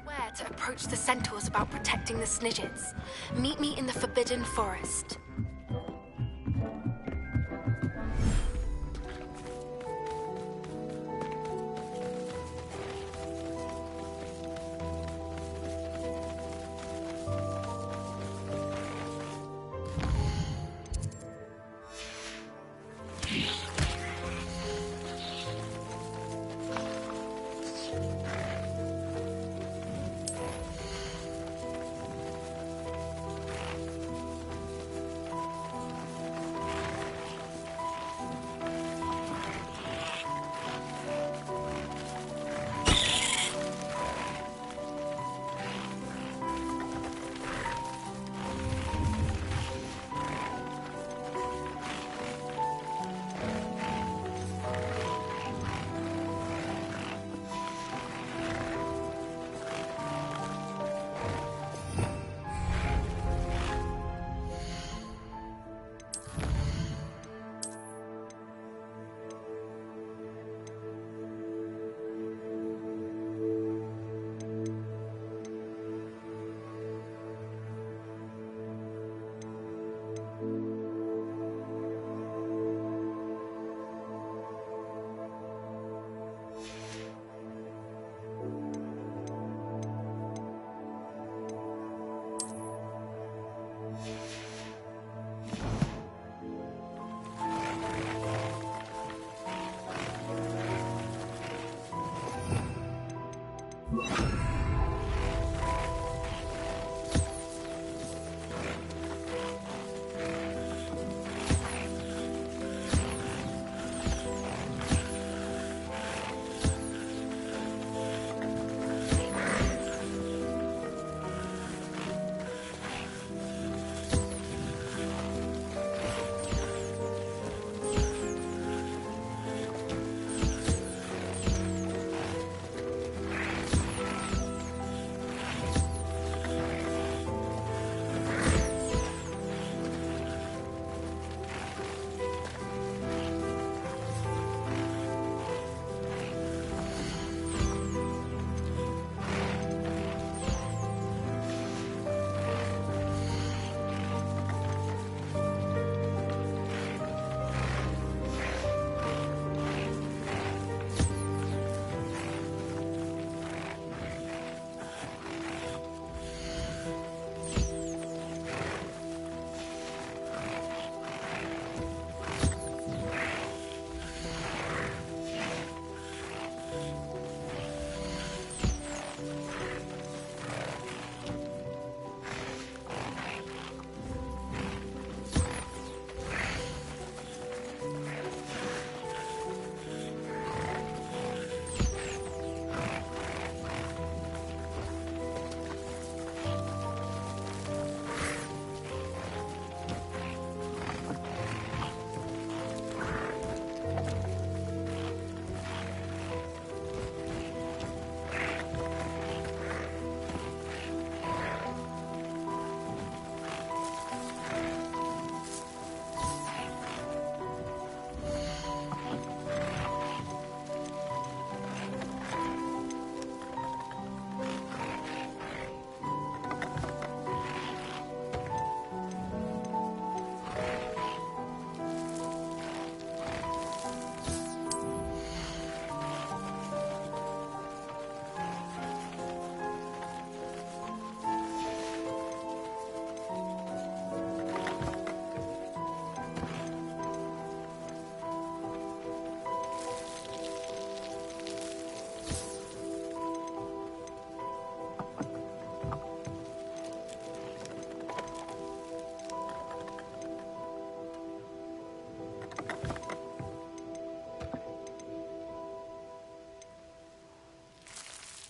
Where to approach the centaurs about protecting the Snidgets. Meet me in the Forbidden Forest.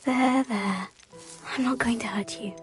There. I'm not going to hurt you.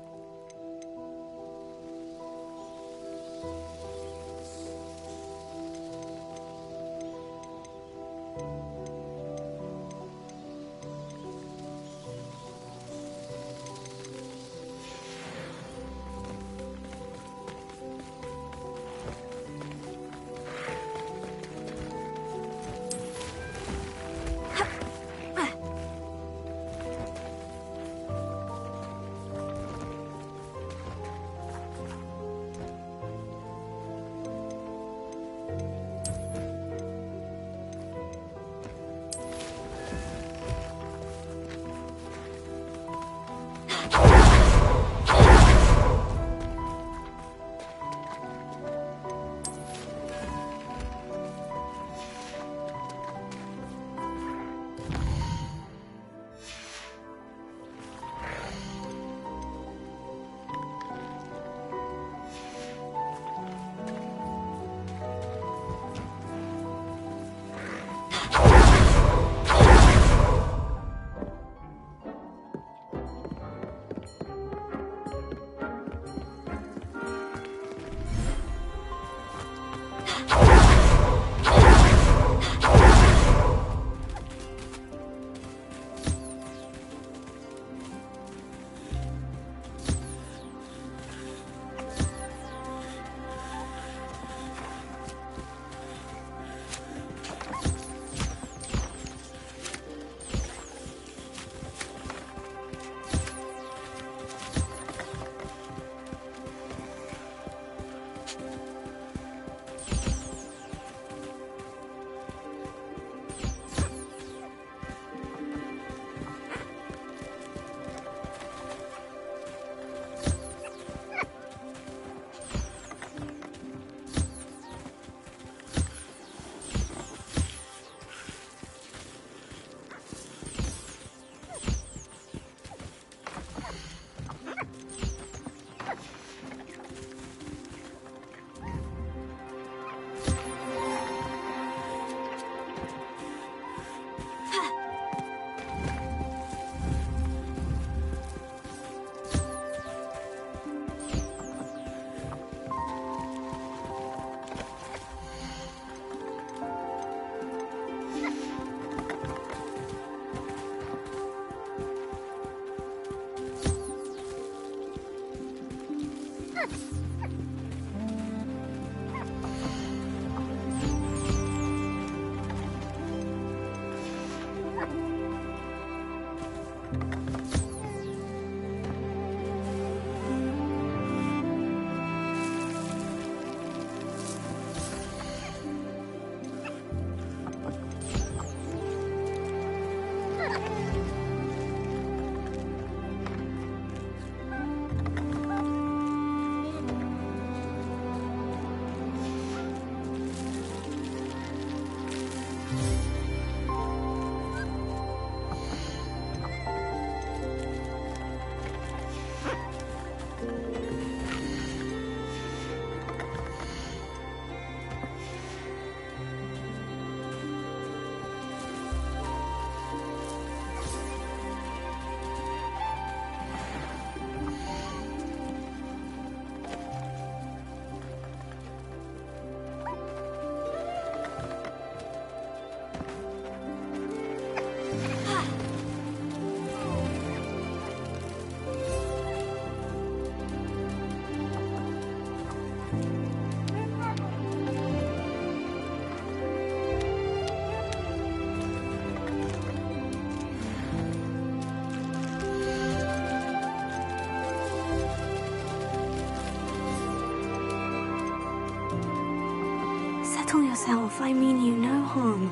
Settle yourself. I mean you no harm.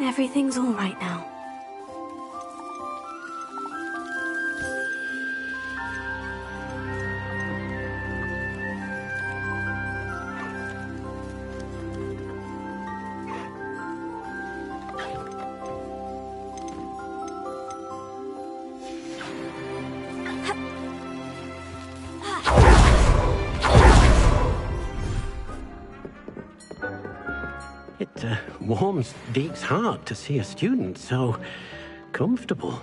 Everything's all right now. It warms Deke's heart to see a student so comfortable.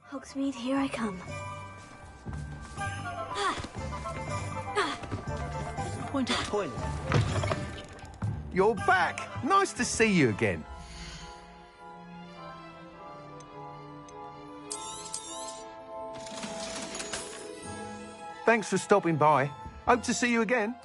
Hogsmeade, here I come. Point of toilet. You're back. Nice to see you again. Thanks for stopping by. Hope to see you again.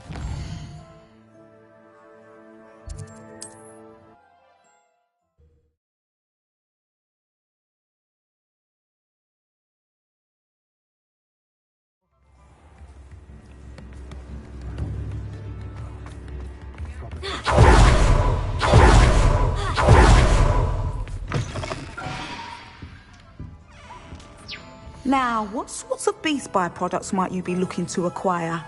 Now, what sorts of beast byproducts might you be looking to acquire?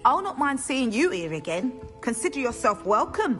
I'll not mind seeing you here again. Consider yourself welcome.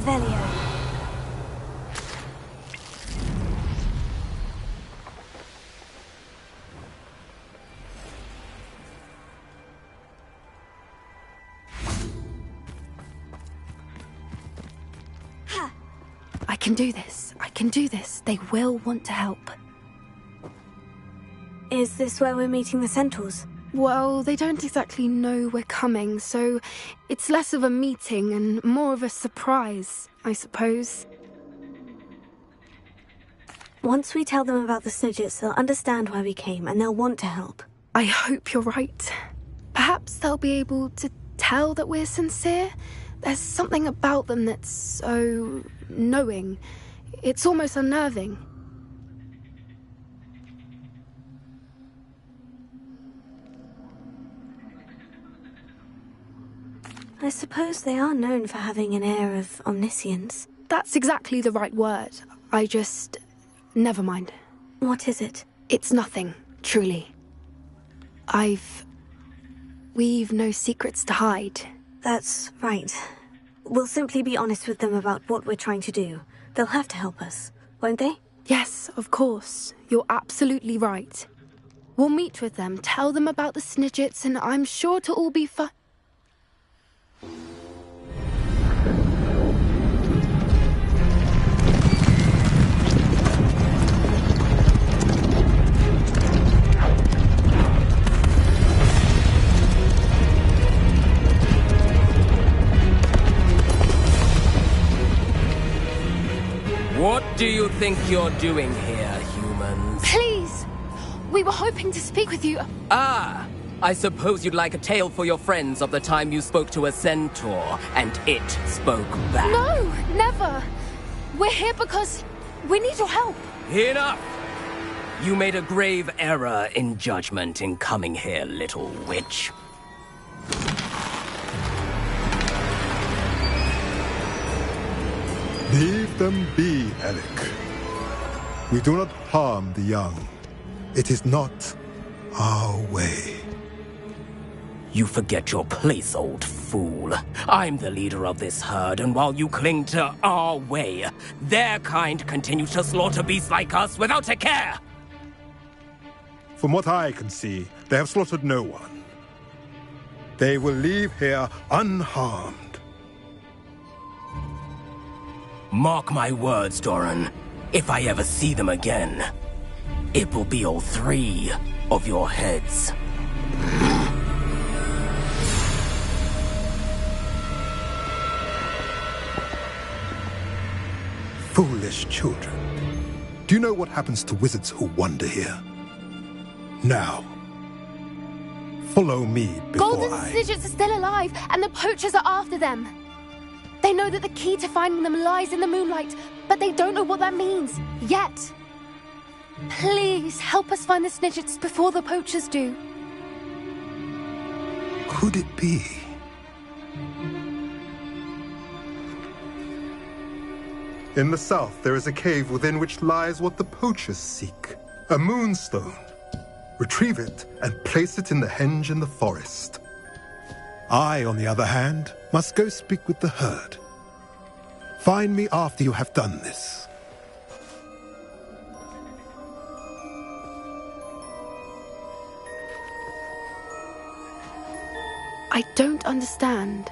Revelio. I can do this. I can do this. They will want to help. Is this where we're meeting the centaurs? Well, they don't exactly know we're coming, so it's less of a meeting and more of a surprise, I suppose. Once we tell them about the Snidgets, they'll understand why we came and they'll want to help. I hope you're right. Perhaps they'll be able to tell that we're sincere. There's something about them that's so knowing. It's almost unnerving. I suppose they are known for having an air of omniscience. That's exactly the right word. I just... Never mind. What is it? It's nothing, truly. We've no secrets to hide. That's right. We'll simply be honest with them about what we're trying to do. They'll have to help us, won't they? Yes, of course. You're absolutely right. We'll meet with them, tell them about the Snidgets, and I'm sure to all be fine. What do you think you're doing here, humans? Please! We were hoping to speak with you. Ah! I suppose you'd like a tale for your friends of the time you spoke to a centaur, and it spoke back. No! Never! We're here because we need your help. Enough! You made a grave error in judgment in coming here, little witch. Leave them be, Eric. We do not harm the young. It is not our way. You forget your place, old fool. I'm the leader of this herd, and while you cling to our way, their kind continue to slaughter beasts like us without a care! From what I can see, they have slaughtered no one. They will leave here unharmed. Mark my words, Doran. If I ever see them again, it will be all 3 of your heads. Foolish children. Do you know what happens to wizards who wander here? Now, follow me before Golden Snidgets are still alive, and the poachers are after them. They know that the key to finding them lies in the moonlight, but they don't know what that means, yet. Please, help us find the Snidgets before the poachers do. Could it be? In the south, there is a cave within which lies what the poachers seek. A moonstone. Retrieve it and place it in the henge in the forest. I, on the other hand, must go speak with the herd. Find me after you have done this. I don't understand.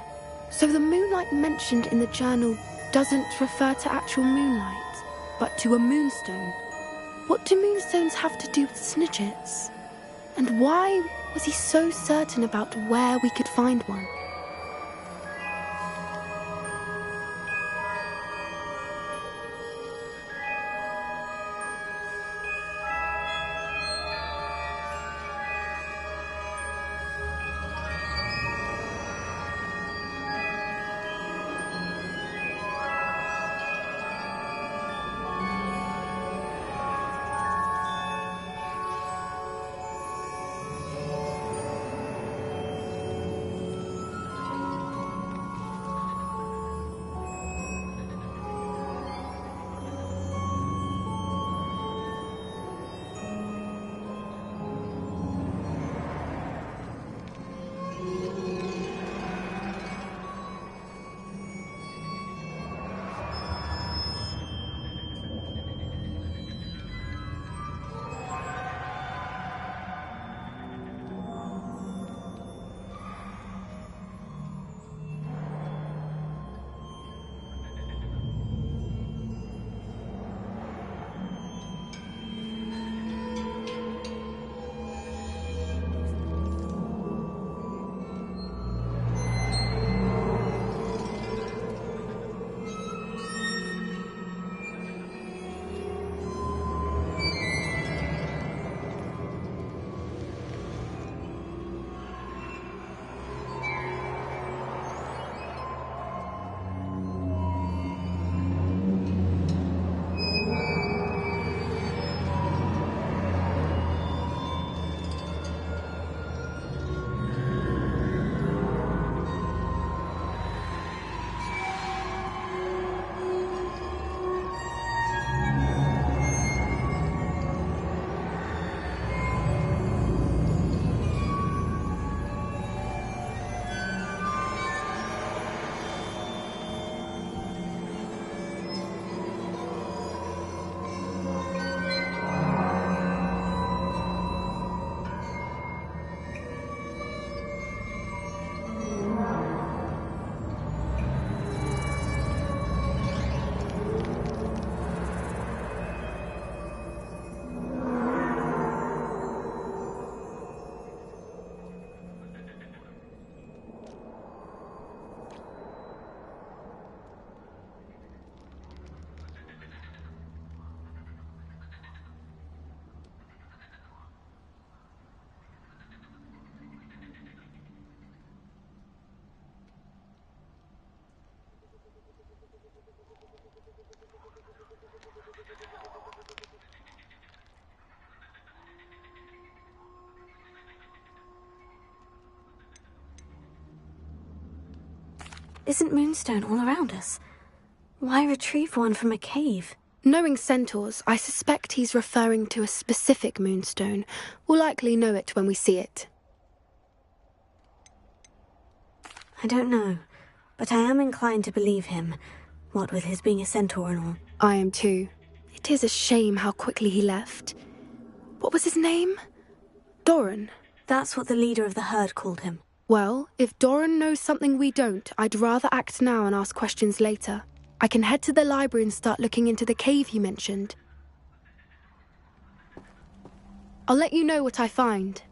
So the moonlight mentioned in the journal doesn't refer to actual moonlight, but to a moonstone. What do moonstones have to do with Snidgets? And why was he so certain about where we could find one? Isn't Moonstone all around us? Why retrieve one from a cave? Knowing centaurs, I suspect he's referring to a specific Moonstone. We'll likely know it when we see it. I don't know, but I am inclined to believe him. What with his being a centaur and all. I am too. It is a shame how quickly he left. What was his name? Doran. That's what the leader of the herd called him. Well, if Doran knows something we don't, I'd rather act now and ask questions later. I can head to the library and start looking into the cave you mentioned. I'll let you know what I find.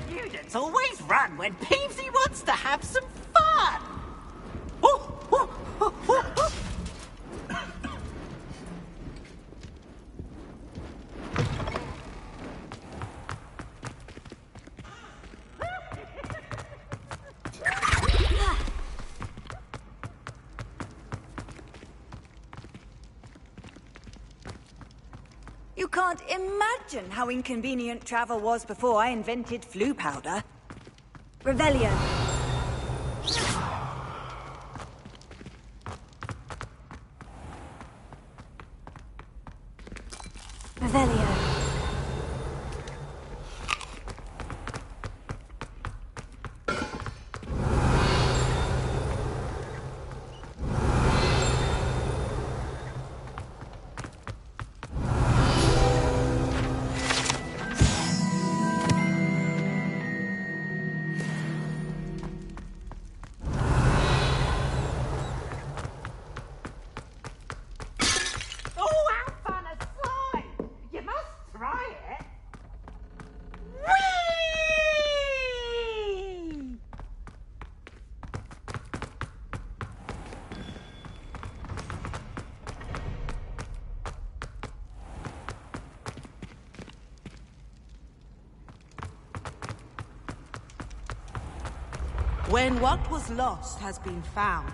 Students always run when Peevesy wants to have some fun. Oh, oh, oh, oh, oh. You can't imagine how inconvenient travel was before I invented flu powder. Revelio. Revelio. When what was lost has been found,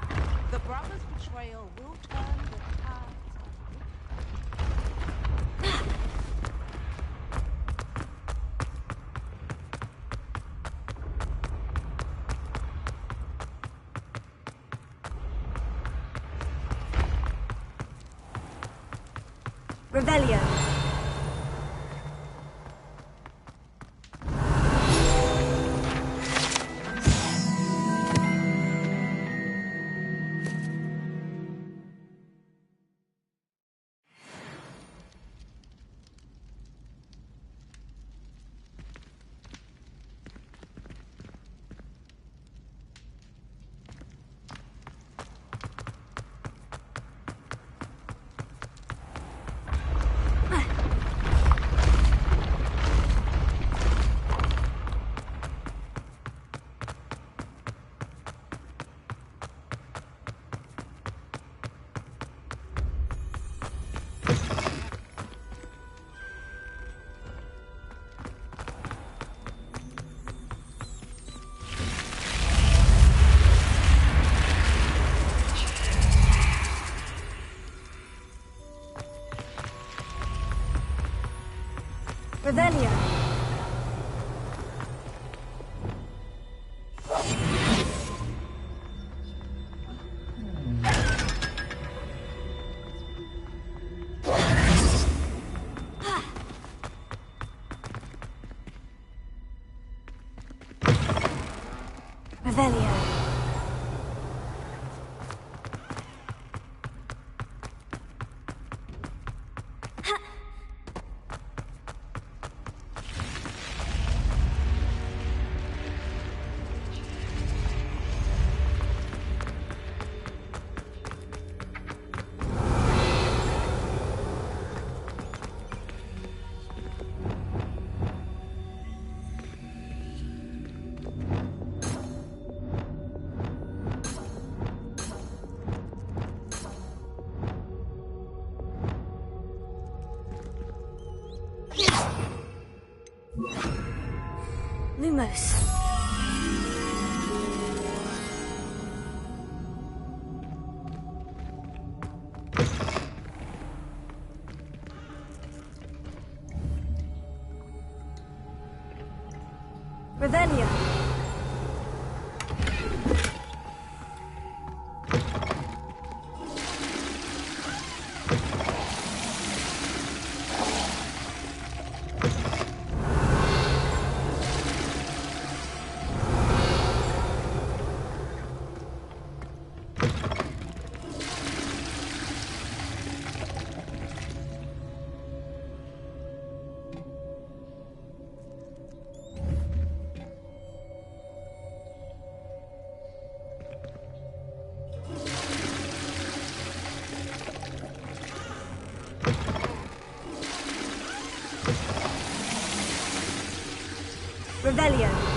the brothers' betrayal will turn the tides of Revelio. Revelio. Lumos. Revelio. Revelio.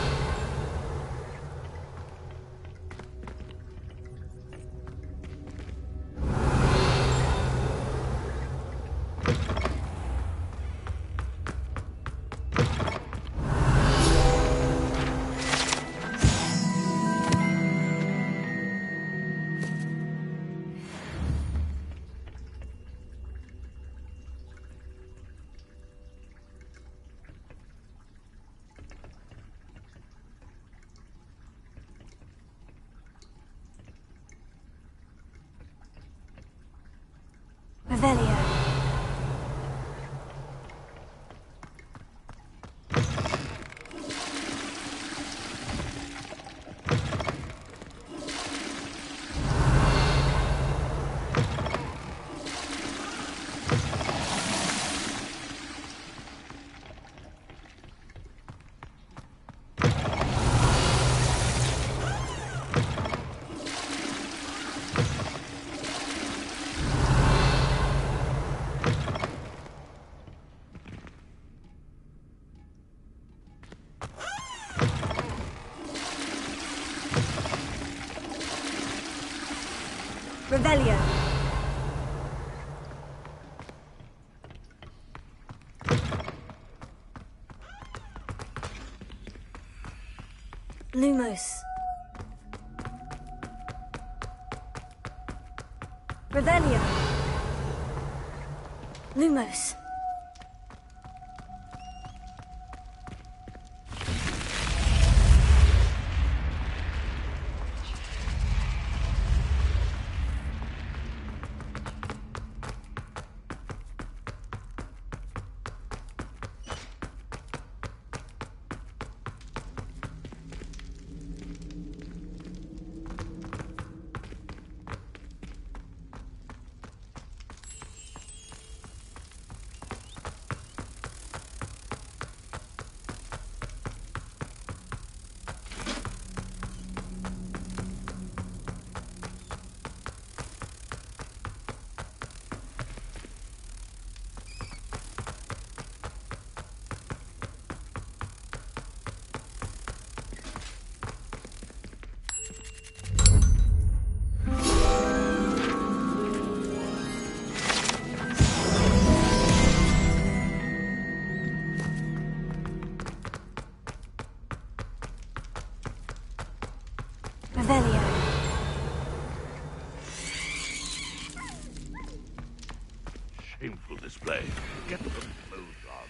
Revelio. Revelio. Lumos. Revelio. Lumos. Revelio. Shameful display. Get them moved on.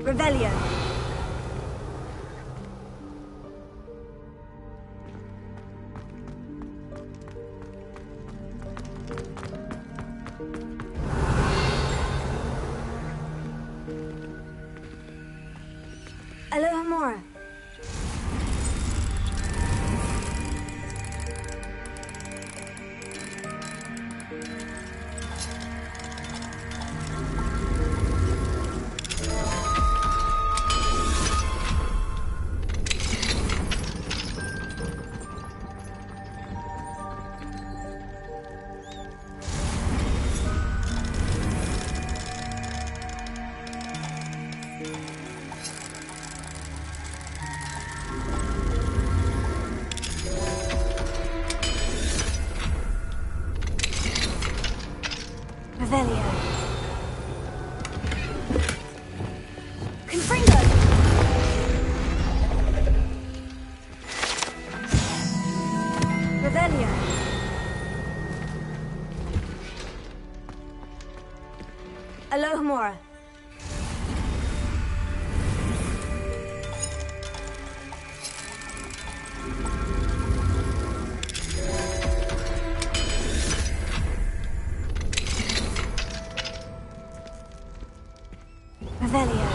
Revelio. Alohomora. Revelio. Confringo. Revelio. Alohomora. Revelio.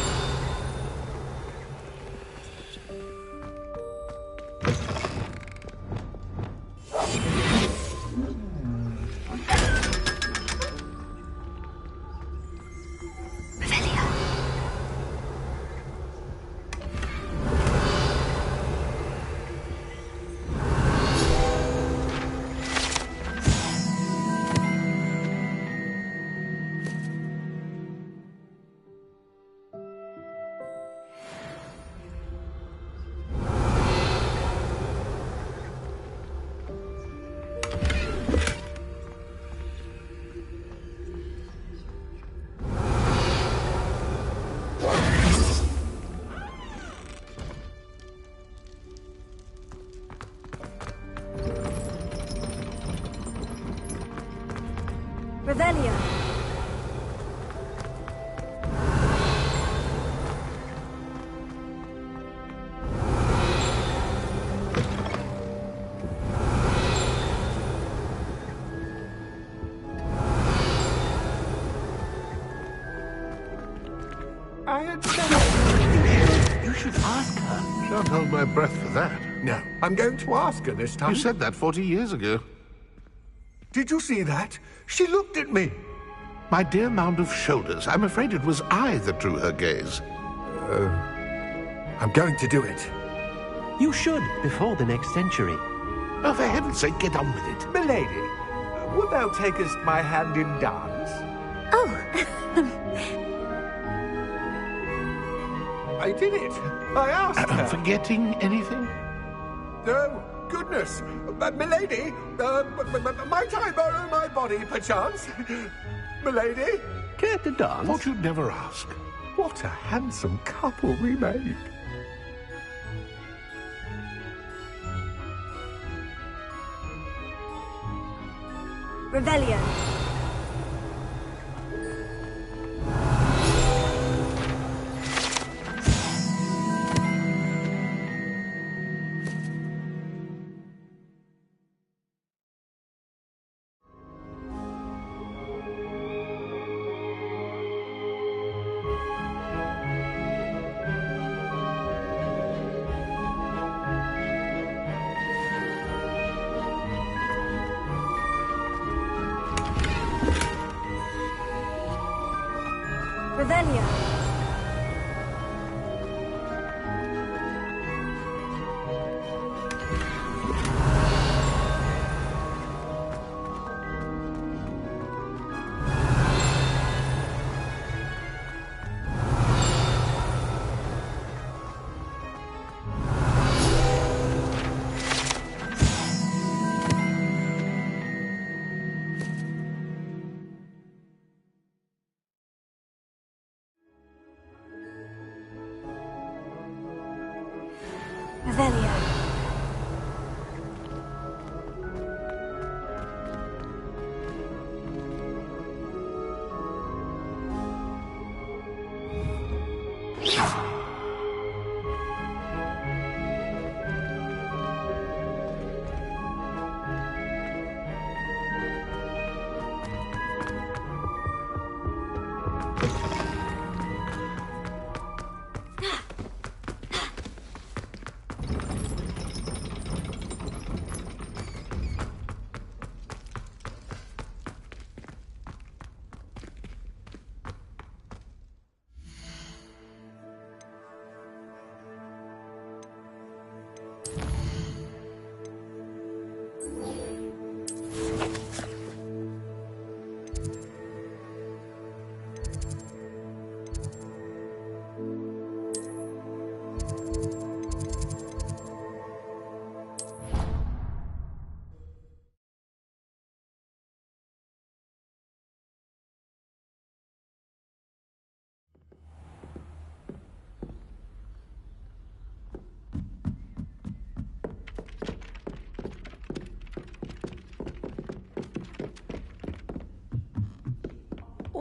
Revelio. You should ask her. Shan't hold my breath for that. No, I'm going to ask her this time. You said that 40 years ago. Did you see that? She looked at me. My dear mound of shoulders, I'm afraid it was I that drew her gaze. I'm going to do it. You should, before the next century. Oh, for heaven's sake, get on with it. Milady, would thou takest my hand in dance? Oh. I did it. I asked her. Forgetting anything? Oh, goodness. Milady, might I borrow my body, perchance? Milady? Care to dance? Thought you'd never ask. What a handsome couple we made. Revelio. Revelio. Revelio.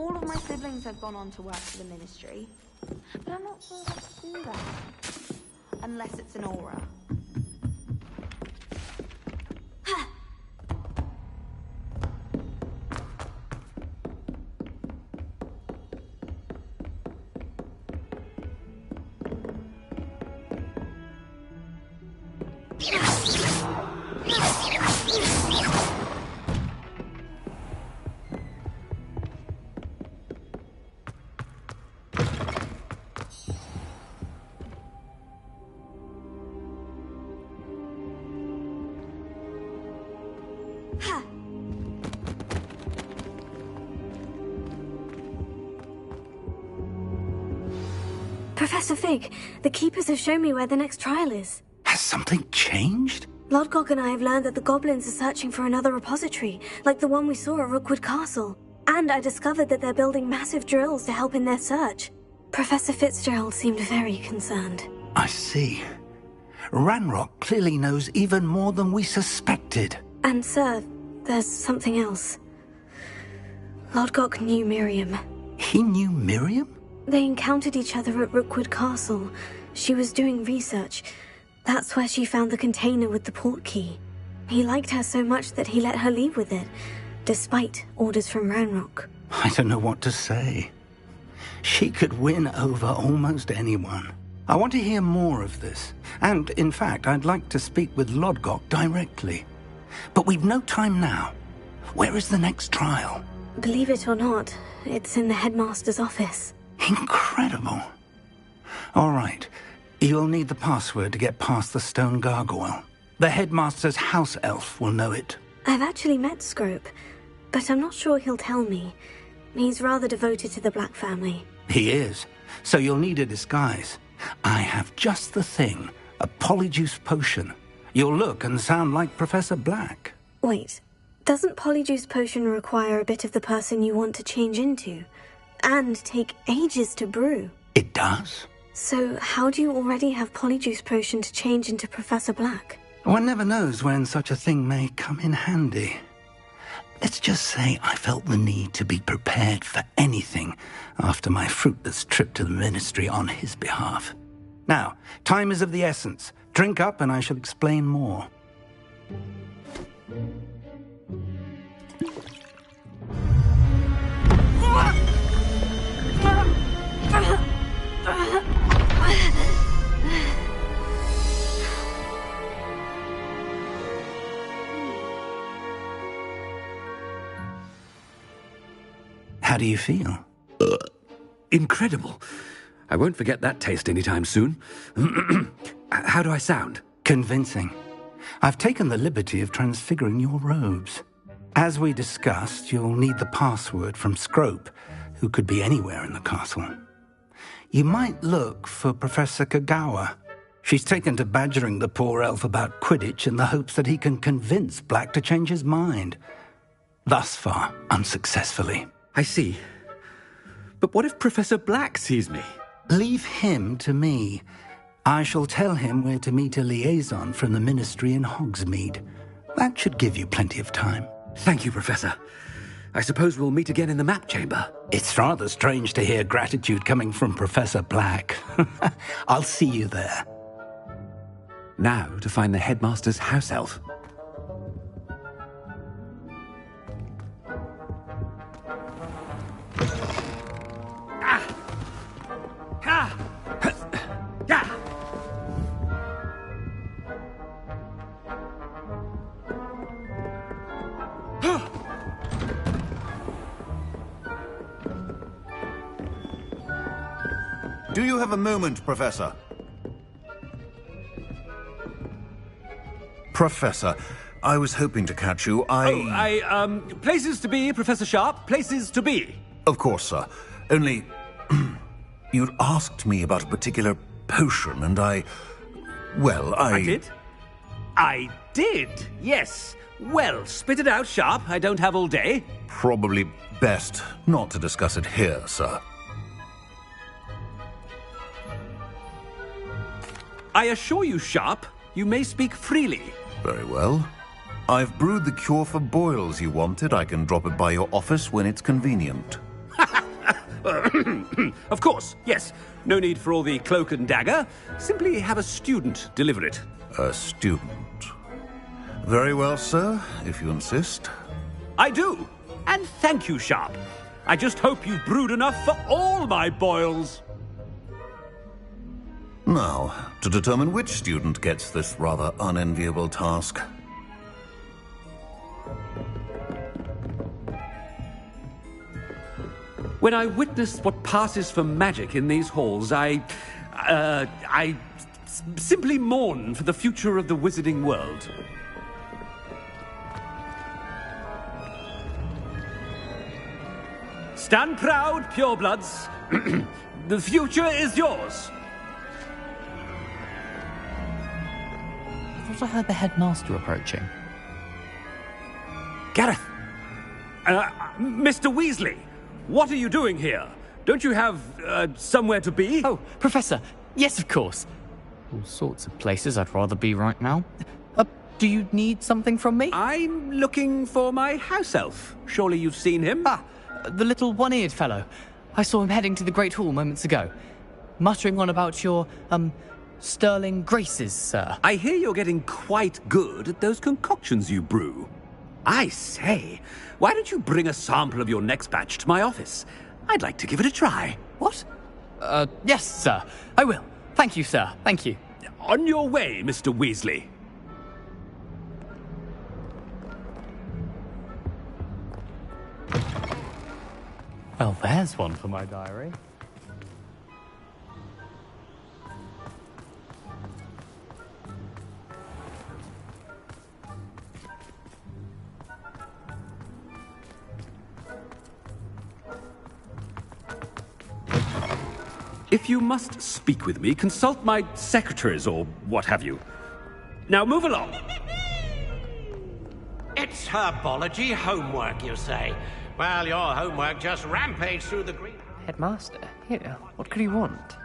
All of my siblings have gone on to work for the Ministry, but I'm not sure how to do that. Unless it's an aura. Professor Fig, the Keepers have shown me where the next trial is. Has something changed? Lodgok and I have learned that the goblins are searching for another repository, like the one we saw at Rookwood Castle. And I discovered that they're building massive drills to help in their search. Professor Fitzgerald seemed very concerned. I see. Ranrock clearly knows even more than we suspected. And sir, there's something else. Lodgok knew Miriam. He knew Miriam? They encountered each other at Rookwood Castle. She was doing research. That's where she found the container with the port key. He liked her so much that he let her leave with it, despite orders from Ranrock. I don't know what to say. She could win over almost anyone. I want to hear more of this. And, in fact, I'd like to speak with Lodgok directly. But we've no time now. Where is the next trial? Believe it or not, it's in the headmaster's office. Incredible. All right. You'll need the password to get past the stone gargoyle. The headmaster's house elf will know it. I've actually met Scrope, but I'm not sure he'll tell me. He's rather devoted to the Black family. He is. So you'll need a disguise. I have just the thing. A polyjuice potion. You'll look and sound like Professor Black. Wait, doesn't polyjuice potion require a bit of the person you want to change into? And take ages to brew? It does. So how do you already have polyjuice potion to change into Professor Black? One never knows when such a thing may come in handy. Let's just say I felt the need to be prepared for anything after my fruitless trip to the Ministry on his behalf. Now, time is of the essence. Drink up and I shall explain more. How do you feel? Incredible. I won't forget that taste anytime soon. How do I sound? Convincing. I've taken the liberty of transfiguring your robes. As we discussed, you'll need the password from Scrope, who could be anywhere in the castle. You might look for Professor Kagawa. She's taken to badgering the poor elf about Quidditch in the hopes that he can convince Black to change his mind. Thus far, unsuccessfully. I see. But what if Professor Black sees me? Leave him to me. I shall tell him where to meet a liaison from the Ministry in Hogsmeade. That should give you plenty of time. Thank you, Professor. I suppose we'll meet again in the map chamber. It's rather strange to hear gratitude coming from Professor Black. I'll see you there. Now to find the headmaster's house elf. Do you have a moment, Professor? Professor, I was hoping to catch you. Places to be, Professor Sharp. Places to be. Of course, sir. Only, you'd asked me about a particular potion, and I did? I did, yes. Well, spit it out, Sharp. I don't have all day. Probably best not to discuss it here, sir. I assure you, Sharp, you may speak freely. Very well. I've brewed the cure for boils you wanted. I can drop it by your office when it's convenient. Of course, yes. No need for all the cloak and dagger. Simply have a student deliver it. A student? Very well, sir, if you insist. I do. And thank you, Sharp. I just hope you've brewed enough for all my boils. Now, to determine which student gets this rather unenviable task. When I witness what passes for magic in these halls, I simply mourn for the future of the wizarding world. Stand proud, purebloods. The future is yours. I thought I heard the headmaster approaching. Gareth! Mr. Weasley, what are you doing here? Don't you have, somewhere to be? Oh, Professor, yes, of course. All sorts of places I'd rather be right now. Do you need something from me? I'm looking for my house elf. Surely you've seen him? Ah, the little one-eared fellow. I saw him heading to the Great Hall moments ago, muttering on about your, sterling graces, sir. I hear you're getting quite good at those concoctions you brew. I say, why don't you bring a sample of your next batch to my office? I'd like to give it a try. What? Yes, sir. I will. Thank you, sir. Thank you. On your way, Mr. Weasley. Well, there's one for my diary. If you must speak with me, consult my secretaries or what have you. Now move along. It's herbology homework, you say? Well, your homework just rampaged through the green... Headmaster? Here, what could he want?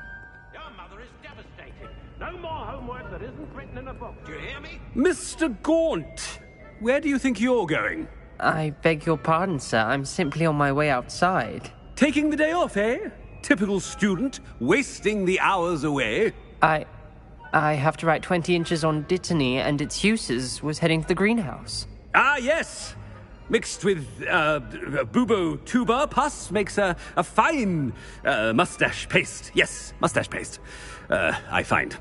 Your mother is devastated. No more homework that isn't written in a book. Do you hear me? Mr. Gaunt, where do you think you're going? I beg your pardon, sir. I'm simply on my way outside. Taking the day off, eh? Typical student, wasting the hours away. I have to write 20 inches on Dittany and its uses. Was heading to the greenhouse. Ah, yes. Mixed with bubo tuber pus makes a fine mustache paste. Yes, mustache paste. I find.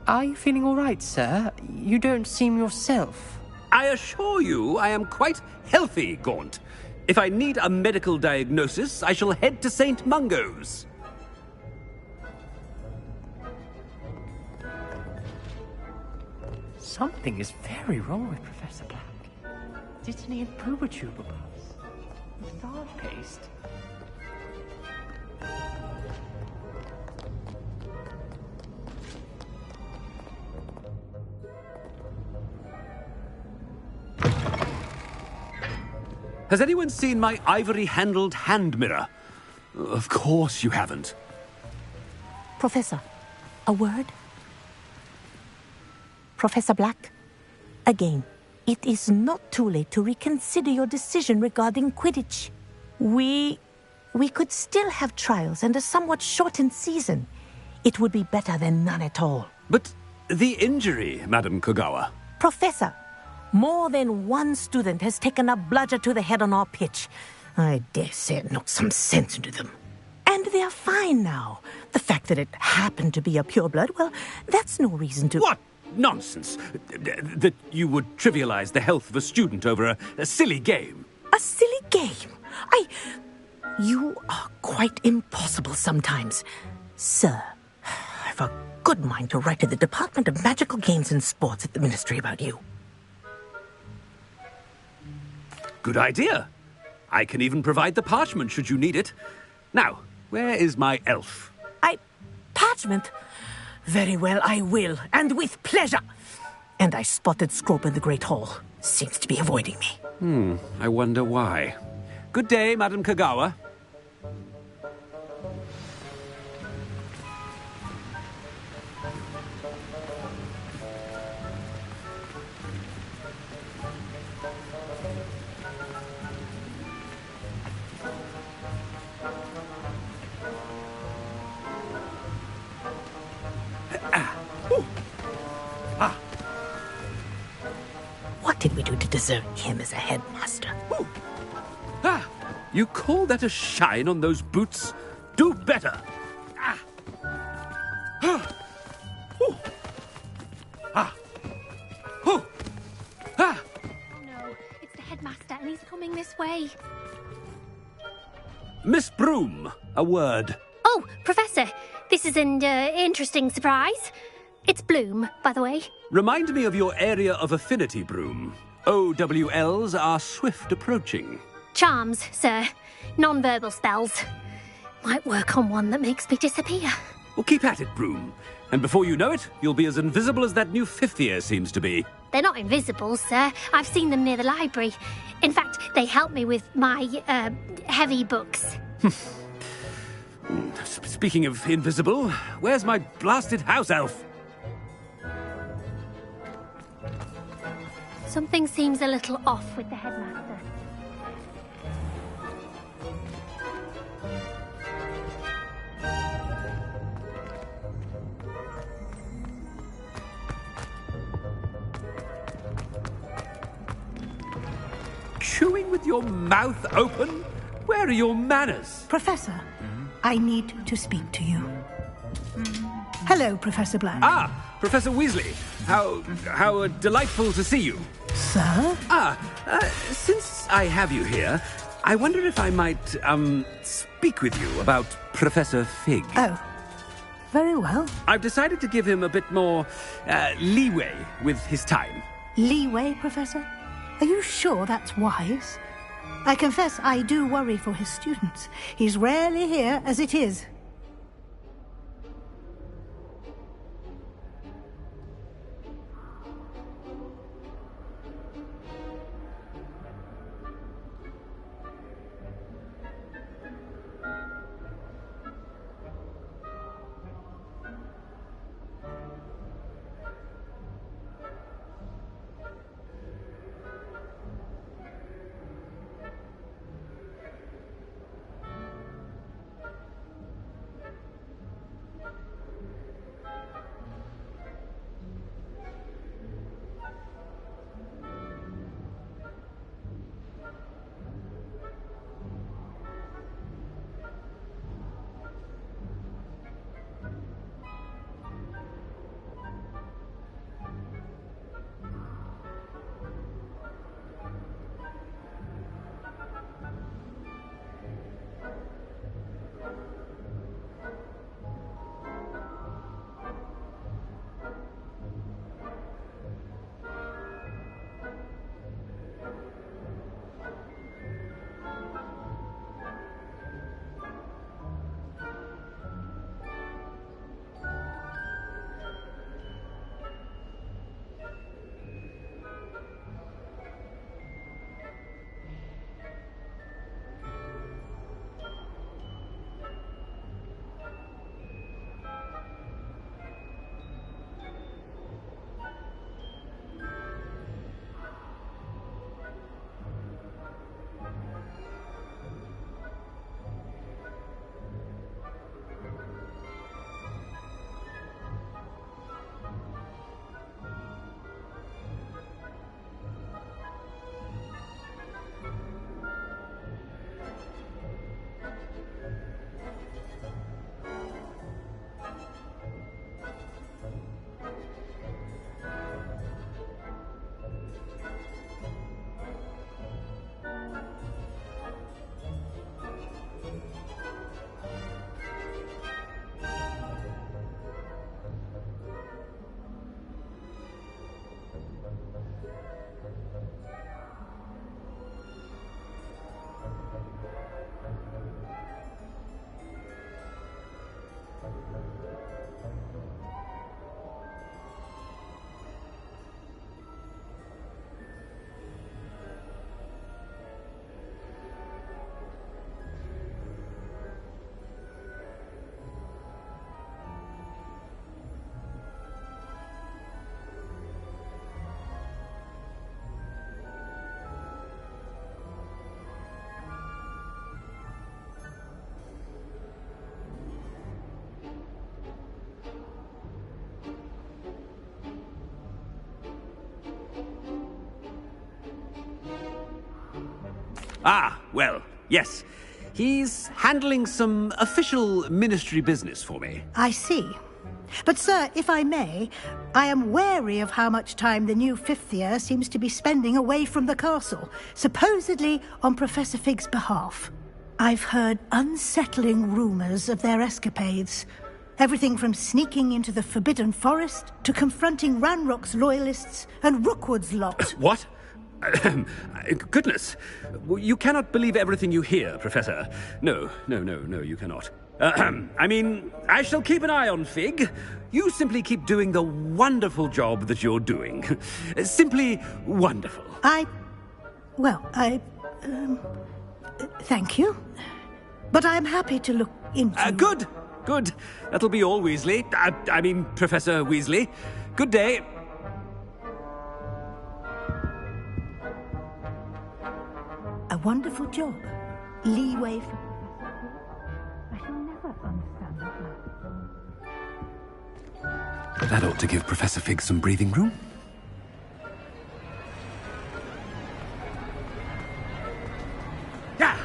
Are you feeling all right, sir? You don't seem yourself. I assure you I am quite healthy, Gaunt. If I need a medical diagnosis, I shall head to St. Mungo's. Something is very wrong with Professor Black. Dittany and Pubertuber puffs. Starch paste. Has anyone seen my ivory-handled hand mirror? Of course you haven't. Professor, a word? Professor Black, again, it is not too late to reconsider your decision regarding Quidditch. We could still have trials and a somewhat shortened season. It would be better than none at all. But the injury, Madam Kogawa. Professor, more than one student has taken a bludger to the head on our pitch. I dare say it knocked some sense into them. And they're fine now. The fact that it happened to be a pureblood, well, that's no reason to... What nonsense! That you would trivialize the health of a student over a silly game. A silly game? You are quite impossible sometimes. Sir, I've a good mind to write to the Department of Magical Games and Sports at the Ministry about you. Good idea. I can even provide the parchment should you need it. Now, where is my elf? Parchment? Very well, I will, and with pleasure. And I spotted Scrope in the Great Hall. Seems to be avoiding me. I wonder why. Good day, Madam Kogawa. desert him as a headmaster. Ah, you call that a shine on those boots? Do better. Ah. Ah. Ooh. Ah. Ooh. Ah. Oh no, it's the headmaster and he's coming this way. Miss Broom, a word. Oh, Professor, this is an interesting surprise. It's Bloom, by the way. Remind me of your area of affinity, Broom. OWLs are swift approaching. Charms, sir. Non-verbal spells. Might work on one that makes me disappear. Well, keep at it, Broom. And before you know it, you'll be as invisible as that new fifth year seems to be. They're not invisible, sir. I've seen them near the library. In fact, they help me with my, heavy books. Speaking of invisible, where's my blasted house elf? Something seems a little off with the headmaster. Chewing with your mouth open? Where are your manners? Professor, I need to speak to you. Hello, Professor Black. Ah, Professor Weasley. How delightful to see you. Sir? Since I have you here, I wonder if I might, speak with you about Professor Fig. Oh, very well. I've decided to give him a bit more, leeway with his time. Leeway, Professor? Are you sure that's wise? I confess I do worry for his students. He's rarely here as it is. Ah, well, yes. He's handling some official ministry business for me. I see. But, sir, if I may, I am wary of how much time the new fifth year seems to be spending away from the castle, supposedly on Professor Fig's behalf. I've heard unsettling rumours of their escapades. Everything from sneaking into the Forbidden Forest to confronting Ranrock's loyalists and Rookwood's lot. What? Goodness. You cannot believe everything you hear, Professor. No, you cannot. I mean, I shall keep an eye on Fig. You simply keep doing the wonderful job that you're doing. Simply wonderful. Thank you. But I'm happy to look into... Good. That'll be all, Weasley. I mean, Professor Weasley. Good day. A wonderful job. Leeway for... I shall never understand that. That ought to give Professor Fig some breathing room. Yeah!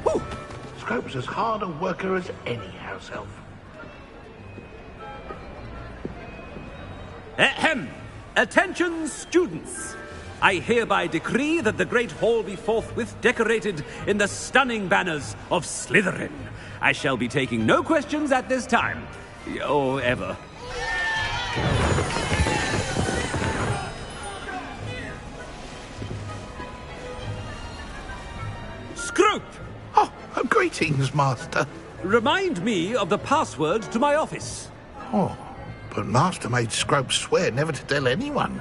Woo! Scrope's as hard a worker as any house elf. Ahem! Attention, students! I hereby decree that the Great Hall be forthwith decorated in the stunning banners of Slytherin. I shall be taking no questions at this time. Or ever. Scrope! Oh, greetings, Master. Remind me of the password to my office. Oh, but Master made Scrope swear never to tell anyone,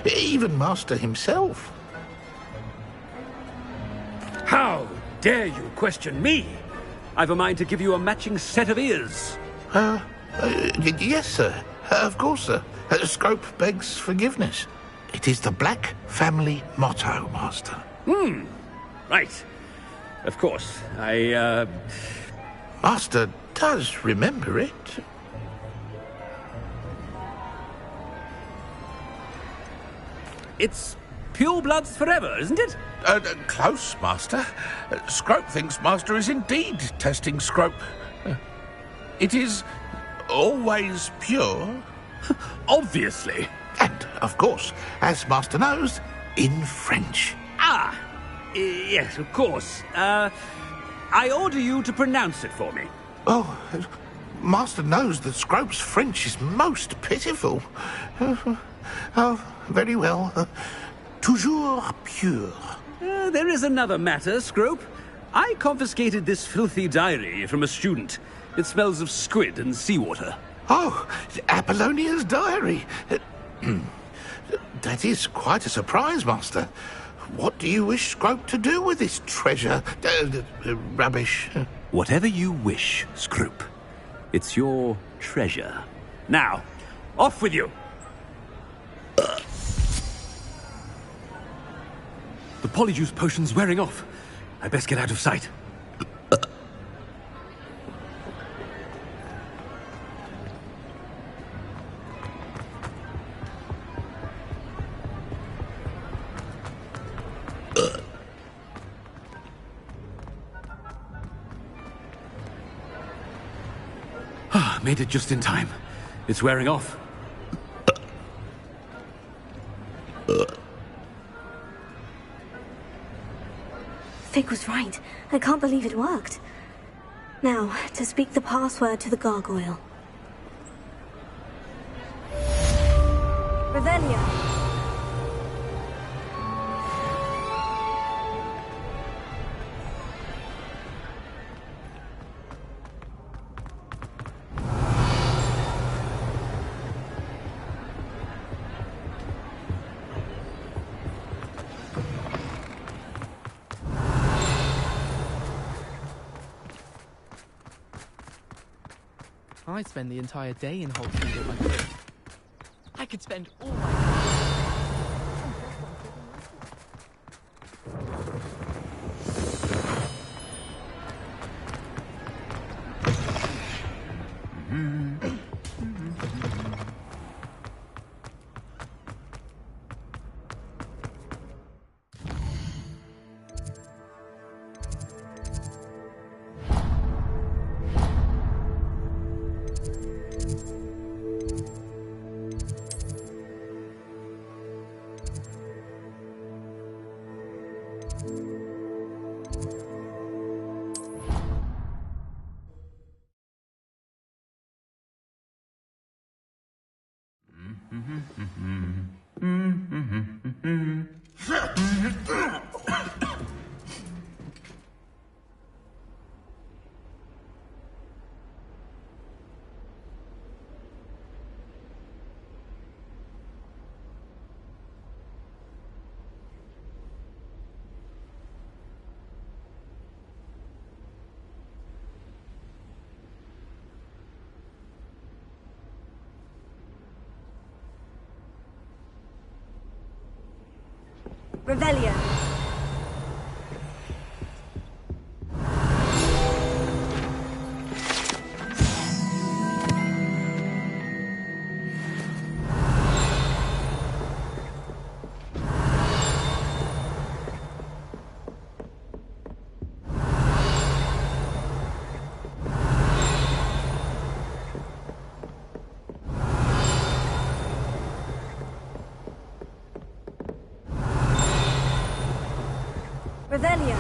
even Master himself. How dare you question me? I've a mind to give you a matching set of ears. Yes, sir. Of course, sir. Scrope begs forgiveness. It is the Black family motto, Master. Right. Of course. Master does remember it. It's purebloods forever, isn't it? Close, Master. Scrope thinks Master is indeed testing Scrope. It is always pure. Obviously. And, of course, as Master knows, in French. Yes, of course. I order you to pronounce it for me. Oh, Master knows that Scrope's French is most pitiful. Oh, very well. Toujours pure. There is another matter, Scrope. I confiscated this filthy diary from a student. It smells of squid and seawater. Oh, Apollonia's diary. That is quite a surprise, Master. What do you wish Scrope to do with this treasure? Rubbish. Whatever you wish, Scrope. It's your treasure. Now, off with you. The polyjuice potion's wearing off. I best get out of sight. Made it just in time. It's wearing off. Fig was right. I can't believe it worked. Now, to speak the password to the gargoyle. Revelio. I'd spend the entire day in Hogsmeade if I could. I could spend all my... Revelio. Revelio.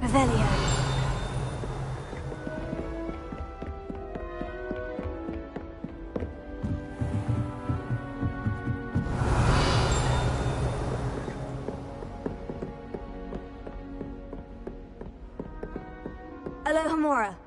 Revelio. Alohomora.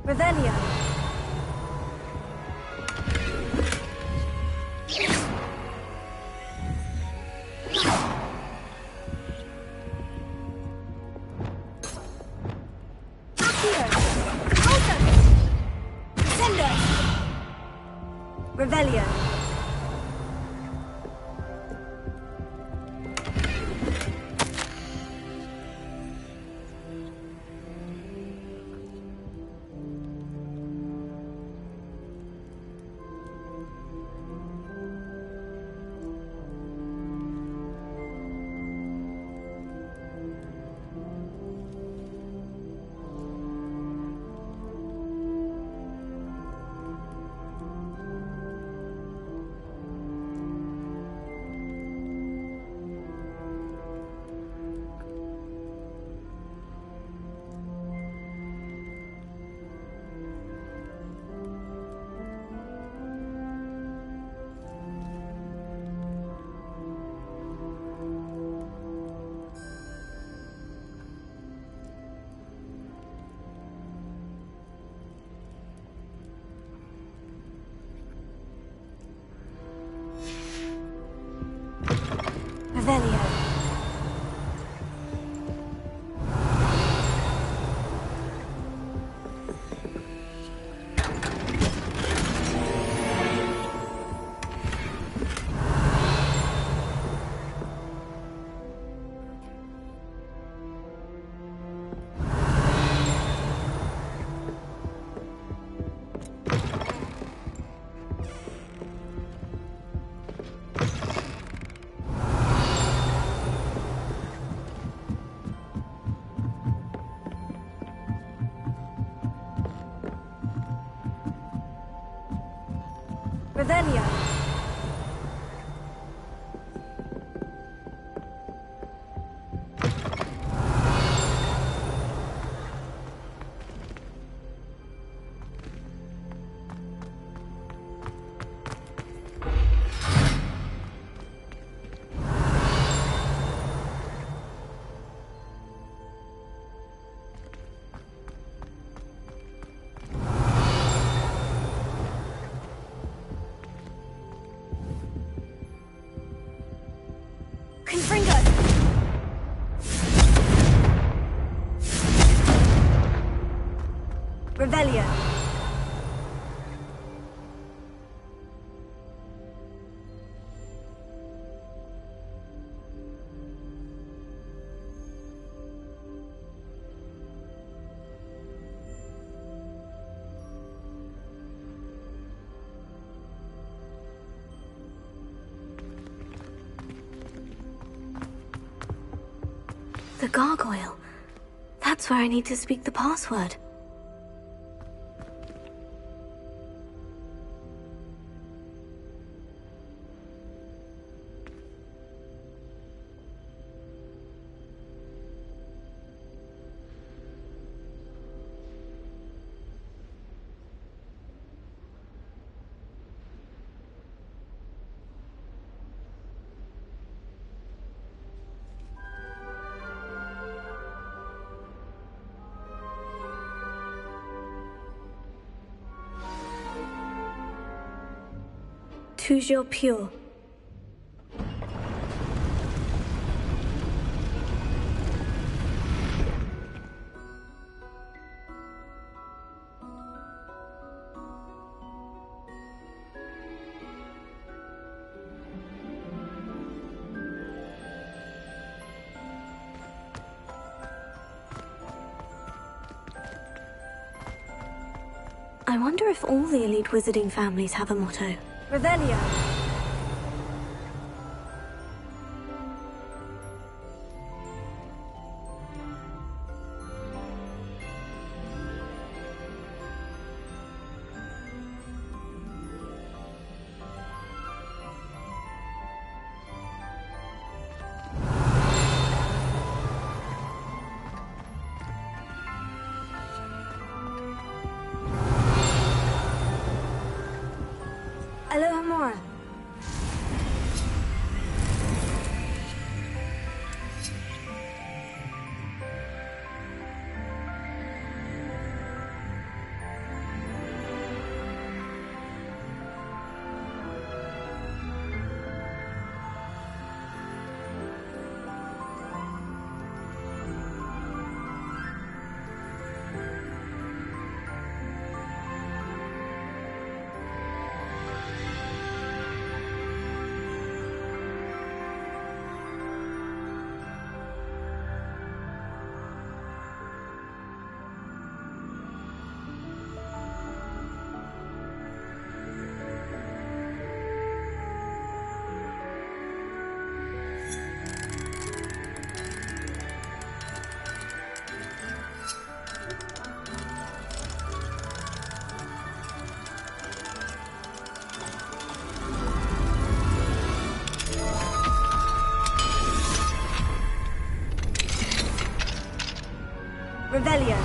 Revelio. Revelio. Revelio. Revelio. Revelio. The gargoyle. That's where I need to speak the password. Toujours pure. I wonder if all the elite wizarding families have a motto. Revelio. Alohomora. Revelio.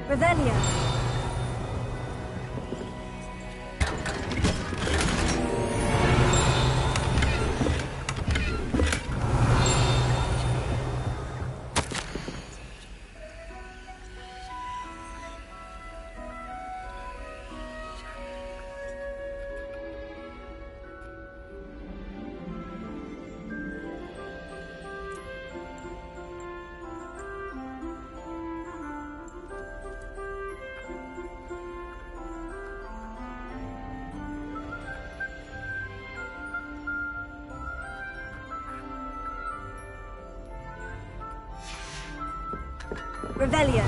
Revelio. Revelio.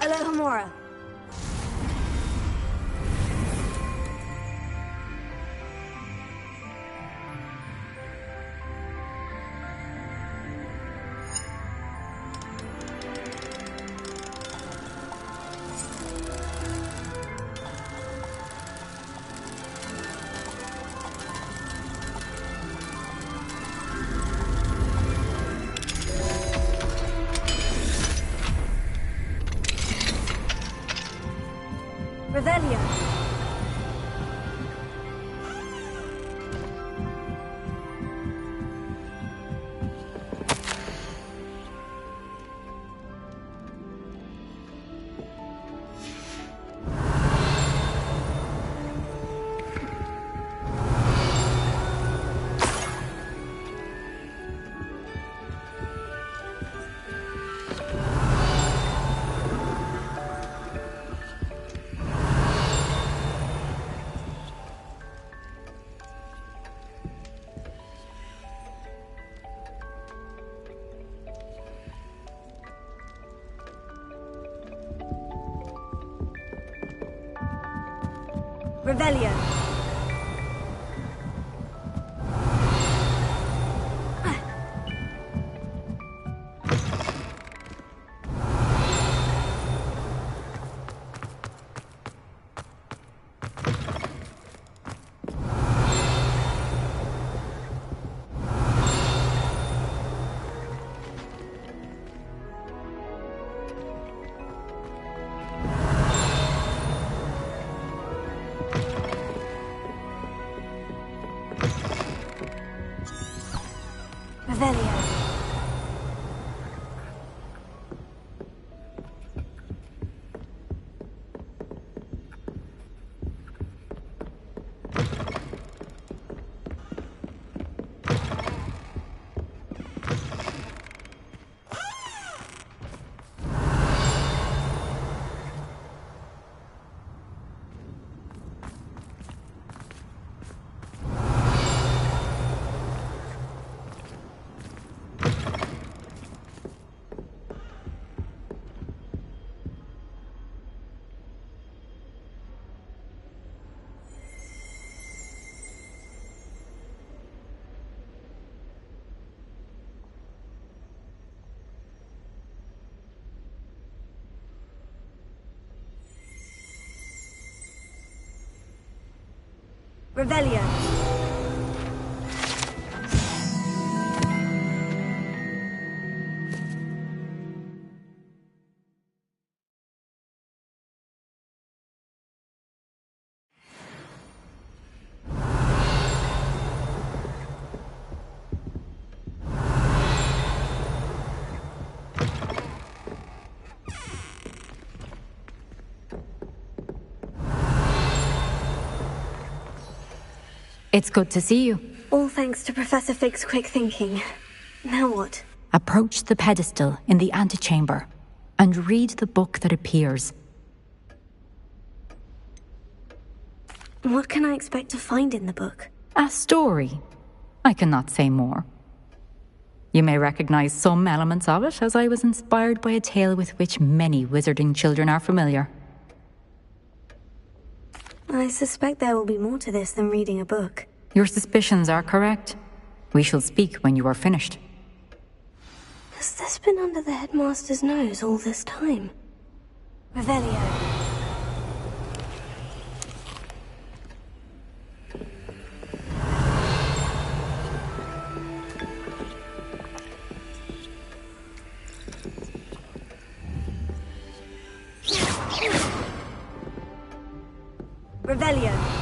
Alohomora. Revelio. Revelio. Revelio. It's good to see you. All thanks to Professor Fig's quick thinking. Now what? Approach the pedestal in the antechamber and read the book that appears. What can I expect to find in the book? A story. I cannot say more. You may recognize some elements of it, as I was inspired by a tale with which many wizarding children are familiar. I suspect there will be more to this than reading a book. Your suspicions are correct. We shall speak when you are finished. Has this been under the headmaster's nose all this time? Revelio. Revelio.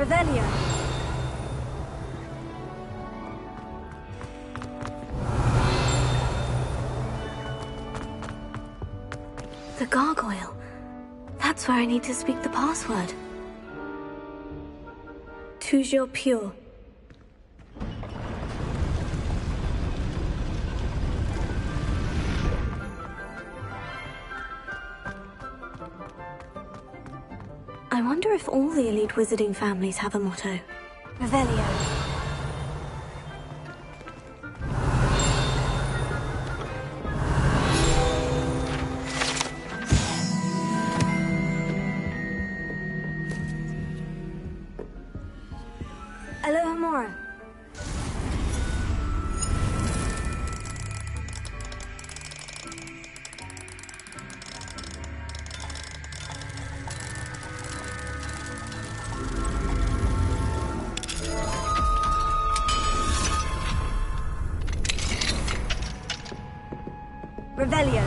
Revelio! The gargoyle. That's where I need to speak the password. Toujours pure. I wonder if all the elite wizarding families have a motto. Revelio. Alohomora. Revelio.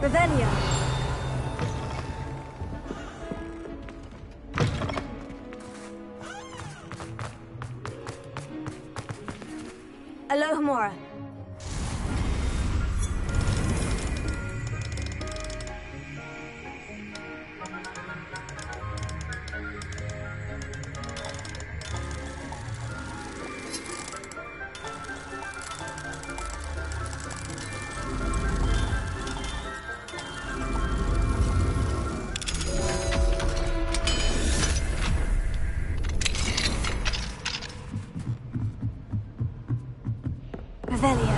Revelio. Alohomora. Revelio.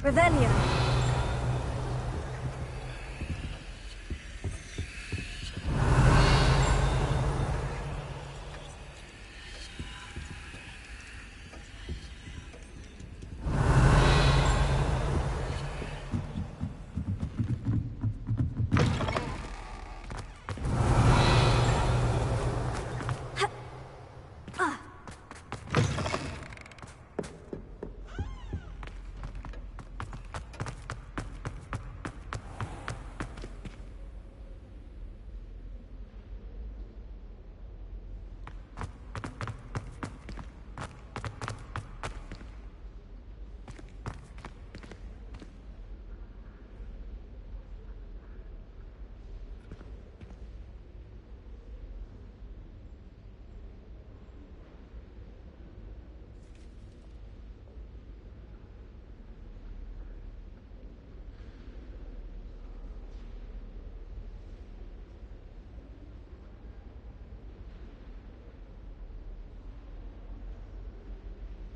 Revelio.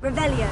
Revelio.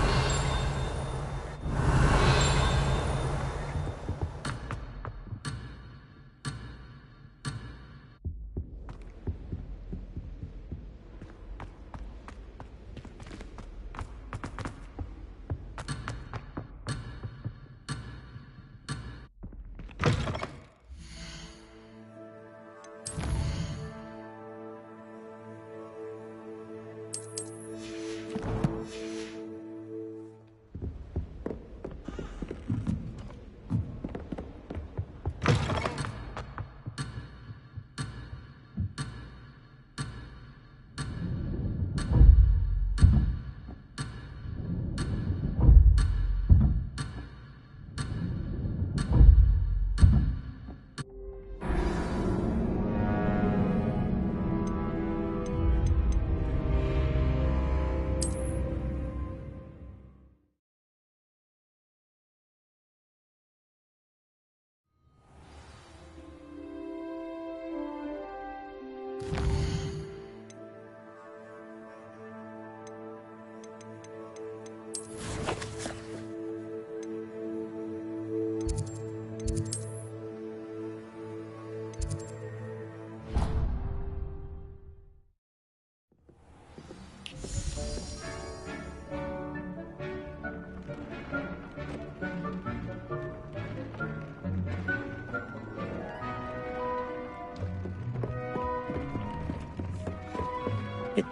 It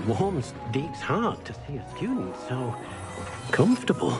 warms Deke's heart to see a student so comfortable.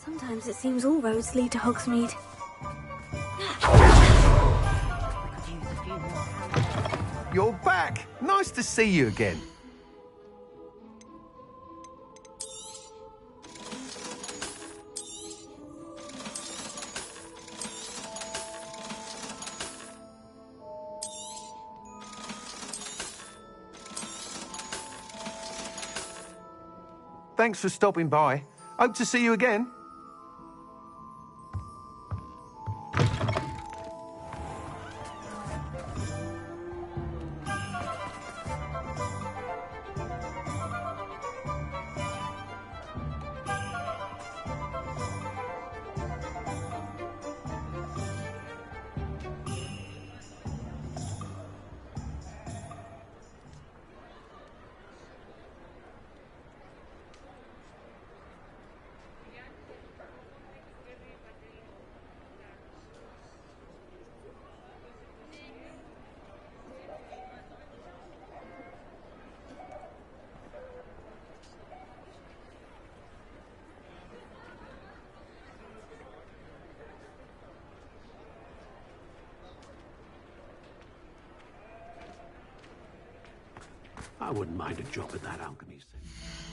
Sometimes it seems all roads lead to Hogsmeade. You're back! Nice to see you again. Thanks for stopping by. Hope to see you again. I wouldn't mind a job at that alchemy center.